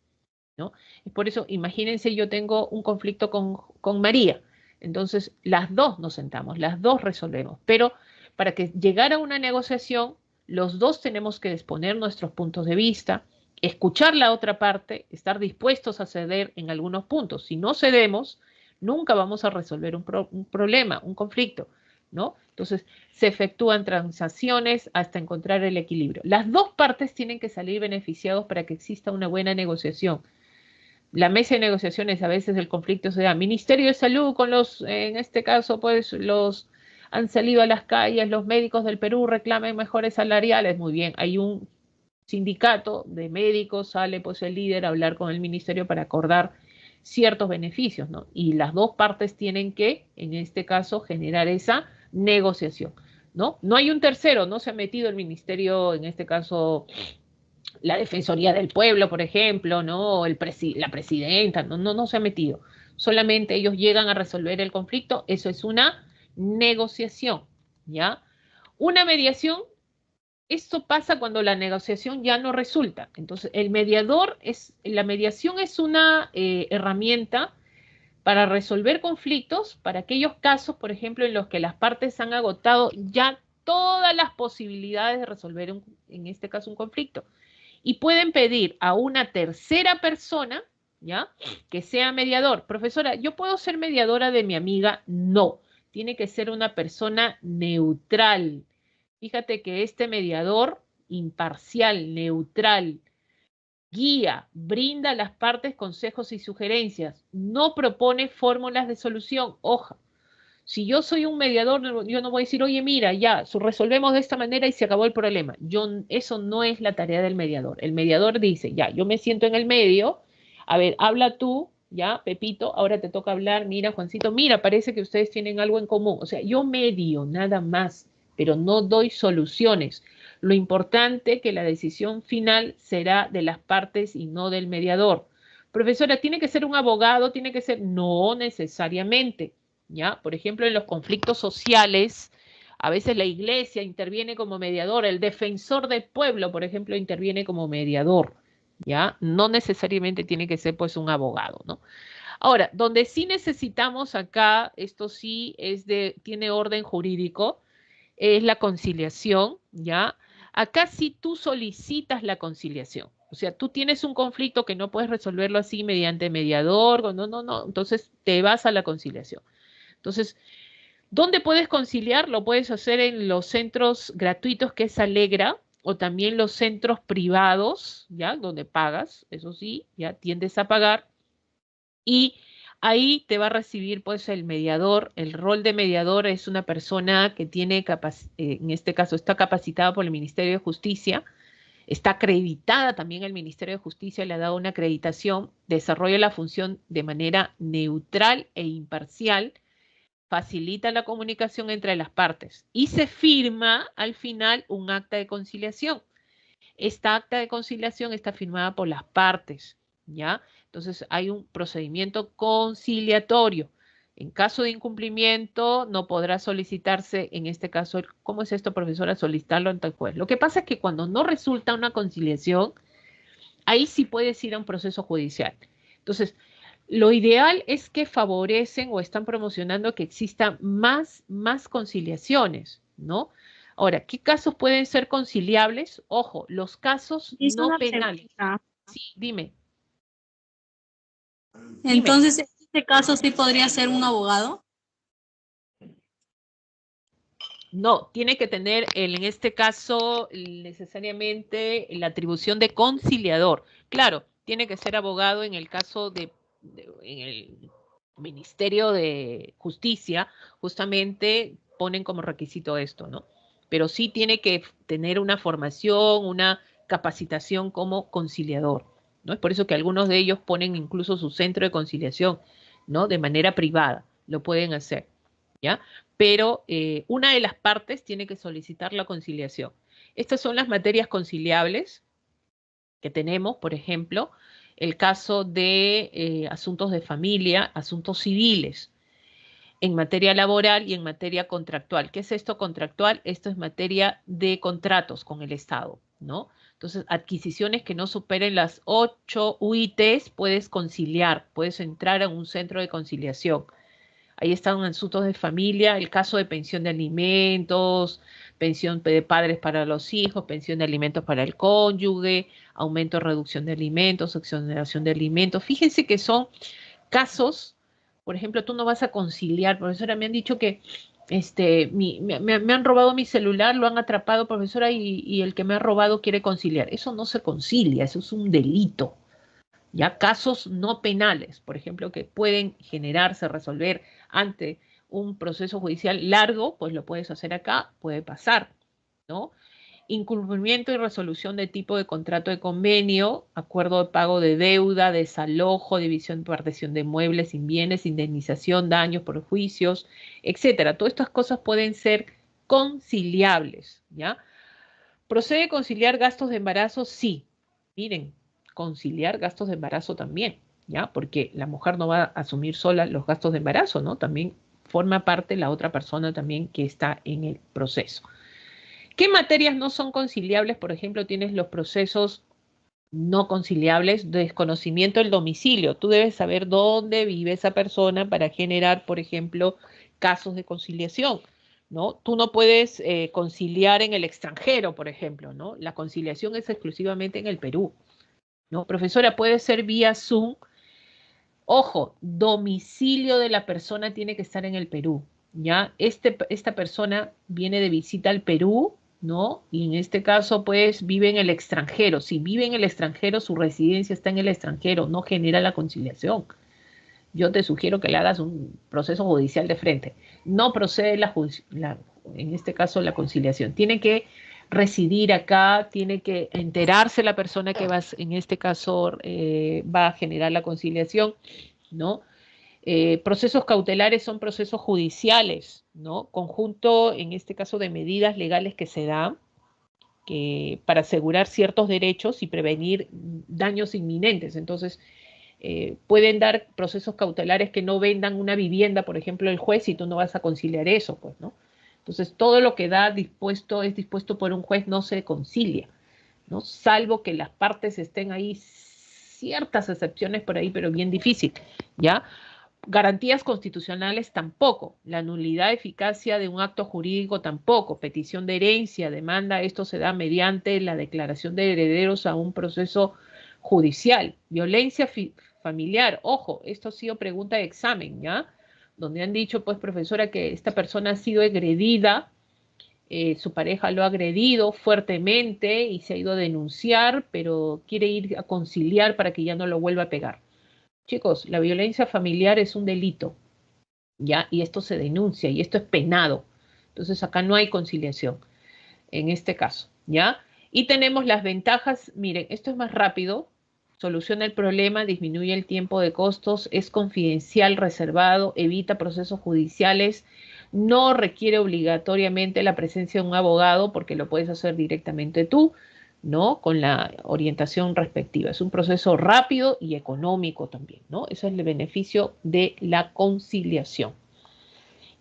¿no? Es por eso, imagínense, yo tengo un conflicto con María, entonces las dos nos sentamos, las dos resolvemos, pero para que llegar a una negociación, los dos tenemos que exponer nuestros puntos de vista, escuchar la otra parte, estar dispuestos a ceder en algunos puntos. Si no cedemos, nunca vamos a resolver un problema, un conflicto, ¿no? Entonces, se efectúan transacciones hasta encontrar el equilibrio. Las dos partes tienen que salir beneficiados para que exista una buena negociación. La mesa de negociaciones, a veces el conflicto se da. Ministerio de Salud con los, en este caso, pues los han salido a las calles, los médicos del Perú reclaman mejores salariales. Muy bien, hay un sindicato de médicos, sale pues el líder a hablar con el ministerio para acordar ciertos beneficios, ¿no? Y las dos partes tienen que, en este caso, generar esa negociación, ¿no? No hay un tercero, no se ha metido el ministerio, en este caso, la Defensoría del Pueblo, por ejemplo, ¿no? La presidenta, no se ha metido. Solamente ellos llegan a resolver el conflicto, eso es una negociación, ¿ya? Una mediación, esto pasa cuando la negociación ya no resulta. Entonces, la mediación es una herramienta para resolver conflictos, para aquellos casos, por ejemplo, en los que las partes han agotado ya todas las posibilidades de resolver, en este caso, un conflicto y pueden pedir a una tercera persona, ¿ya? Que sea mediador. Profesora, ¿yo puedo ser mediadora de mi amiga? No, tiene que ser una persona neutral. Fíjate que este mediador imparcial, neutral, guía, brinda a las partes consejos y sugerencias, no propone fórmulas de solución. Ojo, si yo soy un mediador, yo no voy a decir, oye, mira, ya, resolvemos de esta manera y se acabó el problema. Eso no es la tarea del mediador. El mediador dice, ya, yo me siento en el medio, a ver, habla tú, ya, Pepito, ahora te toca hablar, mira, Juancito, mira, parece que ustedes tienen algo en común. O sea, yo medio, nada más, pero no doy soluciones. Lo importante que la decisión final será de las partes y no del mediador. Profesora, ¿tiene que ser un abogado? ¿Tiene que ser? No necesariamente. ¿Ya? Por ejemplo, en los conflictos sociales, a veces la iglesia interviene como mediador, el defensor del pueblo, por ejemplo, interviene como mediador, ¿ya? No necesariamente tiene que ser pues un abogado, ¿no? Ahora, donde sí necesitamos acá, esto sí tiene orden jurídico, es la conciliación, ¿ya? Acá sí tú solicitas la conciliación. O sea, tú tienes un conflicto que no puedes resolverlo así mediante mediador, no, entonces te vas a la conciliación. Entonces, ¿dónde puedes conciliar? Lo puedes hacer en los centros gratuitos que es Alegra o también los centros privados, ¿ya? Donde pagas, eso sí, ya tiendes a pagar y ahí te va a recibir pues el mediador. El rol de mediador es una persona que tiene, en este caso, está capacitada por el Ministerio de Justicia, está acreditada también el Ministerio de Justicia, le ha dado una acreditación, desarrolla la función de manera neutral e imparcial, facilita la comunicación entre las partes y se firma al final un acta de conciliación. Esta acta de conciliación está firmada por las partes, ¿ya? Entonces hay un procedimiento conciliatorio. En caso de incumplimiento, no podrá solicitarse, en este caso, ¿cómo es esto, profesora? Solicitarlo ante el juez. Lo que pasa es que cuando no resulta una conciliación, ahí sí puedes ir a un proceso judicial. Entonces, lo ideal es que favorecen o están promocionando que existan más conciliaciones, ¿no? Ahora, ¿qué casos pueden ser conciliables? Ojo, los casos Es no una penales. pregunta. Sí, dime, dime. Entonces, en este caso sí podría ser un abogado. No, tiene que tener, en este caso, necesariamente la atribución de conciliador. Claro, tiene que ser abogado en el caso en el Ministerio de Justicia, justamente ponen como requisito esto, ¿no? Pero sí tiene que tener una formación, una capacitación como conciliador, ¿no? Es por eso que algunos de ellos ponen incluso su centro de conciliación, ¿no? De manera privada, lo pueden hacer, ¿ya? Pero una de las partes tiene que solicitar la conciliación. Estas son las materias conciliables que tenemos, por ejemplo, el caso de asuntos de familia, asuntos civiles, en materia laboral y en materia contractual. ¿Qué es esto contractual? Esto es materia de contratos con el Estado, ¿no? Entonces, adquisiciones que no superen las 8 UITs, puedes conciliar, puedes entrar a un centro de conciliación. Ahí están asuntos de familia, el caso de pensión de alimentos, pensión de padres para los hijos, pensión de alimentos para el cónyuge, aumento o reducción de alimentos, exoneración de alimentos. Fíjense que son casos, por ejemplo, tú no vas a conciliar, profesora, me han dicho que me han robado mi celular, lo han atrapado, profesora, y el que me ha robado quiere conciliar. Eso no se concilia, eso es un delito. Ya casos no penales, por ejemplo, que pueden generarse, resolver ante un proceso judicial largo, pues lo puedes hacer acá, puede pasar, ¿no? Incumplimiento y resolución de tipo de contrato de convenio, acuerdo de pago de deuda, desalojo, división, partición de muebles sin bienes, indemnización, daños, perjuicios, etcétera. Todas estas cosas pueden ser conciliables, ¿ya? ¿Procede conciliar gastos de embarazo? Sí. Miren, conciliar gastos de embarazo también, ¿ya? Porque la mujer no va a asumir sola los gastos de embarazo, ¿no? También forma parte la otra persona también que está en el proceso. ¿Qué materias no son conciliables? Por ejemplo, tienes los procesos no conciliables, desconocimiento del domicilio. Tú debes saber dónde vive esa persona para generar, por ejemplo, casos de conciliación, ¿no? Tú no puedes conciliar en el extranjero, por ejemplo, ¿no? La conciliación es exclusivamente en el Perú, ¿no? Profesora, puede ser vía Zoom. Ojo, domicilio de la persona tiene que estar en el Perú, ¿ya? Esta persona viene de visita al Perú, ¿no? Y en este caso, pues, vive en el extranjero. Si vive en el extranjero, su residencia está en el extranjero, no genera la conciliación. Yo te sugiero que le hagas un proceso judicial de frente. No procede en este caso la conciliación. Tiene que residir acá, tiene que enterarse la persona que va, en este caso, va a generar la conciliación, ¿no? Procesos cautelares son procesos judiciales, ¿no? Conjunto, en este caso, de medidas legales que se dan para asegurar ciertos derechos y prevenir daños inminentes. Entonces, pueden dar procesos cautelares que no vendan una vivienda, por ejemplo, el juez, y tú no vas a conciliar eso, pues, ¿no? Entonces, todo lo que es dispuesto por un juez no se concilia, ¿no? Salvo que las partes estén ahí, ciertas excepciones por ahí, pero bien difícil, ¿ya? Garantías constitucionales tampoco, la nulidad de eficacia de un acto jurídico tampoco, petición de herencia, demanda, esto se da mediante la declaración de herederos a un proceso judicial. Violencia familiar, ojo, esto ha sido pregunta de examen, ¿ya? Donde han dicho, pues, profesora, que esta persona ha sido agredida, su pareja lo ha agredido fuertemente y se ha ido a denunciar, pero quiere ir a conciliar para que ya no lo vuelva a pegar. Chicos, la violencia familiar es un delito, ¿ya? Y esto se denuncia y esto es penado. Entonces acá no hay conciliación en este caso, ¿ya? Y tenemos las ventajas, miren, esto es más rápido, soluciona el problema, disminuye el tiempo de costos, es confidencial, reservado, evita procesos judiciales, no requiere obligatoriamente la presencia de un abogado porque lo puedes hacer directamente tú, ¿no? Con la orientación respectiva. Es un proceso rápido y económico también, ¿no? Ese es el beneficio de la conciliación.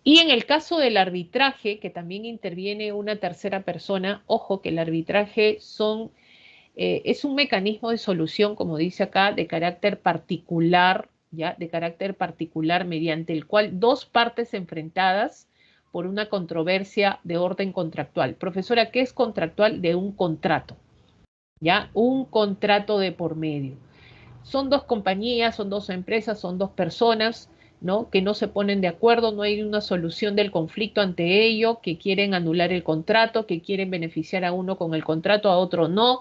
Y en el caso del arbitraje, que también interviene una tercera persona, ojo que el arbitraje es un mecanismo de solución, como dice acá, de carácter particular, ¿ya? De carácter particular mediante el cual dos partes enfrentadas por una controversia de orden contractual. Profesora, ¿qué es contractual? De un contrato, ¿ya? Un contrato de por medio. Son dos compañías, son dos empresas, son dos personas, ¿no? Que no se ponen de acuerdo, no hay una solución del conflicto ante ello, que quieren anular el contrato, que quieren beneficiar a uno con el contrato, a otro no,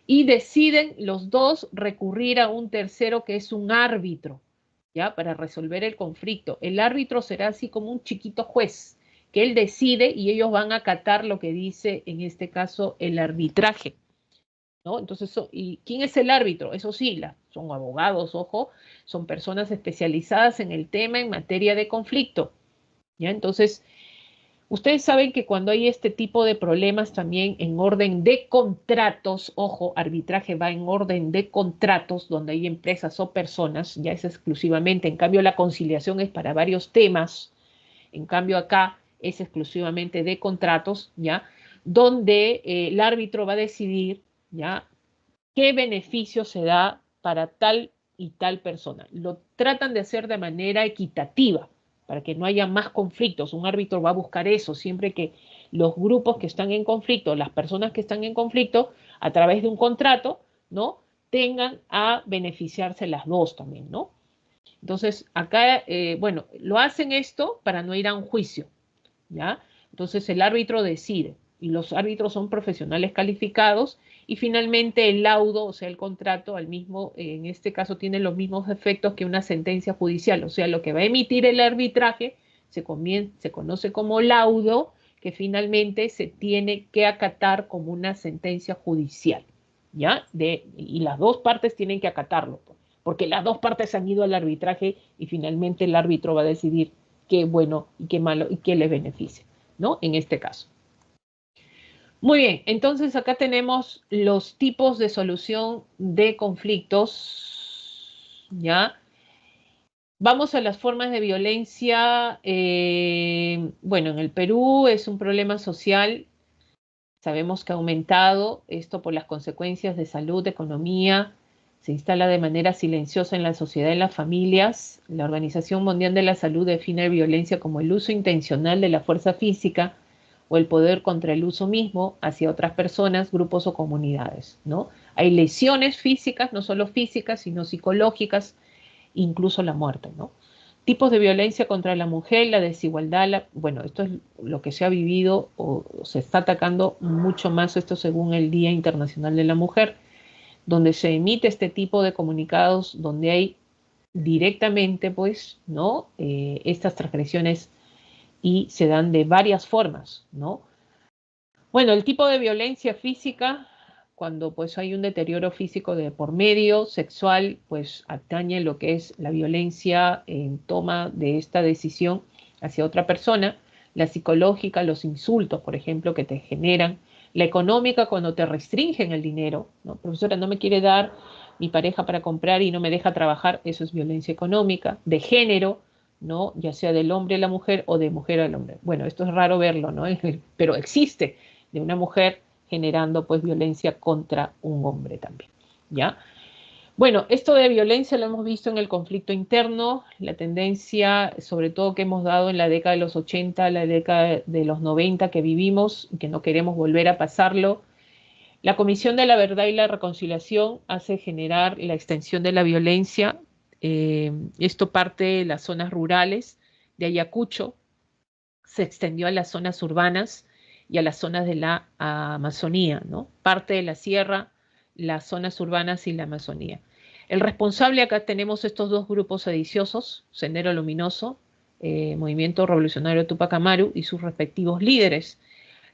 y deciden los dos recurrir a un tercero que es un árbitro, ¿ya? Para resolver el conflicto. El árbitro será así como un chiquito juez, que él decide y ellos van a acatar lo que dice, en este caso, el arbitraje, ¿no? Entonces, ¿y quién es el árbitro? Eso sí, son abogados, ojo, son personas especializadas en el tema en materia de conflicto, ¿ya? Entonces, ustedes saben que cuando hay este tipo de problemas también en orden de contratos, ojo, arbitraje va en orden de contratos, donde hay empresas o personas, ya es exclusivamente, en cambio la conciliación es para varios temas, en cambio acá es exclusivamente de contratos, ¿ya? Donde el árbitro va a decidir, ¿ya? ¿Qué beneficio se da para tal y tal persona? Lo tratan de hacer de manera equitativa, para que no haya más conflictos. Un árbitro va a buscar eso, siempre que los grupos que están en conflicto, las personas que están en conflicto, a través de un contrato, ¿no? Tengan a beneficiarse las dos también, ¿no? Entonces, acá, bueno, lo hacen esto para no ir a un juicio, ¿ya? Entonces el árbitro decide y los árbitros son profesionales calificados y finalmente el laudo, o sea, el contrato, al mismo, en este caso tiene los mismos efectos que una sentencia judicial, o sea, lo que va a emitir el arbitraje se conoce como laudo, que finalmente se tiene que acatar como una sentencia judicial, ¿ya? Y las dos partes tienen que acatarlo, porque las dos partes han ido al arbitraje y finalmente el árbitro va a decidir qué bueno y qué malo y qué le beneficia, ¿no? En este caso. Muy bien, entonces acá tenemos los tipos de solución de conflictos, ¿ya? Vamos a las formas de violencia. Bueno, en el Perú es un problema social. Sabemos que ha aumentado esto por las consecuencias de salud, economía, se instala de manera silenciosa en la sociedad y en las familias. La Organización Mundial de la Salud define violencia como el uso intencional de la fuerza física o el poder contra el uso mismo hacia otras personas, grupos o comunidades, ¿no? Hay lesiones físicas, no solo físicas, sino psicológicas, incluso la muerte, ¿no? Tipos de violencia contra la mujer, la desigualdad, bueno, esto es lo que se ha vivido o se está atacando mucho más, esto según el Día Internacional de la Mujer, donde se emite este tipo de comunicados, donde hay directamente, pues, ¿no? Estas transgresiones y se dan de varias formas, ¿no? Bueno, el tipo de violencia física, cuando pues hay un deterioro físico de por medio, sexual, pues atañe lo que es la violencia en toma de esta decisión hacia otra persona, la psicológica, los insultos, por ejemplo, que te generan, la económica cuando te restringen el dinero, ¿no? Profesora, no me quiere dar mi pareja para comprar y no me deja trabajar, eso es violencia económica, de género, ¿no? Ya sea del hombre a la mujer o de mujer al hombre. Bueno, esto es raro verlo, ¿no? Pero existe, de una mujer generando pues violencia contra un hombre también, ¿ya? Bueno, esto de violencia lo hemos visto en el conflicto interno, la tendencia, sobre todo que hemos dado en la década de los 80, la década de los 90 que vivimos y que no queremos volver a pasarlo. La Comisión de la Verdad y la Reconciliación hace generar la extensión de la violencia. Esto parte de las zonas rurales de Ayacucho, se extendió a las zonas urbanas y a las zonas de la Amazonía, ¿no? Parte de la sierra, las zonas urbanas y la Amazonía. El responsable, acá tenemos estos dos grupos sediciosos, Sendero Luminoso, Movimiento Revolucionario Tupac Amaru y sus respectivos líderes.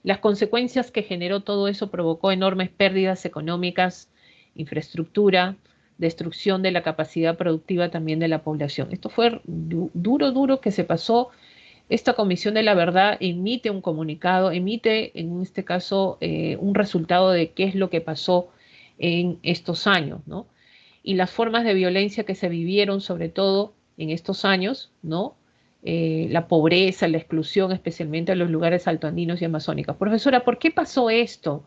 Las consecuencias que generó todo eso provocó enormes pérdidas económicas, infraestructura, destrucción de la capacidad productiva también de la población. Esto fue duro que se pasó. Esta Comisión de la Verdad emite un comunicado, emite en este caso un resultado de qué es lo que pasó en estos años, ¿no? Y las formas de violencia que se vivieron, sobre todo en estos años, ¿no? La pobreza, la exclusión, especialmente en los lugares altoandinos y amazónicos. Profesora, ¿por qué pasó esto?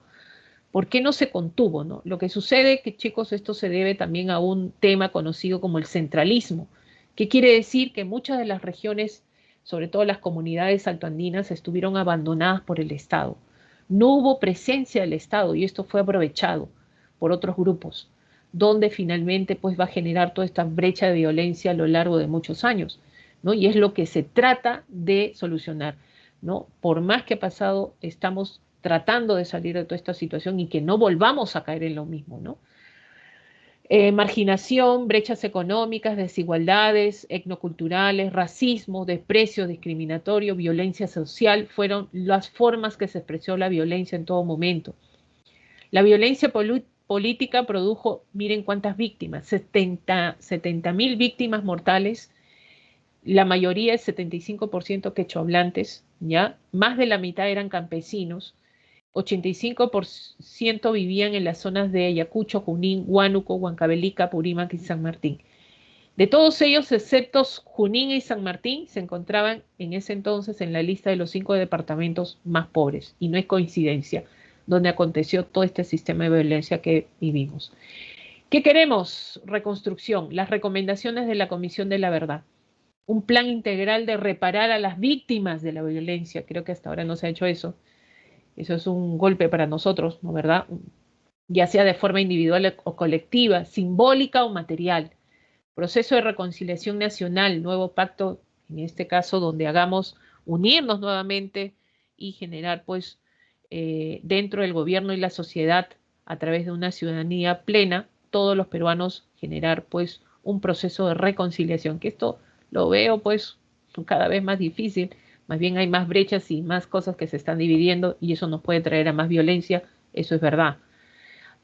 ¿Por qué no se contuvo, no? Lo que sucede, que chicos, esto se debe también a un tema conocido como el centralismo, que quiere decir que muchas de las regiones, sobre todo las comunidades altoandinas, estuvieron abandonadas por el Estado. No hubo presencia del Estado y esto fue aprovechado por otros grupos, donde finalmente pues va a generar toda esta brecha de violencia a lo largo de muchos años, ¿no? Y es lo que se trata de solucionar, ¿no? Por más que ha pasado, estamos tratando de salir de toda esta situación y que no volvamos a caer en lo mismo, ¿no? Marginación, brechas económicas, desigualdades etnoculturales, racismo, desprecio discriminatorio, violencia social, fueron las formas que se expresó la violencia en todo momento. La violencia política produjo, miren cuántas víctimas, 70.000 víctimas mortales, la mayoría, el 75% quechohablantes, ¿ya? Más de la mitad eran campesinos, 85% vivían en las zonas de Ayacucho, Junín, Huánuco, Huancavelica, Purímac y San Martín. De todos ellos, excepto Junín y San Martín, se encontraban en ese entonces en la lista de los 5 departamentos más pobres, y no es coincidencia, donde aconteció todo este sistema de violencia que vivimos. ¿Qué queremos? Reconstrucción, las recomendaciones de la Comisión de la Verdad, un plan integral de reparar a las víctimas de la violencia, creo que hasta ahora no se ha hecho eso. Eso es un golpe para nosotros, ¿no? ¿Verdad? Ya sea de forma individual o colectiva, simbólica o material. Proceso de reconciliación nacional, nuevo pacto, en este caso, donde hagamos unirnos nuevamente y generar, pues, dentro del gobierno y la sociedad, a través de una ciudadanía plena, todos los peruanos generar, pues, un proceso de reconciliación, que esto lo veo, pues, cada vez más difícil. Más bien hay más brechas y más cosas que se están dividiendo y eso nos puede traer a más violencia, eso es verdad.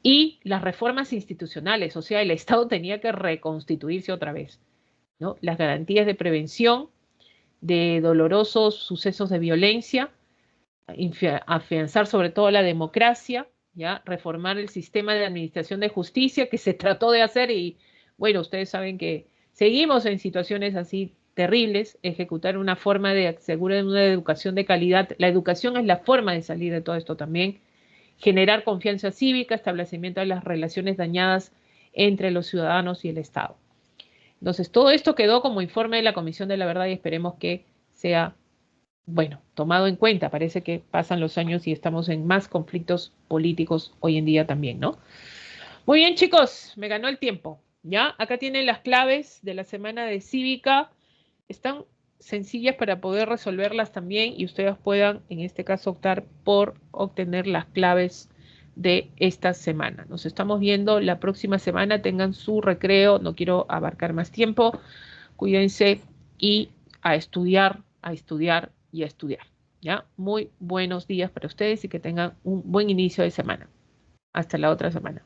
Y las reformas institucionales, o sea, el Estado tenía que reconstituirse otra vez, ¿no? Las garantías de prevención de dolorosos sucesos de violencia, afianzar sobre todo la democracia, ¿ya? Reformar el sistema de administración de justicia que se trató de hacer y, bueno, ustedes saben que seguimos en situaciones así terribles, ejecutar una forma de asegurar una educación de calidad. La educación es la forma de salir de todo esto también. Generar confianza cívica, establecimiento de las relaciones dañadas entre los ciudadanos y el Estado. Entonces, todo esto quedó como informe de la Comisión de la Verdad y esperemos que sea, bueno, tomado en cuenta. Parece que pasan los años y estamos en más conflictos políticos hoy en día también, ¿no? Muy bien, chicos, me ganó el tiempo, ¿ya? Acá tienen las claves de la semana de cívica. Están sencillas para poder resolverlas también y ustedes puedan, en este caso, optar por obtener las claves de esta semana. Nos estamos viendo la próxima semana. Tengan su recreo. No quiero abarcar más tiempo. Cuídense y a estudiar y a estudiar. ¿Ya? Muy buenos días para ustedes y que tengan un buen inicio de semana. Hasta la otra semana.